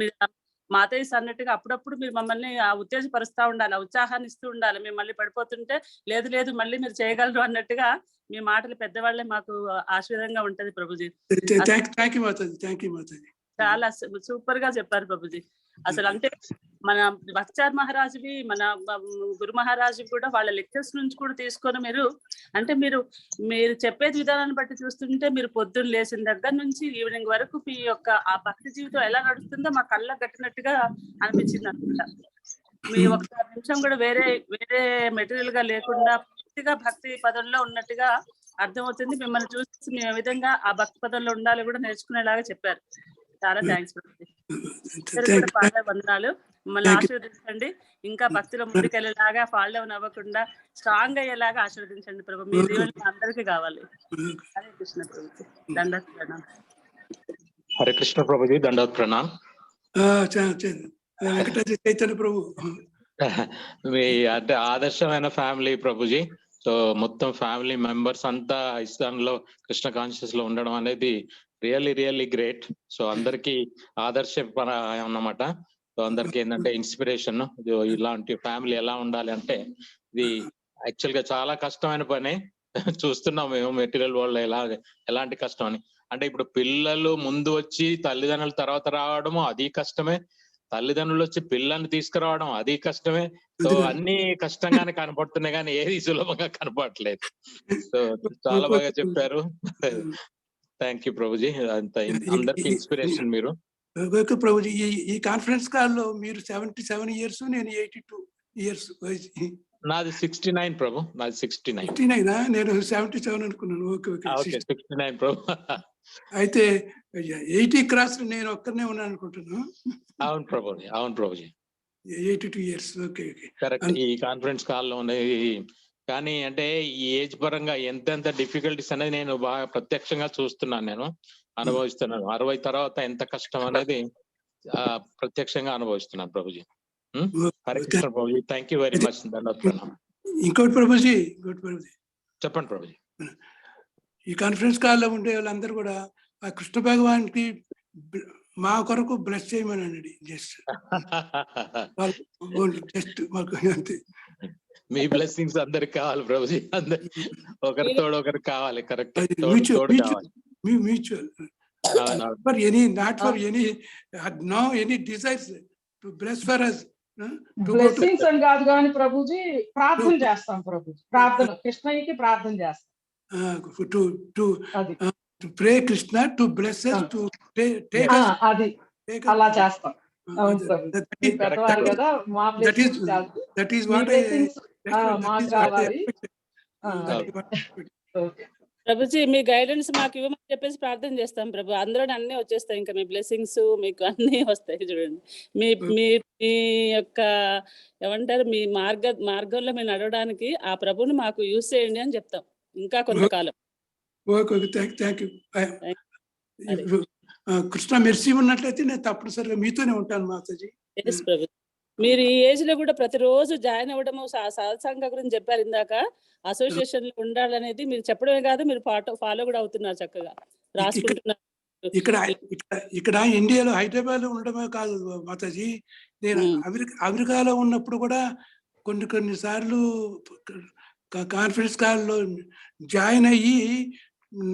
మాతయ్య అన్నట్టుగా అప్పుడప్పుడు మీరు మమ్మల్ని ఉత్తేజపరుస్తూ ఉండాలి, ఉత్సాహాన్ని ఇస్తూ ఉండాలి. మేము మళ్ళీ పడిపోతుంటే లేదు మళ్ళీ మీరు చేయగలరు అన్నట్టుగా మీ మాటలు పెద్దవాళ్ళే మాకు ఆశీర్వాదంగా ఉంటది ప్రభుజీ. చాలా సూపర్ గా చెప్పారు ప్రభుజీ. అసలు అంటే మన భక్చార్ మహారాజువి, మన గురు మహారాజు కూడా వాళ్ళ లెక్చర్స్ నుంచి కూడా తీసుకొని మీరు చెప్పేది విధానాన్ని బట్టి చూస్తుంటే మీరు పొద్దున్న లేచిన దగ్గర నుంచి ఈవినింగ్ వరకు మీ యొక్క ఆ భక్తి జీవితం ఎలా నడుస్తుందో మా కళ్ళ కట్టినట్టుగా అనిపించింది అనమాట. మీ ఒక్క నిమిషం కూడా వేరే మెటీరియల్ గా లేకుండా పూర్తిగా భక్తి పదంలో ఉన్నట్టుగా అర్థమవుతుంది. మిమ్మల్ని చూసి మేము ఏ విధంగా ఆ భక్తి పదంలో ఉండాలి కూడా నేర్చుకునేలాగా చెప్పారు. చాలా థ్యాంక్స్ ప్రభుజీ. వందనాలు. మిమ్మల్ని ఆశీర్వదించండి, ఇంకా భక్తిలో ముందుకెళ్ళేలాగా ఫాల్ డౌన్ అవ్వకుండా స్ట్రాంగ్ అయ్యేలాగా ఆశీర్వదించండి ప్రభు. మీ దీవెనలు అందరికీ కావాలి. హరే కృష్ణ ప్రభుజీ. దండవత్ ప్రణాం. హరే కృష్ణ ప్రభుజీ. దండవత్ ప్రణాం. చైతన్య ప్రభు మీ అంటే ఆదర్శమైన ఫ్యామిలీ ప్రభుజీ. సో మొత్తం ఫ్యామిలీ మెంబర్స్ అంతా ఇస్లాం లో కృష్ణ కాన్షియస్ లో ఉండడం అనేది రియల్లీ గ్రేట్. సో అందరికి ఆదర్శం అన్నమాట. సో అందరికి ఏంటంటే ఇన్స్పిరేషన్. ఇలాంటి ఫ్యామిలీ ఎలా ఉండాలి అంటే ఇది యాక్చువల్ గా చాలా కష్టమైన పని. చూస్తున్నాం మేము మెటీరియల్ వరల్డ్ ఎలాంటి కష్టం అని. అంటే ఇప్పుడు పిల్లలు ముందు వచ్చి తల్లిదండ్రుల తర్వాత రావడము అది కష్టమే, తల్లిదండ్రులు వచ్చి పిల్లల్ని తీసుకురావడం అది కష్టమే. సో అన్ని కష్టంగానే కనపడుతున్నాయి కానీ ఏది సులభంగా కనపడట్లేదు. సో చాలా బాగా చెప్పారు. Thank you Prabhuji. అంత అందరికి ఇన్స్పిరేషన్ మీరు. ప్రభుజీ, ఈ కాన్ఫరెన్స్ కాల్ లో మీరు 77 years, నేను 82 years వయసు. నాది 69 ప్రభు, నాది 69. 69 నేను 77 అనుకున్నాను. Okay okay. 69 ప్రభు. అయితే 80 క్రాస్ నేను ఒక్కనే ఉన్నాను అనుకుంటున్నాను. అవును ప్రభుజీ, అవును Prabhuji. 82 years. Okay okay. Correct. ఈ కాన్ఫరెన్స్ కాల్లో ఉన్నాయి. కానీ అంటే ఈ ఏజ్ పరంగా ఎంత డిఫికల్టీస్ అనేది నేను బాగా ప్రత్యక్షంగా చూస్తున్నాను, నేను అనుభవిస్తున్నాను. 60 తర్వాత ఎంత కష్టం అనేది ప్రత్యక్షంగా అనుభవిస్తున్నాను Prabhuji. Hare Krishna Prabhuji, thank you very much. ఇంకోటి ప్రభుజీ, చెప్పండి ప్రభుజీ. ఈ కాన్ఫరెన్స్ కాల్లో ఉండే వాళ్ళందరూ కూడా ఆ కృష్ణ భగవాన్కి మా కొరకు బ్లెస్ చేయమనండి. జస్ట్ మాకు అంతే. మీ బ్లెస్సింగ్స్ అందరికి కావాలి ప్రభుజీ, అందరు ఒకరి తోడు ఒకరు కావాలి. Correct. Mutual. For any, not for any, no any desires to bless for us. Blessings అని కాదు కానీ ప్రభుజీ ప్రార్థన చేస్తాం ప్రభుజీ. ప్రార్థన కృష్ణయ్యకి ప్రార్థన చేస్తాం. To pray Krishna to bless us, to take us. అది అలా చేస్తాం. అవును ప్రభు. పెద్దవారు కదా, మా బ్లెస్సింగ్స్ కాదు. That is what మాకు కావాలి. ప్రభుజీ మీ గైడెన్స్ మాకు ఇవ్వమని చెప్పేసి ప్రార్థన చేస్తాం ప్రభు. అందులో అన్ని వచ్చేస్తాయి, ఇంకా మీ బ్లెస్సింగ్స్ మీకు అన్ని వస్తాయి. చూడండి, మీ మీ మీ యొక్క ఏమంటారు, మీ మార్గంలో మేము నడవడానికి ఆ ప్రభుని మాకు యూజ్ చేయండి అని చెప్తాం ఇంకా కొంతకాలం. కృష్ణ మెర్సీ ఉన్నట్లయితే నేను తప్పనిసరిగా మీతోనే ఉంటాను మాతాజీ. ప్రభు, మీరు ఈ ఏజ్ లో కూడా ప్రతిరోజు జాయిన్ అవ్వడము, సత్సంగ గురించి చెప్పారు ఇందాక, అసోసియేషన్ లో ఉండాలనేది మీరు చెప్పడమే కాదు, మీరు ఫాలో కూడా అవుతున్నారు, చక్కగా రాసుకుంటున్నారు. ఇక్కడ ఇండియాలో హైదరాబాద్ లో ఉండడమే కాదు మాతాజీ, నేను అమెరికాలో ఉన్నప్పుడు కూడా కొన్ని సార్లు కాన్ఫరెన్స్ కాల్లో జాయిన్ అయ్యి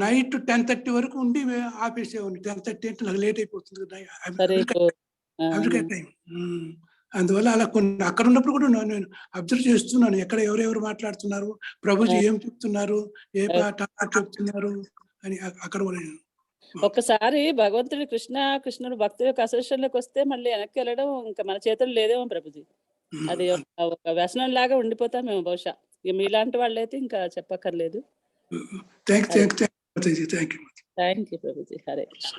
నైట్ 10:30 వరకు ఉండి ఆపేసేవాడిని. 10:30 అంటే నాకు లేట్ అయిపోతుంది అమెరికా టైం. అందువల్ల అలా కొన్ని అక్కడ ఉన్నప్పుడు కూడా నేను అబ్జర్వ్ చేస్తున్నాను, ఎక్కడ ఎవరెవరు మాట్లాడుతున్నారు, ప్రభుజీ ఏం చెప్తున్నారు, ఏ పాట చెప్తున్నారు అని. అక్కడ కూడా ఒక్కసారి భగవంతుడి కృష్ణుడు భక్తుల యొక్క అసోసియేషన్ లోకి వస్తే మళ్ళీ వెనక్కి వెళ్ళడం ఇంకా మన చేతులు లేదేమో ప్రభుజీ. అది ఒక వ్యసనం లాగా ఉండిపోతాం మేము బహుశా. ఇక మీలాంటి వాళ్ళైతే ఇంకా చెప్పక్కర్లేదు. Thank you Prabhuji. హరే కృష్ణ.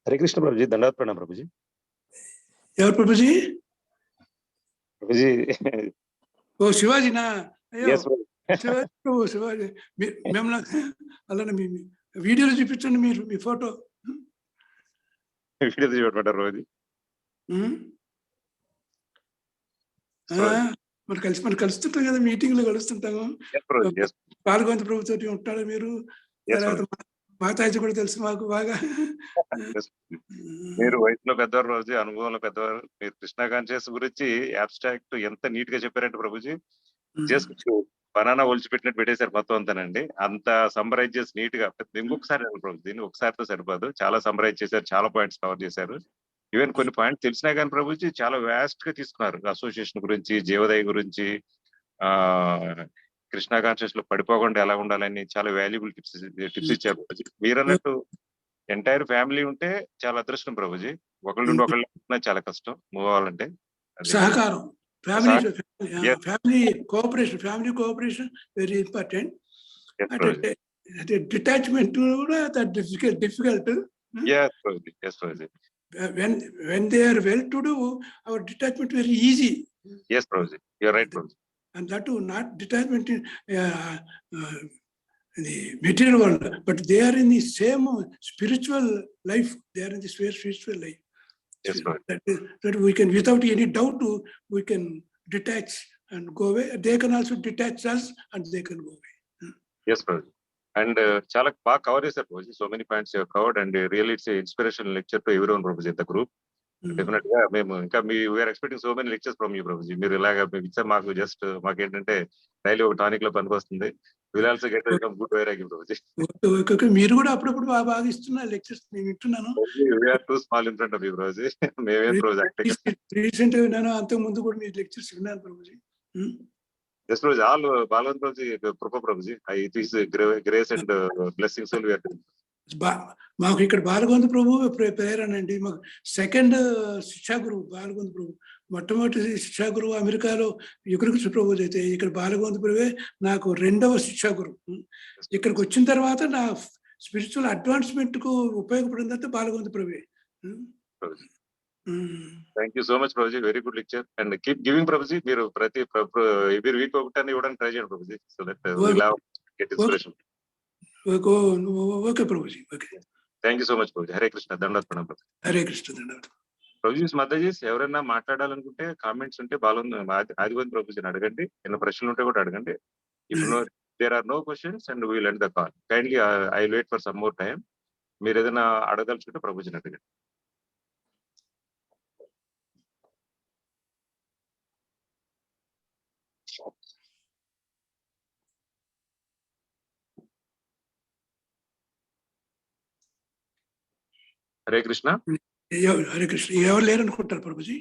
హరే కృష్ణ ప్రభుజీ, దండవత్ ప్రణాం ప్రభుజీ. ఎవరు ప్రభుజీ? ప్రభుజీ ఓ శివాజీనా? శివాజీ మేము అలానే మీ వీడియోలు చూపించండి, మీరు మీ ఫోటో వీడియో చూపెట్టమంటారు రోజు. మనం కలుస్తుంటాం కదా, మీటింగ్ లో కలుస్తుంటాము. పాల్గొంత ప్రభుత్వం ఉంటాడు మీరు. తర్వాత మాతాజీ కూడా తెలుసు మాకు బాగా. మీరు వయసులో పెద్దవారు రోజు, అనుభవంలో పెద్దవారు. మీరు కృష్ణ కాన్షియస్ గురించి అబ్స్ట్రాక్ట్ ఎంత నీట్ గా చెప్పారంటే ప్రభుజీ, జస్ట్ బనానా ఒలిచిపెట్టినట్టు పెట్టేశారు మొత్తం అంతానండి. అంత సమ్మరైజ్ చేసి నీట్ గా. ఇంకొకసారి ప్రభు, దీన్ని ఒకసారితో సరిపోదు, చాలా సమ్మరైజ్ చేశారు, చాలా పాయింట్స్ కవర్ చేశారు. ఈవెన్ కొన్ని పాయింట్స్ తెలిసినా కానీ ప్రభుజీ చాలా వ్యాస్ట్ గా తీసుకున్నారు. అసోసియేషన్ గురించి, జీవదయ గురించి, కృష్ణ కాన్షియస్ లో పడిపోకుండా ఎలా ఉండాలని చాలా వాల్యుబుల్ టిప్స్ ఇచ్చారు ప్రభుజీ. మీరు అన్నట్టు ఎంటైర్ ఫ్యామిలీ ఉంటే చాలా అదృష్టం ప్రభుజీ. ఒకళ్ళ నుండి ఒకళ్ళు చాలా కష్టం మూవ్ అవ్వాలంటే. సహకారం, family cooperation very important. Detachment కూడా difficult. When they are well to do, our detachment very easy. Yes Prabhuji, you are right Prabhuji. And that too not detachment in the material world, but they are in the same spiritual life. They are in the spiritual life. Yes Prabhuji. That we can, without any doubt, we can detach and go away. They can also detach us and they can go away. Yes Prabhuji. And చాలా బాగా cover చేశారు Prabhuji. So many points you covered and really it's inspirational lecture to everyone Prabhuji in the group. Definite గా మేము ఇంకా we are expecting so many lectures from you Prabhuji. మీరు ఇలాగా మేము ఇచ్చారు మాకు, జస్ట్ మాకేంటంటే డైలీ ఒక టానిక్ లో పనికొస్తుంది. Will also get welcome good Vairagi ప్రభుజీ. మీరు కూడా అప్పుడప్పుడు బాగా ఇస్తున్నారు లెక్చర్స్, నేను వింటున్నాను. We are too small in front of you ప్రభుజీ. మేమేం ప్రభుజీ రీసెంట్ గా విన్నాను, అంతకు ముందు కూడా మీ లెక్చర్స్ విన్నాను Prabhuji. Yes, Prabhuji, all Balwant Prabhuji, Krupa Prabhuji, it is grace and blessings only we are doing. మాకు ఇక్కడ బాలగొంద ప్రభు ప్రేరణండి. మాకు సెకండ్ శిక్షాగురువు బాలగొంద ప్రభు. మొట్టమొదటి శిక్షాగురువు అమెరికాలో యుగకృష్ణ ప్రభు అయితే, ఇక్కడ బాలగొంద ప్రభువే నాకు రెండవ శిక్షాగురువు. ఇక్కడికి వచ్చిన తర్వాత నా స్పిరిచువల్ అడ్వాన్స్మెంట్ కు ఉపయోగపడిందంటే బాలగొంద ప్రభువే. Thank you so much Prabhuji, very good lecture and keep giving Prabhuji. మీరు ప్రతి ఎవ్రీ వీక్ ఒకటి ఇవ్వడానికి ట్రై చేయండి ప్రభుజీ, so that will have get inspiration. Okay ప్రభుజీ, okay. Thank you so much ప్రభుజీ. హరే కృష్ణ, దండవత్ ప్రణామం ప్రభుజీ. హరే కృష్ణ, దండవత్ ప్రభుజీ. మధ్యజీస్ ఎవరైనా మాట్లాడాలనుకుంటే కామెంట్స్ ఉంటే ఆదిగోవింద్ ప్రభుజీని అడగండి, ఏమైనా ప్రశ్నలు ఉంటే కూడా అడగండి. If no there are no questions and will end the call. Kindly I wait for some more time. మీరు ఏదైనా అడగదలుచుకుంటే ప్రభుజీని అడగండి. హరే కృష్ణ. హరే కృష్ణ. ఎవరు లేరు అనుకుంటారు Prabhuji.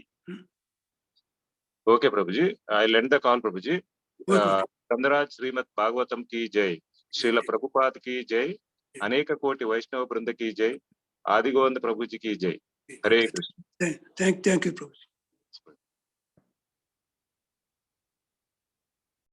Okay Prabhuji, I lend the call Prabhuji. Chandraraj శ్రీమద్ భాగవతం की जय, శ్రీల ప్రభుపాద్ की जय, అనేక కోటి వైష్ణవ బృంద की जय, ఆదిగోవింద ప్రభుజీ की जय. హరే కృష్ణ. Thank you Prabhuji.